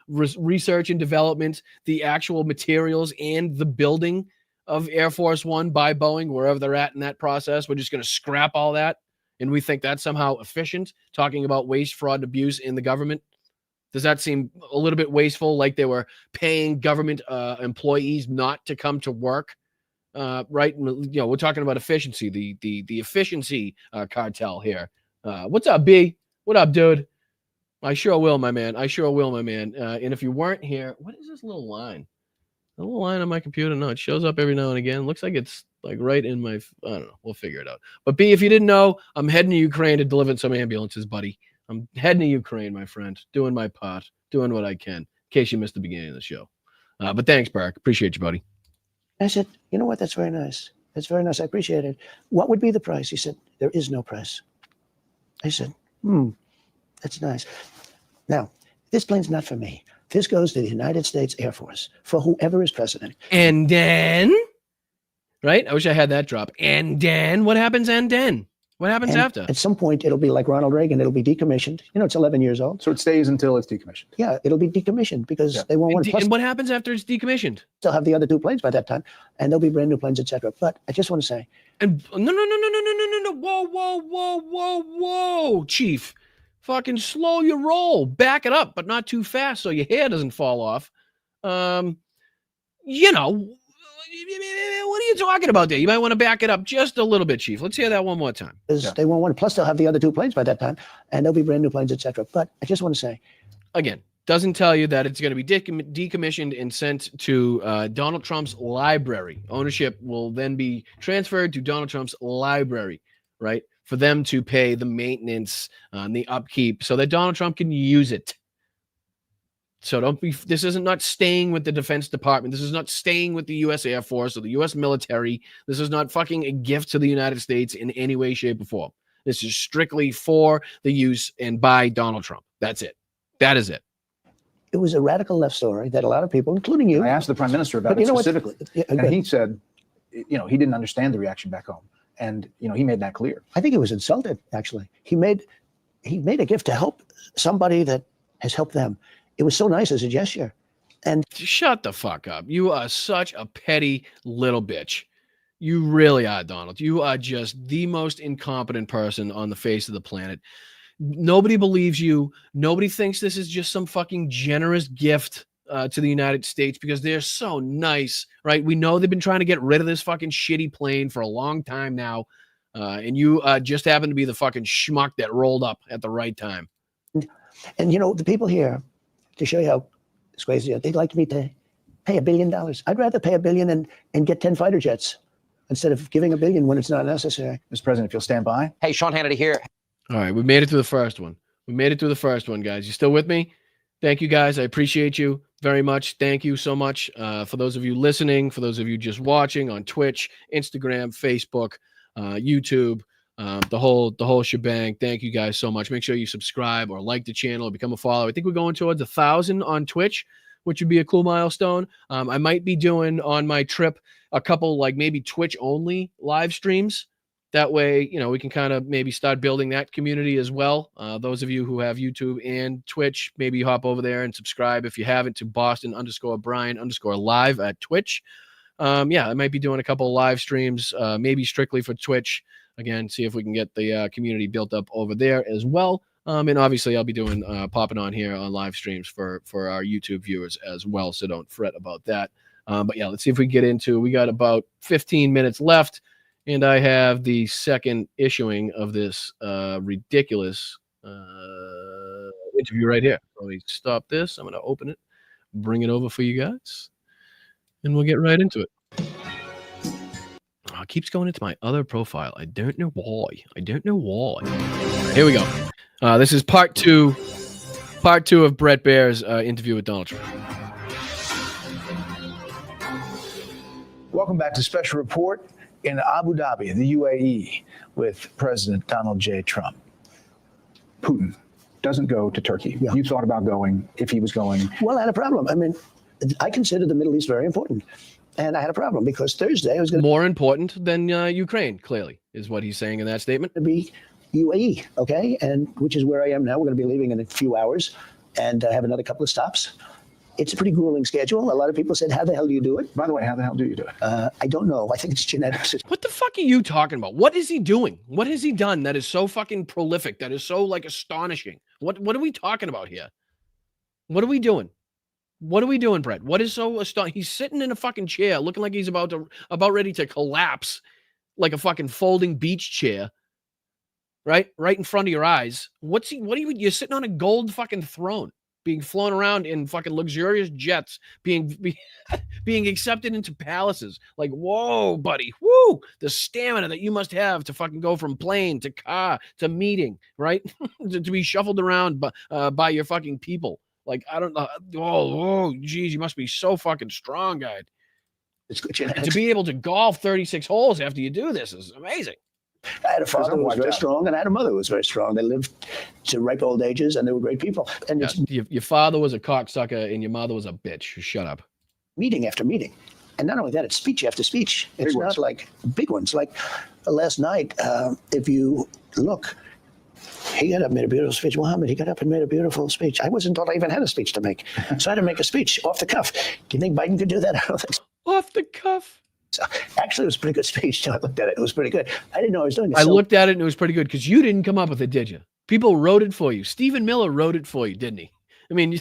Speaker 3: research and development, the actual materials and the building of Air Force One by Boeing, wherever they're at in that process. We're just going to scrap all that. And we think that's somehow efficient, talking about waste, fraud, and abuse in the government. Does that seem a little bit wasteful, like they were paying government employees not to come to work? Right? We're talking about efficiency, the efficiency cartel here. What's up, B? What up, dude? I sure will, my man. And if you weren't here, what is this little line? The little line on my computer? No, it shows up every now and again. Looks like it's like right in my, I don't know. We'll figure it out. But B, if you didn't know, I'm heading to Ukraine to deliver some ambulances, buddy. I'm heading to Ukraine, my friend, doing my part, doing what I can, in case you missed the beginning of the show. But thanks, Barack. Appreciate you, buddy.
Speaker 17: I said, you know what? That's very nice. That's very nice. I appreciate it. What would be the price? He said, there is no price. I said, that's nice. Now, this plane's not for me. This goes to the United States Air Force for whoever is president.
Speaker 3: And then, right? I wish I had that drop. And then, what happens and then? What happens
Speaker 17: And
Speaker 3: after?
Speaker 17: At some point, it'll be like Ronald Reagan. It'll be decommissioned. You know, it's 11 years old.
Speaker 4: So it stays until it's decommissioned.
Speaker 17: Yeah, it'll be decommissioned because they won't want to.
Speaker 3: And what happens after it's decommissioned?
Speaker 17: They'll have the other 2 planes by that time, and there'll be brand new planes, etc. But I just want to say.
Speaker 3: And no. Whoa, Chief. Fucking slow your roll. Back it up, but not too fast so your hair doesn't fall off. You know, what are you talking about there? You might want to back it up just a little bit, Chief. Let's hear that one more time.
Speaker 17: They won't want to. Plus, they'll have the other 2 planes by that time, and there'll be brand new planes, etc. But I just want to say.
Speaker 3: Again, doesn't tell you that it's going to be decommissioned and sent to Donald Trump's library. Ownership will then be transferred to Donald Trump's library, right? For them to pay the maintenance and the upkeep so that Donald Trump can use it. So this isn't not staying with the Defense Department. This is not staying with the U.S. Air Force or the U.S. military. This is not fucking a gift to the United States in any way, shape, or form. This is strictly for the use and by Donald Trump. That's it. That is it.
Speaker 17: It was a radical left story that a lot of people, including you.
Speaker 4: I asked the prime minister about it specifically. And he said, you know, he didn't understand the reaction back home. And, you know, he made that clear.
Speaker 17: I think he was insulted, actually. He made a gift to help somebody that has helped them. It was so nice as a gesture. And
Speaker 3: shut the fuck up. You are such a petty little bitch. You really are, Donald. You are just the most incompetent person on the face of the planet. Nobody believes you. Nobody thinks this is just some fucking generous gift to the United States because they're so nice, right? We know they've been trying to get rid of this fucking shitty plane for a long time now. And you just happen to be the fucking schmuck that rolled up at the right time.
Speaker 17: And you know, the people here, to show you how it's crazy, they'd like me to pay $1 billion. I'd rather pay $1 billion and get 10 fighter jets instead of giving $1 billion when it's not necessary.
Speaker 4: Mr. President, if you'll stand by.
Speaker 21: Hey, Sean Hannity here.
Speaker 3: All right, we made it through the first one. Guys. You still with me? Thank you, guys. I appreciate you very much. Thank you so much for those of you listening, for those of you just watching on Twitch, Instagram, Facebook, YouTube, the whole shebang. Thank you guys so much. Make sure you subscribe or like the channel or become a follower. I think we're going towards 1,000 on Twitch, which would be a cool milestone. I might be doing on my trip a couple like maybe Twitch only live streams. That way, you know, we can kind of maybe start building that community as well. Those of you who have YouTube and Twitch, maybe hop over there and subscribe if you haven't to Boston_Brian_live at Twitch. Yeah, I might be doing a couple of live streams, maybe strictly for Twitch. Again, see if we can get the community built up over there as well. And obviously, I'll be doing popping on here on live streams for our YouTube viewers as well. So don't fret about that. But yeah, let's see if we can get into. We got about 15 minutes left. And I have the second issuing of this ridiculous interview right here. Let me stop this. I'm going to open it, bring it over for you guys, and we'll get right into it. Oh, it keeps going into my other profile. I don't know why. Here we go. This is part two of Brett Baier's interview with Donald Trump.
Speaker 4: Welcome back to Special Report in Abu Dhabi, the UAE, with President Donald J. Trump. Putin doesn't go to Turkey. Yeah. You thought about going if he was going.
Speaker 17: Well, I had a problem. I mean, I consider the Middle East very important. And I had a problem because Thursday I was going to.
Speaker 3: More important than Ukraine, clearly, is what he's saying in that statement.
Speaker 17: To be UAE, okay? And which is where I am now. We're going to be leaving in a few hours and have another couple of stops. It's a pretty grueling schedule. A lot of people said, how the hell do you do it?
Speaker 4: By the way, how the hell do you do it?
Speaker 17: I don't know. I think it's genetics.
Speaker 3: What the fuck are you talking about? What is he doing? What has he done that is so fucking prolific, that is so, like, astonishing? What are we talking about here? What are we doing? What are we doing, Brett? What is so astonishing? He's sitting in a fucking chair looking like he's about ready to collapse like a fucking folding beach chair. Right in front of your eyes. You're sitting on a gold fucking throne, being flown around in fucking luxurious jets, being accepted into palaces. Like, whoa, buddy, whoo, the stamina that you must have to fucking go from plane to car to meeting, right? to be shuffled around by your fucking people. Like, I don't know. Oh, geez, you must be so fucking strong, guy.
Speaker 17: It's good.
Speaker 3: To be able to golf 36 holes after you do this is amazing.
Speaker 17: I had a father who was very strong, and I had a mother who was very strong. They lived to ripe old ages, and they were great people. And
Speaker 3: Yeah,
Speaker 17: it's
Speaker 3: your father was a cocksucker and your mother was a bitch. Shut up.
Speaker 17: meeting after meeting. And not only that, it's speech after speech. It's not like big ones. Like last night, if you look, he got up and made a beautiful speech. Mohammed, he got up and made a beautiful speech. I wasn't told I even had a speech to make. So I had to make a speech off the cuff. Do you think Biden could do that? I don't think so.
Speaker 3: Off the cuff?
Speaker 17: So, actually, it was a pretty good speech. I looked at it. It was pretty good. I didn't know I was doing it.
Speaker 3: I looked at it and it was pretty good because you didn't come up with it, did you? People wrote it for you. Stephen Miller wrote it for you, didn't he? I mean,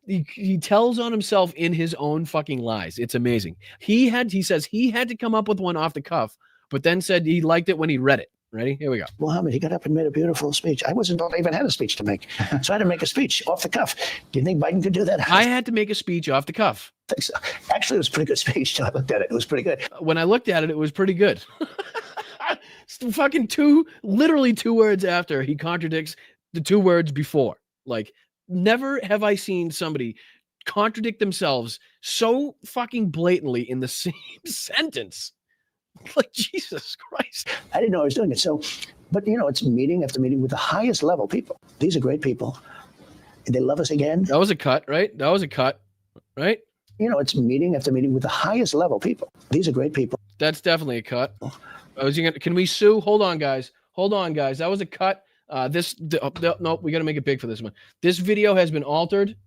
Speaker 3: he tells on himself in his own fucking lies. It's amazing. He says he had to come up with one off the cuff, but then said he liked it when he read it. Ready? Here we go.
Speaker 17: Mohammed, he got up and made a beautiful speech. I wasn't told I even had a speech to make. So I had to make a speech off the cuff. Do you think Biden could do that?
Speaker 3: I had to make a speech off the cuff.
Speaker 17: I think so. Actually, it was a pretty good speech. I looked at it. It was pretty good.
Speaker 3: When I looked at it, it was pretty good. Fucking literally 2 words after, he contradicts the 2 words before. Like, never have I seen somebody contradict themselves so fucking blatantly in the same sentence. Like, Jesus Christ.
Speaker 17: I didn't know I was doing it. So, but it's meeting after meeting with the highest level people. These are great people. They love us again.
Speaker 3: That was a cut, right? That was a cut, right?
Speaker 17: It's meeting after meeting with the highest level people. These are great people.
Speaker 3: That's definitely a cut. Can we sue? Hold on, guys. That was a cut. No, we got to make it big for this one. This video has been altered.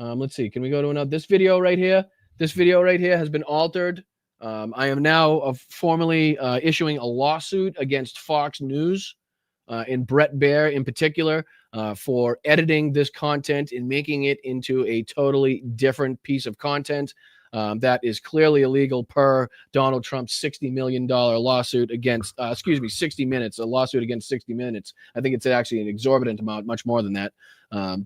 Speaker 3: Let's see. Can we go to another? This video right here has been altered. I am now formally issuing a lawsuit against Fox News and Brett Baier in particular for editing this content and making it into a totally different piece of content that is clearly illegal per Donald Trump's $60 million lawsuit against, 60 Minutes, a lawsuit against 60 Minutes. I think it's actually an exorbitant amount, much more than that.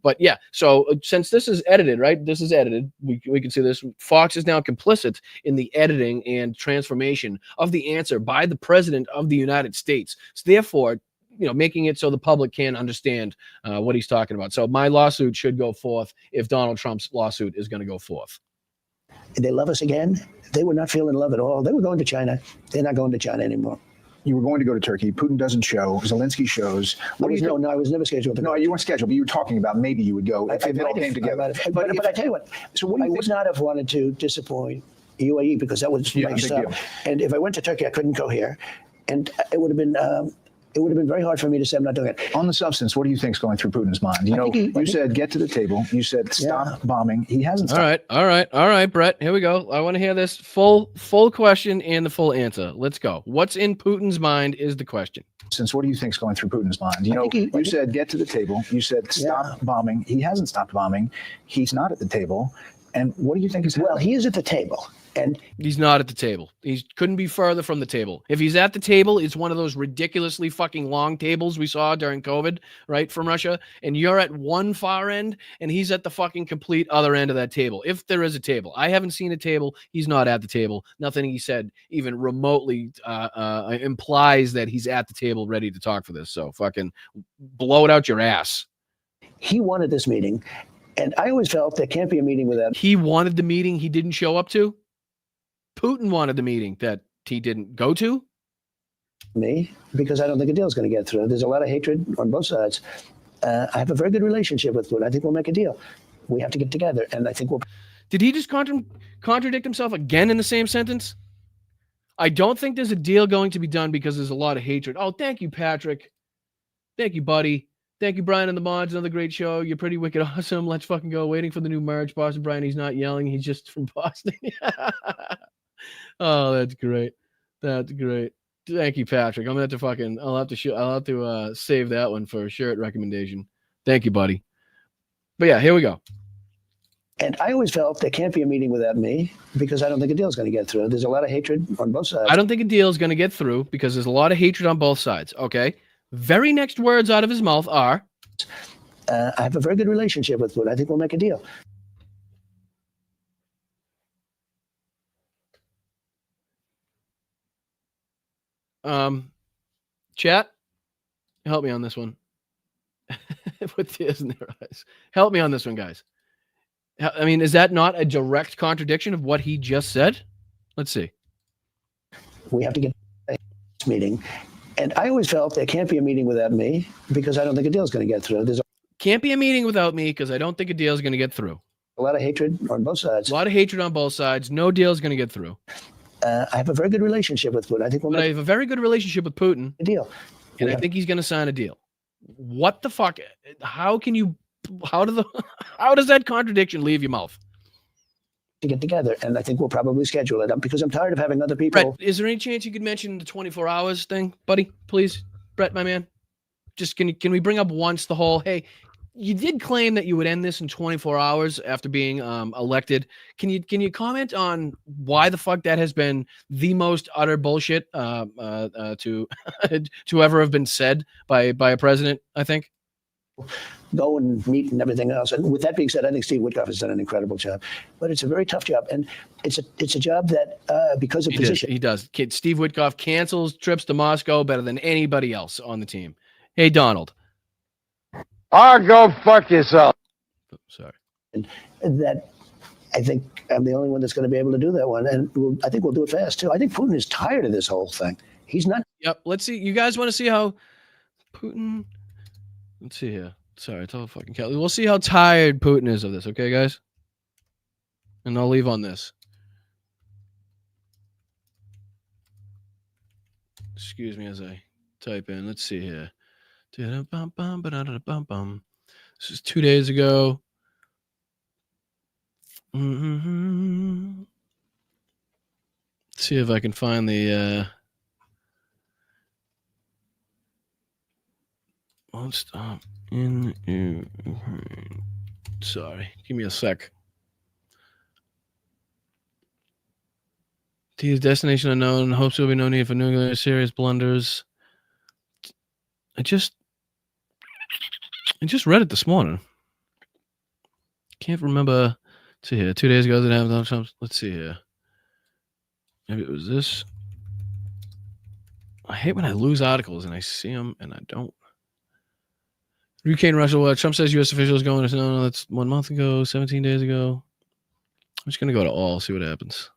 Speaker 3: But yeah, so since this is edited, right? This is edited. We can see this. Fox is now complicit in the editing and transformation of the answer by the president of the United States. So therefore, making it so the public can understand what he's talking about. So my lawsuit should go forth if Donald Trump's lawsuit is going to go forth.
Speaker 17: They love us again. They were not feeling love at all. They were going to China. They're not going to China anymore.
Speaker 4: You were going to go to Turkey. Putin doesn't show. Zelensky shows.
Speaker 17: No, I was never scheduled to go.
Speaker 4: No, you weren't scheduled, but you were talking about maybe you would go if it all came together.
Speaker 17: But I tell you what, so I would not have wanted to disappoint UAE because that was my stuff. And if I went to Turkey, I couldn't go here. And it would have been very hard for me to say I'm not doing it.
Speaker 4: On the substance, what do you think is going through Putin's mind? You said get to the table. You said stop bombing. He hasn't stopped.
Speaker 3: All right, Brett. Here we go. I want to hear this full question and the full answer. Let's go. What's in Putin's mind is the question.
Speaker 4: Since what do you think is going through Putin's mind? You said get to the table. You said stop bombing. He hasn't stopped bombing. He's not at the table. And what do you think is happening?
Speaker 17: Well, he is at the table. And
Speaker 3: he's not at the table. He couldn't be further from the table. If he's at the table, it's one of those ridiculously fucking long tables we saw during COVID, right, from Russia. And you're at one far end, and he's at the fucking complete other end of that table. If there is a table, I haven't seen a table. He's not at the table. Nothing he said even remotely implies that he's at the table, ready to talk for this. So fucking blow it out your ass.
Speaker 17: He wanted this meeting, and I always felt there can't be a meeting without.
Speaker 3: He wanted the meeting he didn't show up to. Putin wanted the meeting that he didn't go to?
Speaker 17: Me, because I don't think a deal is going to get through. There's a lot of hatred on both sides. I have a very good relationship with Putin. I think we'll make a deal. We have to get together, and I think we'll.
Speaker 3: Did he just contradict himself again in the same sentence? I don't think there's a deal going to be done because there's a lot of hatred. Oh, thank you, Patrick. Thank you, buddy. Thank you, Brian and the mods. Another great show. You're pretty wicked awesome. Let's fucking go. Waiting for the new merch. Boston Brian, he's not yelling. He's just from Boston. Oh, that's great. That's great. Thank you, Patrick. I'm gonna have to I'll have to save that one for a shirt recommendation. Thank you, buddy. But yeah, here we go.
Speaker 17: And I always felt there can't be a meeting without me because I don't think a deal is going to get through. There's a lot of hatred on both sides.
Speaker 3: I don't think a deal is going to get through because there's a lot of hatred on both sides. Okay. Very next words out of his mouth are,
Speaker 17: I have a very good relationship with Putin. I think we'll make a deal.
Speaker 3: Chat, help me on this one. With tears in their eyes. Help me on this one, guys. I mean, is that not a direct contradiction of what he just said? Let's see.
Speaker 17: We have to get. meeting. And I always felt there can't be a meeting without me because I don't think a deal is going to get through. There's
Speaker 3: Can't be a meeting without me because I don't think a deal is going to get through.
Speaker 17: a lot of hatred on both sides.
Speaker 3: A lot of hatred on both sides. No deal is going to get through.
Speaker 17: I have a very good relationship with Putin. I think
Speaker 3: I have a very good relationship with Putin.
Speaker 17: A deal.
Speaker 3: And I think he's going to sign a deal. What the fuck? How does that contradiction leave your mouth?
Speaker 17: To get together, and I think we'll probably schedule it because I'm tired of having other people.
Speaker 3: Brett, is there any chance you could mention the 24 hours thing, buddy? Please, Brett, my man. Just can we bring up once the whole, hey, you did claim that you would end this in 24 hours after being elected. Can you comment on why the fuck that has been the most utter bullshit to ever have been said by a president, I think?
Speaker 17: Go and meet and everything else. And with that being said, I think Steve Witkoff has done an incredible job. But it's a very tough job, and it's a job that because of position.
Speaker 3: He does. Steve Witkoff cancels trips to Moscow better than anybody else on the team. Hey, Donald.
Speaker 21: Go fuck yourself.
Speaker 3: Sorry.
Speaker 17: And that I think I'm the only one that's going to be able to do that one, and I think we'll do it fast too. I think Putin is tired of this whole thing. He's not.
Speaker 3: Yep. Let's see. You guys want to see how Putin? Let's see here. Sorry, it's all fucking Kelly. We'll see how tired Putin is of this, okay, guys? And I'll leave on this. Excuse me as I type in. Let's see here. This is 2 days ago. Let's see if I can find the won't stop in Ukraine. Sorry, give me a sec. His destination unknown. Hopes there will be no need for nuclear serious blunders. I just read it this morning. Can't remember. Let's see here. 2 days ago, did I have Trump? Let's see here. Maybe it was this. I hate when I lose articles and I see them and I don't. Ukraine, Russia. Trump says U.S. officials going to no, that's 1 month ago, 17 days ago. I'm just gonna go to all, see what happens.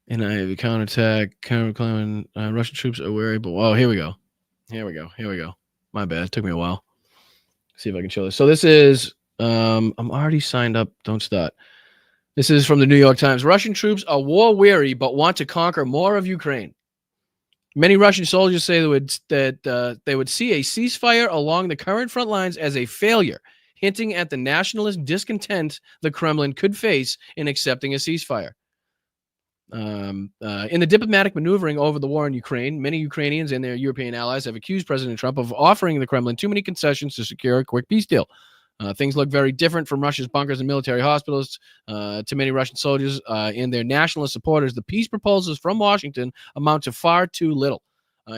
Speaker 3: And I have a counterattack, counterclaiming Russian troops are wary, but oh, here we go. Here we go. My bad. It took me a while. See if I can show this. So this is I'm already signed up. Don't start. This is from the New York Times. Russian troops are war weary but want to conquer more of Ukraine. Many Russian soldiers say that they would see a ceasefire along the current front lines as a failure, hinting at the nationalist discontent the Kremlin could face in accepting a ceasefire. In the diplomatic maneuvering over the war in Ukraine, many Ukrainians and their European allies have accused President Trump of offering the Kremlin too many concessions to secure a quick peace deal. Things look very different from Russia's bunkers and military hospitals to many Russian soldiers and their nationalist supporters. The peace proposals from Washington amount to far too little.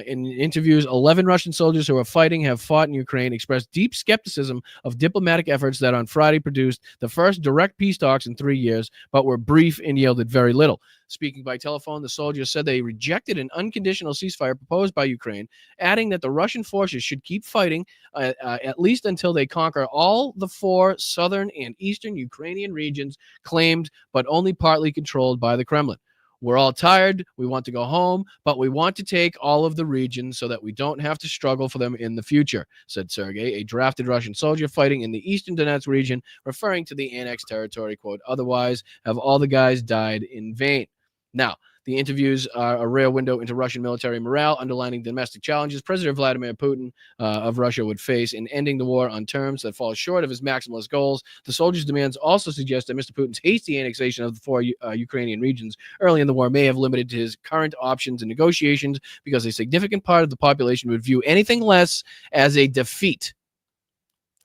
Speaker 3: In interviews, 11 Russian soldiers who have fought in Ukraine, expressed deep skepticism of diplomatic efforts that on Friday produced the first direct peace talks in 3 years, but were brief and yielded very little. Speaking by telephone, the soldiers said they rejected an unconditional ceasefire proposed by Ukraine, adding that the Russian forces should keep fighting at least until they conquer all the 4 southern and eastern Ukrainian regions claimed but only partly controlled by the Kremlin. We're all tired. We want to go home, but we want to take all of the regions so that we don't have to struggle for them in the future, said Sergei, a drafted Russian soldier fighting in the eastern Donetsk region, referring to the annexed territory, quote, otherwise have all the guys died in vain. Now, the interviews are a rare window into Russian military morale, underlining domestic challenges President Vladimir Putin of Russia would face in ending the war on terms that fall short of his maximalist goals. The soldiers' demands also suggest that Mr. Putin's hasty annexation of the 4 Ukrainian regions early in the war may have limited his current options and negotiations because a significant part of the population would view anything less as a defeat.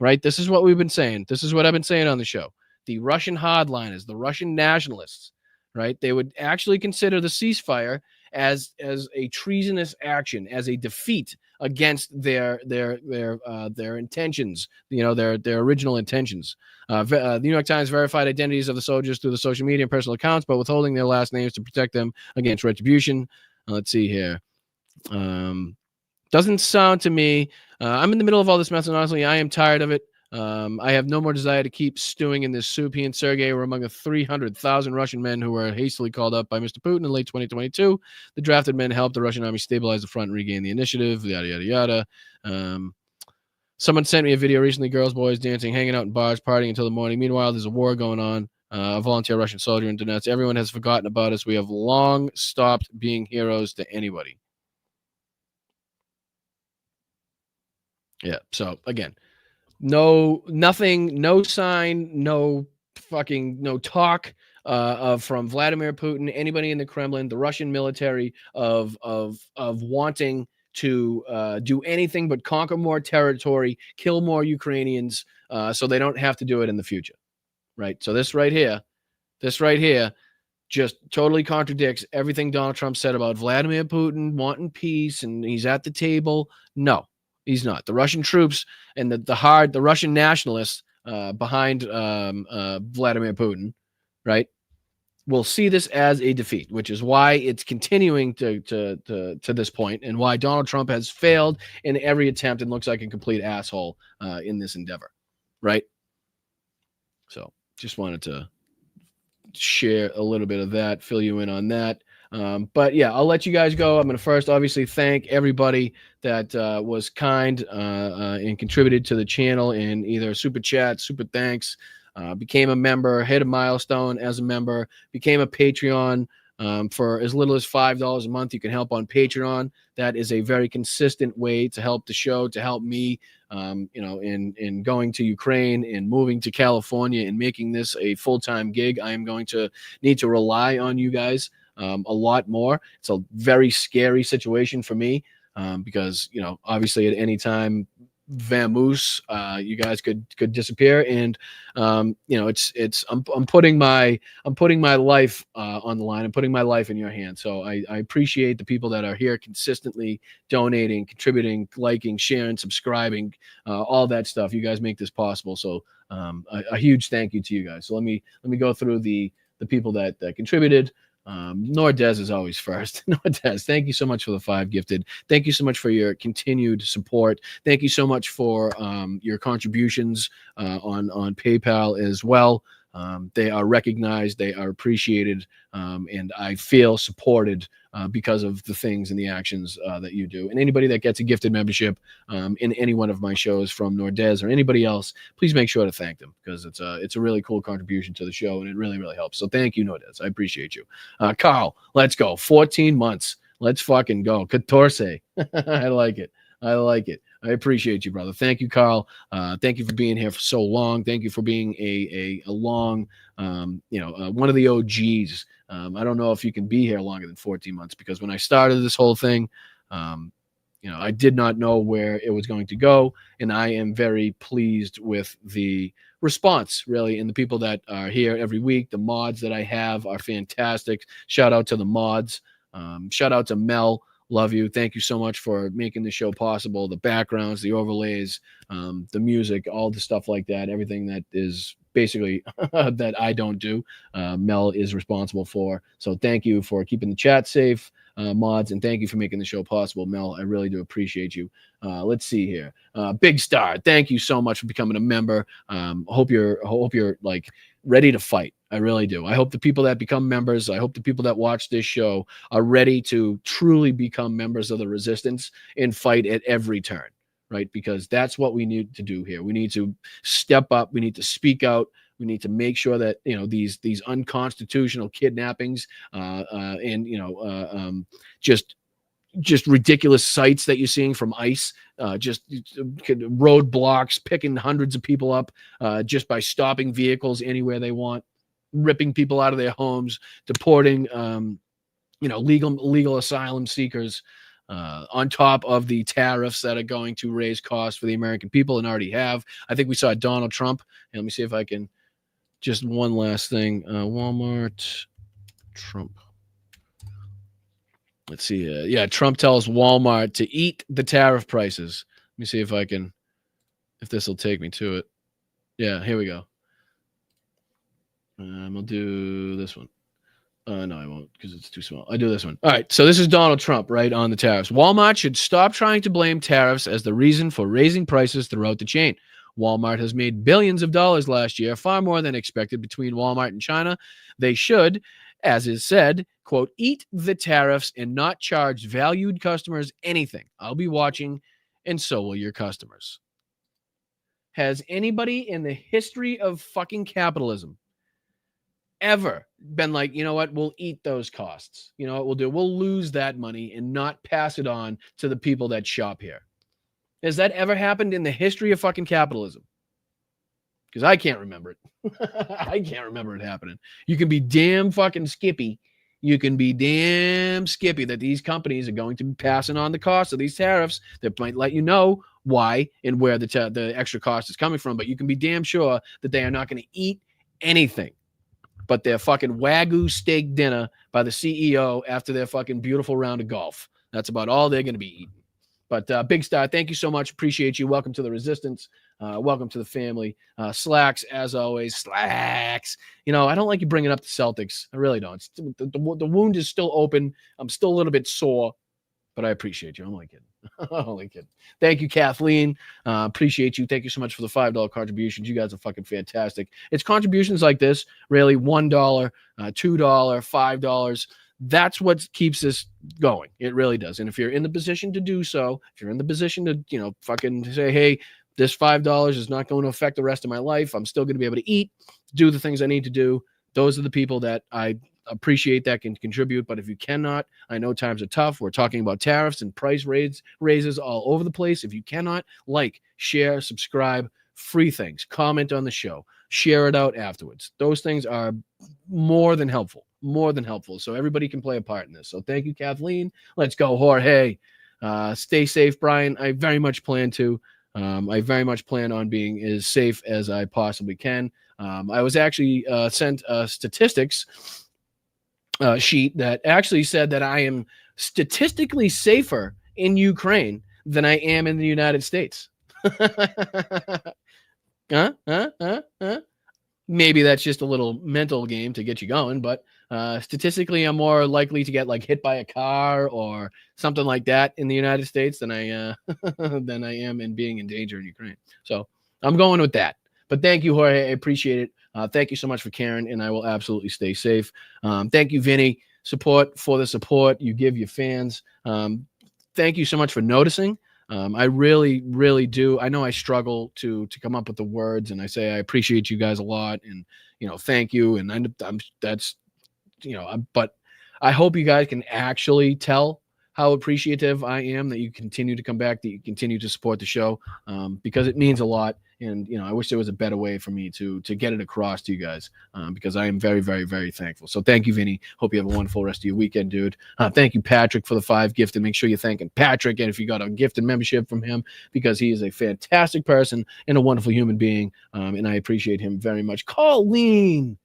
Speaker 3: Right? This is what we've been saying. This is what I've been saying on the show. The Russian hardliners, the Russian nationalists, right? They would actually consider the ceasefire as a treasonous action, as a defeat against their intentions, their original intentions. The New York Times verified identities of the soldiers through the social media and personal accounts, but withholding their last names to protect them against retribution. Let's see here. Doesn't sound to me. I'm in the middle of all this mess, and honestly, I am tired of it. I have no more desire to keep stewing in this soup. He and Sergei were among the 300,000 Russian men who were hastily called up by Mr. Putin in late 2022. The drafted men helped the Russian army stabilize the front and regain the initiative, yada, yada, yada. Someone sent me a video recently, girls, boys dancing, hanging out in bars, partying until the morning. Meanwhile, there's a war going on. A volunteer Russian soldier in Donetsk. Everyone has forgotten about us. We have long stopped being heroes to anybody. Yeah, so again, nothing, no sign, no talk from Vladimir Putin, anybody in the Kremlin, the Russian military of wanting to do anything but conquer more territory, kill more Ukrainians, so they don't have to do it in the future, right? So this right here just totally contradicts everything Donald Trump said about Vladimir Putin wanting peace and he's at the table. No, he's not. The Russian troops and the Russian nationalists behind Vladimir Putin, right, will see this as a defeat, which is why it's continuing to this point and why Donald Trump has failed in every attempt and looks like a complete asshole in this endeavor, right? So just wanted to share a little bit of that, fill you in on that. But yeah, I'll let you guys go. I'm going to first obviously thank everybody that was kind and contributed to the channel in either super chat, super thanks, became a member, hit a milestone as a member, became a Patreon. For as little as $5 a month, you can help on Patreon. That is a very consistent way to help the show, to help me, in going to Ukraine and moving to California and making this a full-time gig. I am going to need to rely on you guys a lot more. It's a very scary situation for me because, obviously at any time, vamoose, you guys could disappear, and I'm putting my life on the line. I'm putting my life in your hands. So I appreciate the people that are here consistently donating, contributing, liking, sharing, subscribing, all that stuff. You guys make this possible. So a huge thank you to you guys. So let me go through the people that contributed. Nordez is always first. Nordez, thank you so much for the 5 gifted. Thank you so much for your continued support. Thank you so much for your contributions on PayPal as well. They are recognized, they are appreciated, and I feel supported because of the things and the actions that you do. And anybody that gets a gifted membership in any one of my shows from Nordez or anybody else, please make sure to thank them because it's a really cool contribution to the show and it really, really helps. So thank you, Nordez. I appreciate you. Carl, let's go. 14 months. Let's fucking go. 14. I like it. I like it. I appreciate you, brother. Thank you, Carl. Thank you for being here for so long. Thank you for being a long, one of the OGs. I don't know if you can be here longer than 14 months because when I started this whole thing, I did not know where it was going to go, and I am very pleased with the response, really, and the people that are here every week. The mods that I have are fantastic. Shout out to the mods. Shout out to Mel. Love you. Thank you so much for making the show possible. The backgrounds, the overlays, the music, all the stuff like that, everything that is basically that I don't do, Mel is responsible for. So thank you for keeping the chat safe, mods, and thank you for making the show possible, Mel. I really do appreciate you. Let's see here. Big Star, thank you so much for becoming a member. Hope you're like ready to fight. I really do. I hope the people that become members, I hope the people that watch this show are ready to truly become members of the resistance and fight at every turn, right? Because that's what we need to do here. We need to step up. We need to speak out. We need to make sure that, these unconstitutional kidnappings and just ridiculous sites that you're seeing from ICE, just roadblocks, picking hundreds of people up just by stopping vehicles anywhere they want, ripping people out of their homes, deporting, legal asylum seekers, on top of the tariffs that are going to raise costs for the American people and already have. I think we saw Donald Trump. And let me see if I can just one last thing. Walmart, Trump. Let's see. Yeah, Trump tells Walmart to eat the tariff prices. Let me see if this will take me to it. Yeah, here we go. I'll do this one. No, I won't because it's too small. I do this one. All right. So this is Donald Trump, right, on the tariffs. Walmart should stop trying to blame tariffs as the reason for raising prices throughout the chain. Walmart has made billions of dollars last year, far more than expected between Walmart and China. They should, as is said, quote, eat the tariffs and not charge valued customers anything. I'll be watching, and so will your customers. Has anybody in the history of fucking capitalism ever been like, you know what, we'll eat those costs? You know what we'll do? We'll lose that money and not pass it on to the people that shop here. Has that ever happened in the history of fucking capitalism? Because I can't remember it. I can't remember it happening. You can be damn fucking skippy. You can be damn skippy that these companies are going to be passing on the cost of these tariffs that might let you know why and where the extra cost is coming from. But you can be damn sure that they are not going to eat anything but their fucking Wagyu steak dinner by the CEO after their fucking beautiful round of golf. That's about all they're going to be eating. But Big Star, thank you so much. Appreciate you. Welcome to the Resistance. Welcome to the family. Slacks, as always. Slacks. You know, I don't like you bringing up the Celtics. I really don't. The wound is still open. I'm still a little bit sore, but I appreciate you. I'm only kidding. Only kidding. Thank you, Kathleen. Appreciate you. Thank you so much for the $5 contributions. You guys are fucking fantastic. It's contributions like this, really, $1, $2, $5. That's what keeps us going. It really does. And if you're in the position to do so, if you're in the position to, you know, fucking say, hey, this $5 is not going to affect the rest of my life. I'm still going to be able to eat, do the things I need to do. Those are the people that I appreciate that can contribute. But if you cannot, I know times are tough. We're talking about tariffs and price raises all over the place. If you cannot, like, share, subscribe, free things, comment on the show, share it out afterwards. Those things are more than helpful. More than helpful. So everybody can play a part in this. So thank you, Kathleen. Let's go, Jorge. Stay safe, Brian. I very much plan to. I very much plan on being as safe as I possibly can. I was actually sent a statistics sheet that actually said that I am statistically safer in Ukraine than I am in the United States. Maybe that's just a little mental game to get you going, but statistically, I'm more likely to get like hit by a car or something like that in the United States than I am in being in danger in Ukraine. So I'm going with that. But thank you, Jorge. I appreciate it. Thank you so much for caring, and I will absolutely stay safe. Thank you, Vinny. Support for the support you give your fans. Thank you so much for noticing. I really, really do. I know I struggle to come up with the words, and I say I appreciate you guys a lot, and thank you. And I'm that's but I hope you guys can actually tell how appreciative I am that you continue to come back, that you continue to support the show, because it means a lot. And I wish there was a better way for me to get it across to you guys, because I am very, very, very thankful. So thank you, Vinny. Hope you have a wonderful rest of your weekend, dude. Thank you, Patrick, for the 5 gift, and make sure you're thanking Patrick. And if you got a gift and membership from him, because he is a fantastic person and a wonderful human being, and I appreciate him very much. Colleen,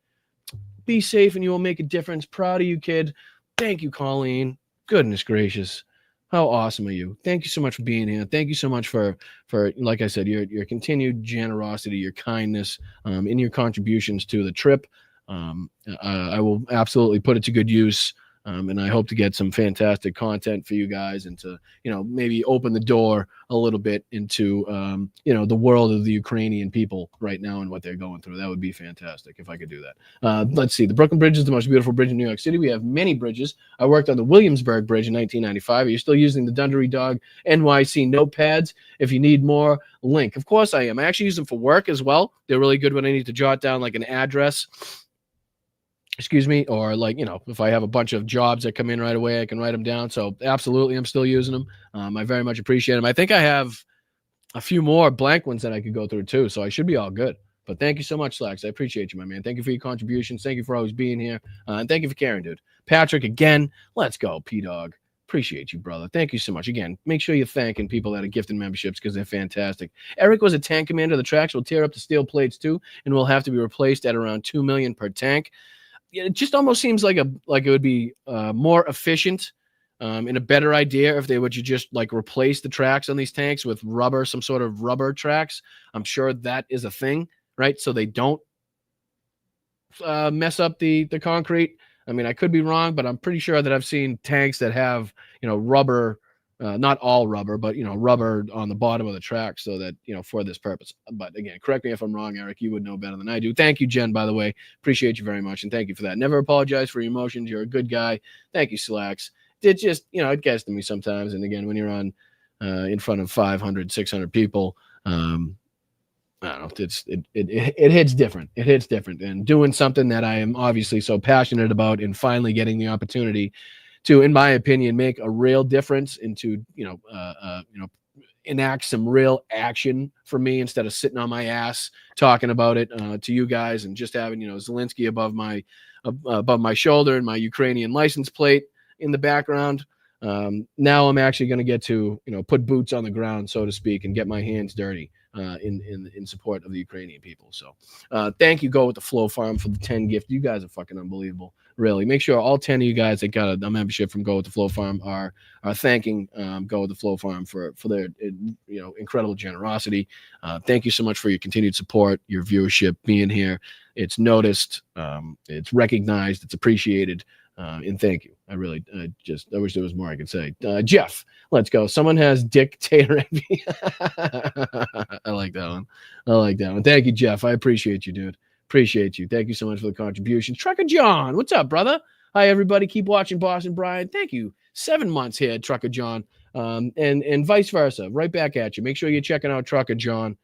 Speaker 3: be safe and you will make a difference. Proud of you, kid. Thank you, Colleen. Goodness gracious. How awesome are you? Thank you so much for being here. Thank you so much for like I said, your continued generosity, your kindness, and your contributions to the trip. I will absolutely put it to good use. And I hope to get some fantastic content for you guys, and to, maybe open the door a little bit into, the world of the Ukrainian people right now and what they're going through. That would be fantastic if I could do that. Let's see. The Brooklyn Bridge is the most beautiful bridge in New York City. We have many bridges. I worked on the Williamsburg Bridge in 1995. Are you still using the Dundery Dog NYC notepads? If you need more, link. Of course I am. I actually use them for work as well. They're really good when I need to jot down like an address. Excuse me, or if I have a bunch of jobs that come in right away, I can write them down. So absolutely, I'm still using them. I very much appreciate them. I think I have a few more blank ones that I could go through too, so I should be all good. But thank you so much, Slacks. I appreciate you, my man. Thank you for your contributions. Thank you for always being here. And thank you for caring, dude. Patrick, again, let's go, P-Dog. Appreciate you, brother. Thank you so much. Again, make sure you're thanking people that are gifting memberships, because they're fantastic. Eric was a tank commander. The tracks will tear up the steel plates too, and will have to be replaced at around $2 million per tank. It just almost seems like it would be more efficient and a better idea if they would just replace the tracks on these tanks with rubber, some sort of rubber tracks. I'm sure that is a thing, right? So they don't mess up the concrete. I mean, I could be wrong, but I'm pretty sure that I've seen tanks that have rubber not all rubber, but rubber on the bottom of the track, so that for this purpose. But again, correct me if I'm wrong, Eric. You would know better than I do. Thank you, Jen. By the way, appreciate you very much, and thank you for that. Never apologize for your emotions. You're a good guy. Thank you, Slacks. It just it gets to me sometimes, and again, when you're on in front of 500, 600 people. I don't know. It hits different. It hits different. And doing something that I am obviously so passionate about, and finally getting the opportunity to, in my opinion, make a real difference, and to enact some real action for me, instead of sitting on my ass talking about it to you guys, and just having Zelensky above my shoulder and my Ukrainian license plate in the background. Now I'm actually going to get to put boots on the ground, so to speak, and get my hands dirty in support of the Ukrainian people. So thank you, Go With The Flow Farm, for the 10 gift. You guys are fucking unbelievable. Really, make sure all 10 of you guys that got a membership from Go With The Flow Farm are thanking Go With The Flow Farm for their incredible generosity. Thank you so much for your continued support, your viewership, being here. It's noticed, it's recognized, it's appreciated. And thank you. I really I wish there was more I could say. Jeff, let's go. Someone has dictator envy. I like that one. Thank you, Jeff. I appreciate you, dude. Appreciate you. Thank you so much for the contributions. Trucker John, what's up, brother? Hi, everybody. Keep watching Boston Brian. Thank you. 7 months here, Trucker John. And vice versa. Right back at you. Make sure you're checking out Trucker John.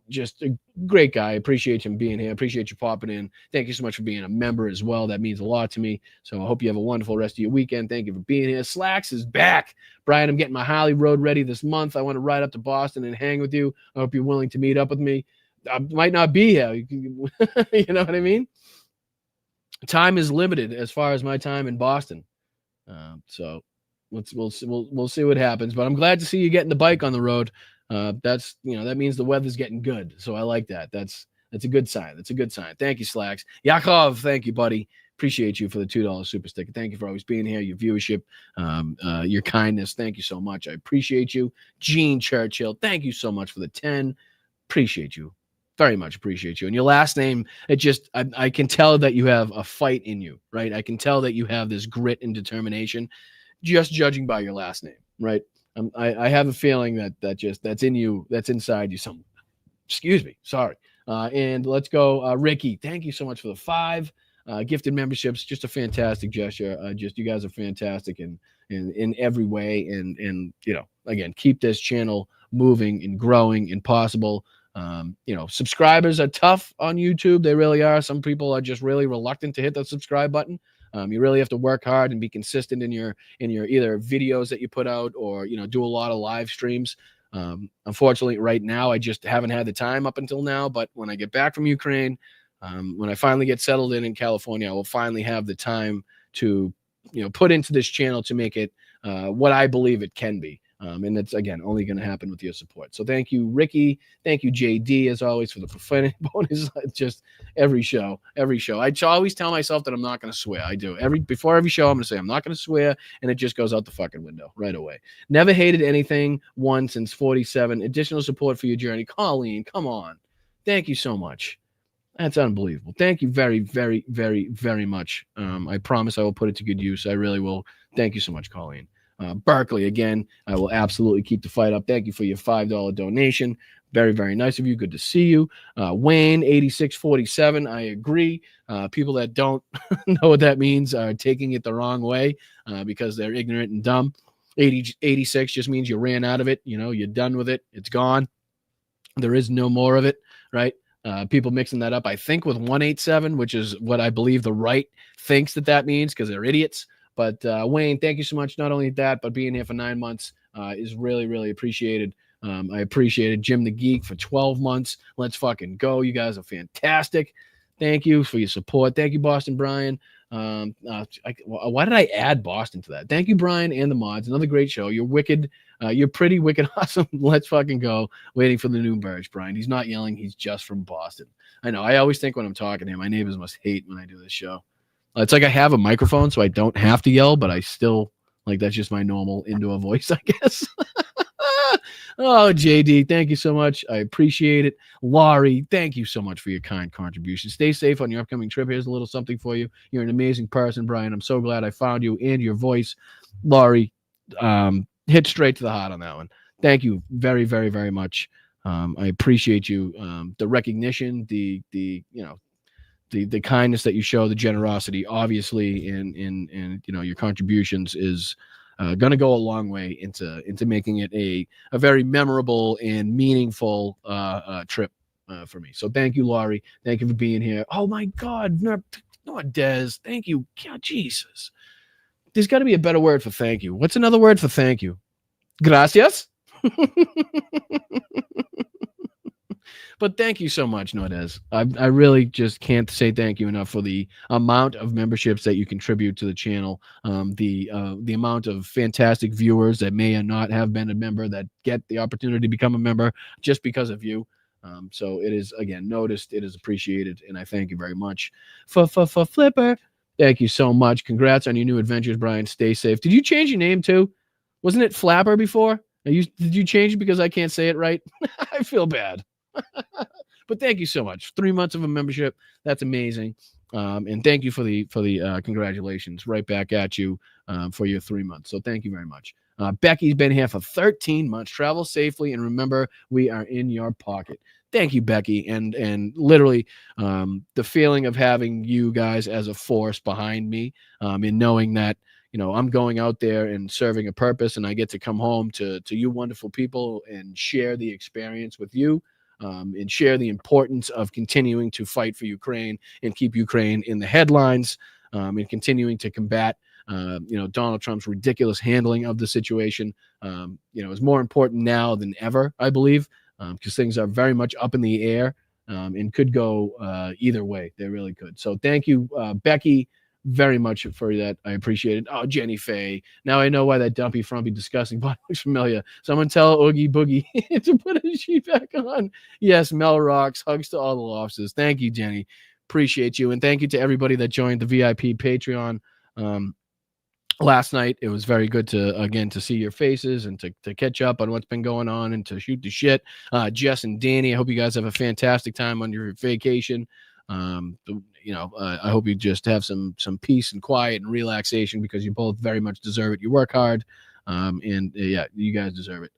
Speaker 3: Just a great guy. Appreciate him being here. Appreciate you popping in. Thank you so much for being a member as well. That means a lot to me. So I hope you have a wonderful rest of your weekend. Thank you for being here. Slacks is back. Brian, I'm getting my Harley Road ready this month. I want to ride up to Boston and hang with you. I hope you're willing to meet up with me. I might not be here. You know what I mean? Time is limited as far as my time in Boston. So we'll see what happens. But I'm glad to see you getting the bike on the road. That means the weather's getting good. So I like that. That's a good sign. That's a good sign. Thank you, Slacks. Yakov, thank you, buddy. Appreciate you for the $2 super sticker. Thank you for always being here, your viewership, your kindness. Thank you so much. I appreciate you. Gene Churchill, thank you so much for the 10. Appreciate you. Very much appreciate you. And your last name, I can tell that you have a fight in you, right? I can tell that you have this grit and determination, just judging by your last name, right? I have a feeling that's in you, that's inside you. Excuse me, sorry. And let's go, Ricky. Thank you so much for the 5 gifted memberships. Just a fantastic gesture. You guys are fantastic in every way. And again, keep this channel moving and growing and possible. Subscribers are tough on YouTube. They really are. Some people are just really reluctant to hit the subscribe button. You really have to work hard and be consistent in your either videos that you put out, or do a lot of live streams. Unfortunately, right now I just haven't had the time up until now. But when I get back from Ukraine, when I finally get settled in California, I will finally have the time to put into this channel to make it what I believe it can be. And that's, again, only going to happen with your support. So thank you, Ricky. Thank you, JD, as always, for the profanity bonus. Just every show. I always tell myself that I'm not going to swear. I do. Before every show, I'm going to say I'm not going to swear, and it just goes out the fucking window right away. Never hated anything one since 47. Additional support for your journey. Colleen, come on. Thank you so much. That's unbelievable. Thank you very, very, very, very much. I promise I will put it to good use. I really will. Thank you so much, Colleen. Berkeley, again, I will absolutely keep the fight up. Thank you for your $5 donation. Very, very nice of you. Good to see you. Wayne, 8647. I agree. People that don't know what that means are taking it the wrong way because they're ignorant and dumb. 86 just means you ran out of it. You're done with it. It's gone. There is no more of it, right? People mixing that up, I think, with 187, which is what I believe the right thinks that means, because they're idiots. But Wayne, thank you so much. Not only that, but being here for 9 months is really, really appreciated. I appreciated Jim the Geek for 12 months. Let's fucking go. You guys are fantastic. Thank you for your support. Thank you, Boston Brian. Why did I add Boston to that? Thank you, Brian, and the mods. Another great show. You're wicked. You're pretty wicked awesome. Let's fucking go. Waiting for the new merge, Brian. He's not yelling. He's just from Boston. I know. I always think when I'm talking to him, my neighbors must hate when I do this show. It's like I have a microphone, so I don't have to yell, but I still, that's just my normal indoor voice, I guess. Oh, JD, thank you so much. I appreciate it. Laurie, thank you so much for your kind contribution. Stay safe on your upcoming trip. Here's a little something for you. You're an amazing person, Brian. I'm so glad I found you and your voice. Laurie, hit straight to the heart on that one. Thank you very, very, very much. I appreciate you. The recognition, the kindness that you show, the generosity, obviously, in your contributions is going to go a long way into making it a very memorable and meaningful trip for me. So thank you, Laurie. Thank you for being here. Oh my God, not Des. Thank you. God, Jesus. There's got to be a better word for thank you. What's another word for thank you? Gracias. But thank you so much, Nordez. I really just can't say thank you enough for the amount of memberships that you contribute to the channel, the amount of fantastic viewers that may or not have been a member that get the opportunity to become a member just because of you. So it is, again, noticed, it is appreciated, and I thank you very much. For Flipper, thank you so much. Congrats on your new adventures, Brian. Stay safe. Did you change your name too? Wasn't it Flapper before? Did you change it because I can't say it right? I feel bad. But thank you so much. 3 months of a membership. That's amazing. And thank you for the congratulations right back at you for your 3 months. So thank you very much. Becky's been here for 13 months. Travel safely, and remember, we are in your pocket. Thank you, Becky. And literally the feeling of having you guys as a force behind me, and knowing that, I'm going out there and serving a purpose, and I get to come home to you wonderful people and share the experience with you. And share the importance of continuing to fight for Ukraine and keep Ukraine in the headlines, and continuing to combat, Donald Trump's ridiculous handling of the situation, is more important now than ever, I believe, because things are very much up in the air, and could go either way. They really could. So thank you, Becky, very much for that. I appreciate it. Oh, Jenny Faye. Now I know why that dumpy, frumpy, disgusting body looks familiar. Someone tell Oogie Boogie to put his sheet back on. Yes, Mel rocks. Hugs to all the lobsters. Thank you, Jenny. Appreciate you. And thank you to everybody that joined the VIP Patreon last night. It was very good to see your faces and to catch up on what's been going on and to shoot the shit. Jess and Danny, I hope you guys have a fantastic time on your vacation. I hope you just have some peace and quiet and relaxation, because you both very much deserve it. You work hard, and you guys deserve it.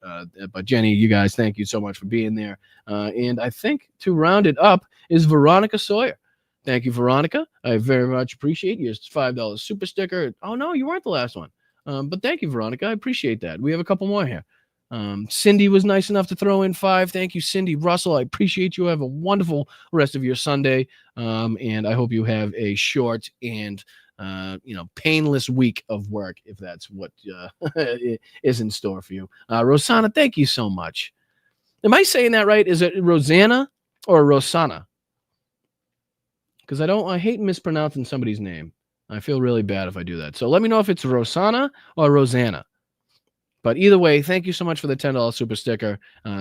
Speaker 3: But Jenny, you guys, thank you so much for being there. And I think to round it up is Veronica Sawyer. Thank you, Veronica. I very much appreciate your $5 super sticker. Oh no, you weren't the last one. But thank you, Veronica. I appreciate that. We have a couple more here. Cindy was nice enough to throw in 5. Thank you, Cindy. Russell, I appreciate you. Have a wonderful rest of your Sunday. And I hope you have a short and painless week of work, if that's what is in store for you. Rosanna, thank you so much. Am I saying that right? Is it Rosanna or Rosanna? Because I hate mispronouncing somebody's name. I feel really bad if I do that. So let me know if it's Rosanna or Rosanna. But either way, thank you so much for the $10 super sticker.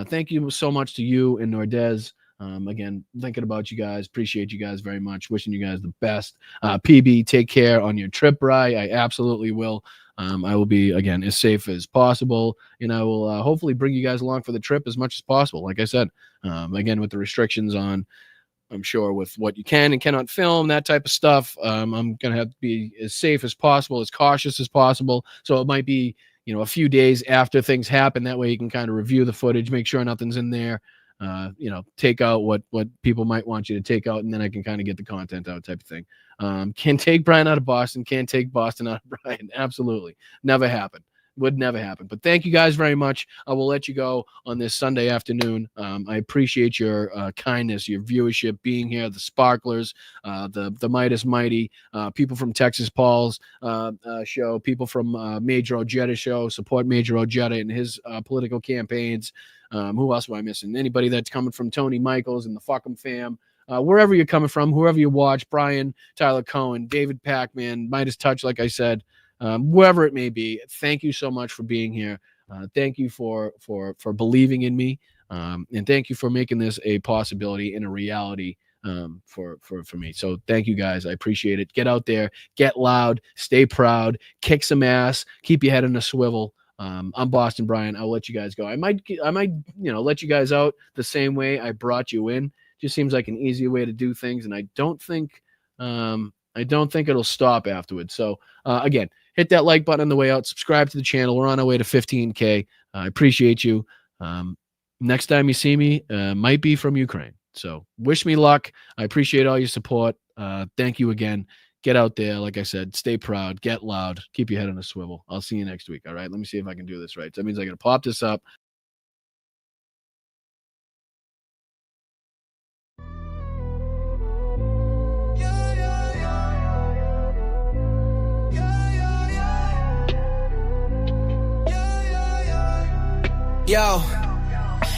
Speaker 3: Thank you so much to you and Nordez. Again, thinking about you guys. Appreciate you guys very much. Wishing you guys the best. PB, take care on your trip, Bri. I absolutely will. I will be, again, as safe as possible. And I will hopefully bring you guys along for the trip as much as possible. Like I said, again, with the restrictions on, I'm sure, with what you can and cannot film, that type of stuff, I'm going to have to be as safe as possible, as cautious as possible. So it might be, a few days after things happen. That way you can kind of review the footage, make sure nothing's in there, take out what people might want you to take out, and then I can kind of get the content out, type of thing. Can take Brian out of Boston, can't take Boston out of Brian. Absolutely. Never happened. Would never happen. But thank you guys very much. I will let you go on this Sunday afternoon. I appreciate your kindness, your viewership, being here, the Sparklers, the Midas Mighty, people from Texas Paul's show, people from Major Ojeda show, support Major Ojeda in his political campaigns. Who else am I missing? Anybody that's coming from Tony Michaels and the Fuck'em fam. Wherever you're coming from, whoever you watch, Brian, Tyler Cohen, David Packman, Midas Touch, like I said, wherever it may be, thank you so much for being here. Thank you for believing in me, and thank you for making this a possibility and a reality for me. So thank you guys. I appreciate it. Get out there, get loud, stay proud, kick some ass, keep your head in a swivel. I'm Boston Brian. I'll let you guys go. I might let you guys out the same way I brought you in. Just seems like an easier way to do things, and I don't think I don't think it'll stop afterwards. So again, hit that like button on the way out. Subscribe to the channel. We're on our way to 15K. I appreciate you. Next time you see me, might be from Ukraine. So wish me luck. I appreciate all your support. Thank you again. Get out there. Like I said, stay proud, get loud, keep your head on a swivel. I'll see you next week. All right. Let me see if I can do this right. So that means I got to pop this up.
Speaker 1: Yo,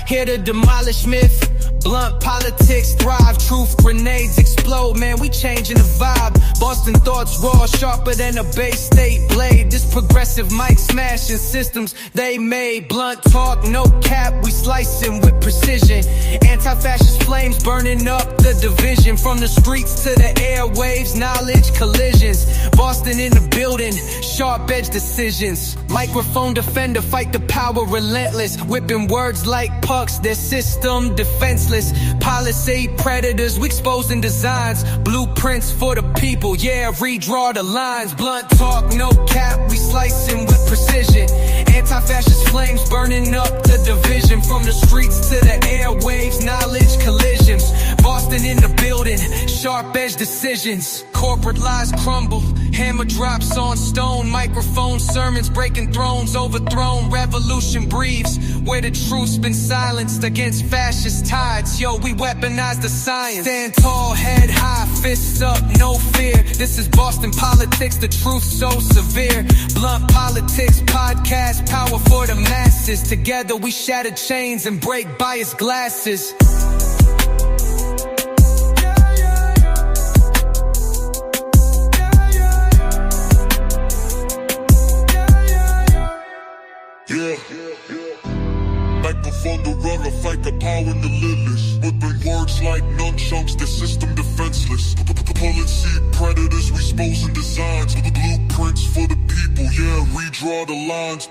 Speaker 1: here to demolish myth. Blunt politics thrive, truth grenades explode, man, we changing the vibe. Boston thoughts raw, sharper than a Bay State blade. This progressive mic smashing systems they made. Blunt talk, no cap, we slicing with precision. Anti-fascist flames burning up the division. From the streets to the airwaves, knowledge collisions. Boston in the building, sharp edge decisions. Microphone defender, fight the power relentless. Whipping words like pucks, their system defenseless. Palisade predators, we exposing designs. Blueprints for the people, yeah, redraw the lines. Blunt talk, no cap, we slicing with precision. Anti-fascist flames burning up the division. From the streets to the airwaves, knowledge collisions. Boston in the building, sharp edge decisions. Corporate lies crumble, hammer drops on stone. Microphone sermons breaking thrones, overthrown. Revolution breathes where the truth's been silenced against fascist tides. Yo, we weaponize the science. Stand tall, head high, fists up, no fear. This is Boston politics, the truth so severe. Blunt politics, podcast, power for the masses. Together we shatter chains and break biased glasses.
Speaker 2: Microphone to run a fight the power in the lilies. Whipping words like nunchucks, the system defenseless. Pulling seed predators, we exposing designs. Blueprints for the people, yeah, redraw the lines.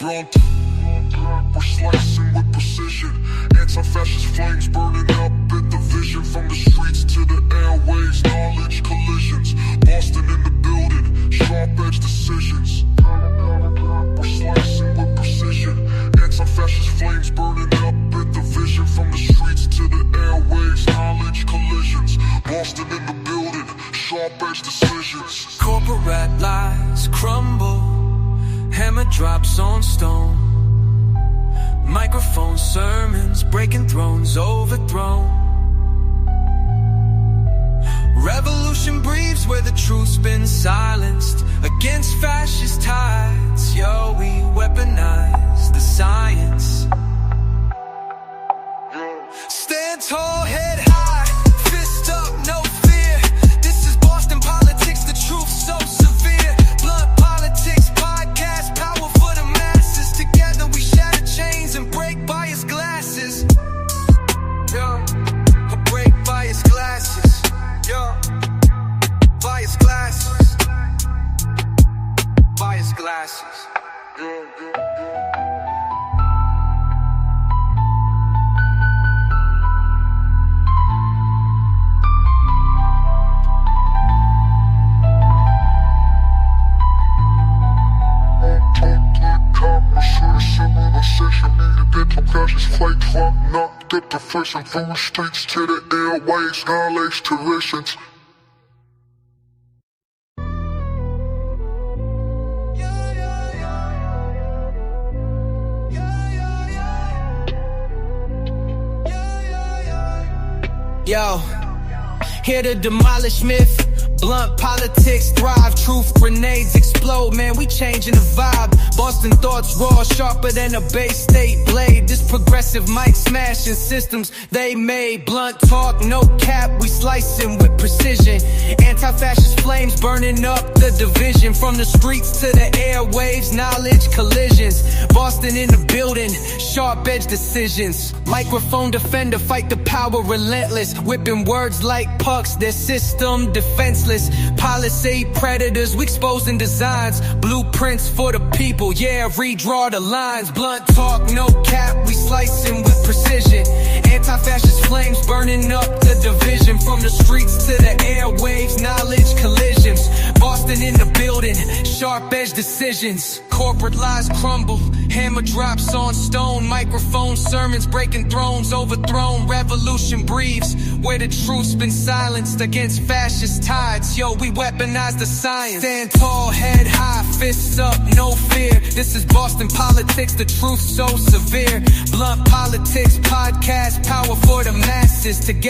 Speaker 2: We're slicing with precision. Anti-fascist flames burning up in the vision. From the streets to the airways, knowledge collisions. Boston in the building, sharp edge decisions. We're slicing with precision. Anti-fascist flames burning up in the vision. From the streets to the airwaves, knowledge collisions. Boston in the building, sharp edge decisions.
Speaker 1: Corporate lies crumble, hammer drops on stone. Microphone sermons breaking thrones, overthrown. Revolution breathes where the truth's been silenced against fascist tides. Yo, we weaponize the science. Stand tall, head high, fist up, no fear. This is Boston politics, the truth so severe. Blunt politics, podcast, power for the masses. Together we shatter chains and break biased glasses. Yo, break biased glasses. Yo, biased glasses. Biased glasses.
Speaker 2: Fight club, not get the first and from the streets to the airways, knowledge collisions.
Speaker 1: Yo, here to demolish myth. Blunt politics thrive, truth grenades explode, man, we changing the vibe. Boston thoughts raw, sharper than a Bay State blade. This progressive mic smashing systems they made. Blunt talk, no cap, we slicing with precision. Anti-fascist flames burning up the division. From the streets to the airwaves, knowledge collisions. Boston in the building, sharp edge decisions. Microphone defender, fight the power relentless. Whipping words like pucks, their system defenseless. senseless. Policy predators, we exposing designs. Blueprints for the people, yeah, redraw the lines. Blunt talk, no cap, we slicing with precision. Anti-fascist flames burning up the division. From the streets to the airwaves, knowledge collisions. Boston in the building, sharp edge decisions. Corporate lies crumble, hammer drops on stone. Microphone sermons breaking thrones, overthrown. Revolution breathes where the truth's been silenced against fascist tides. Yo, we weaponize the science. Stand tall, head high, fists up, no fear. This is Boston politics, the truth so severe. Blunt politics podcast, power for the masses. Together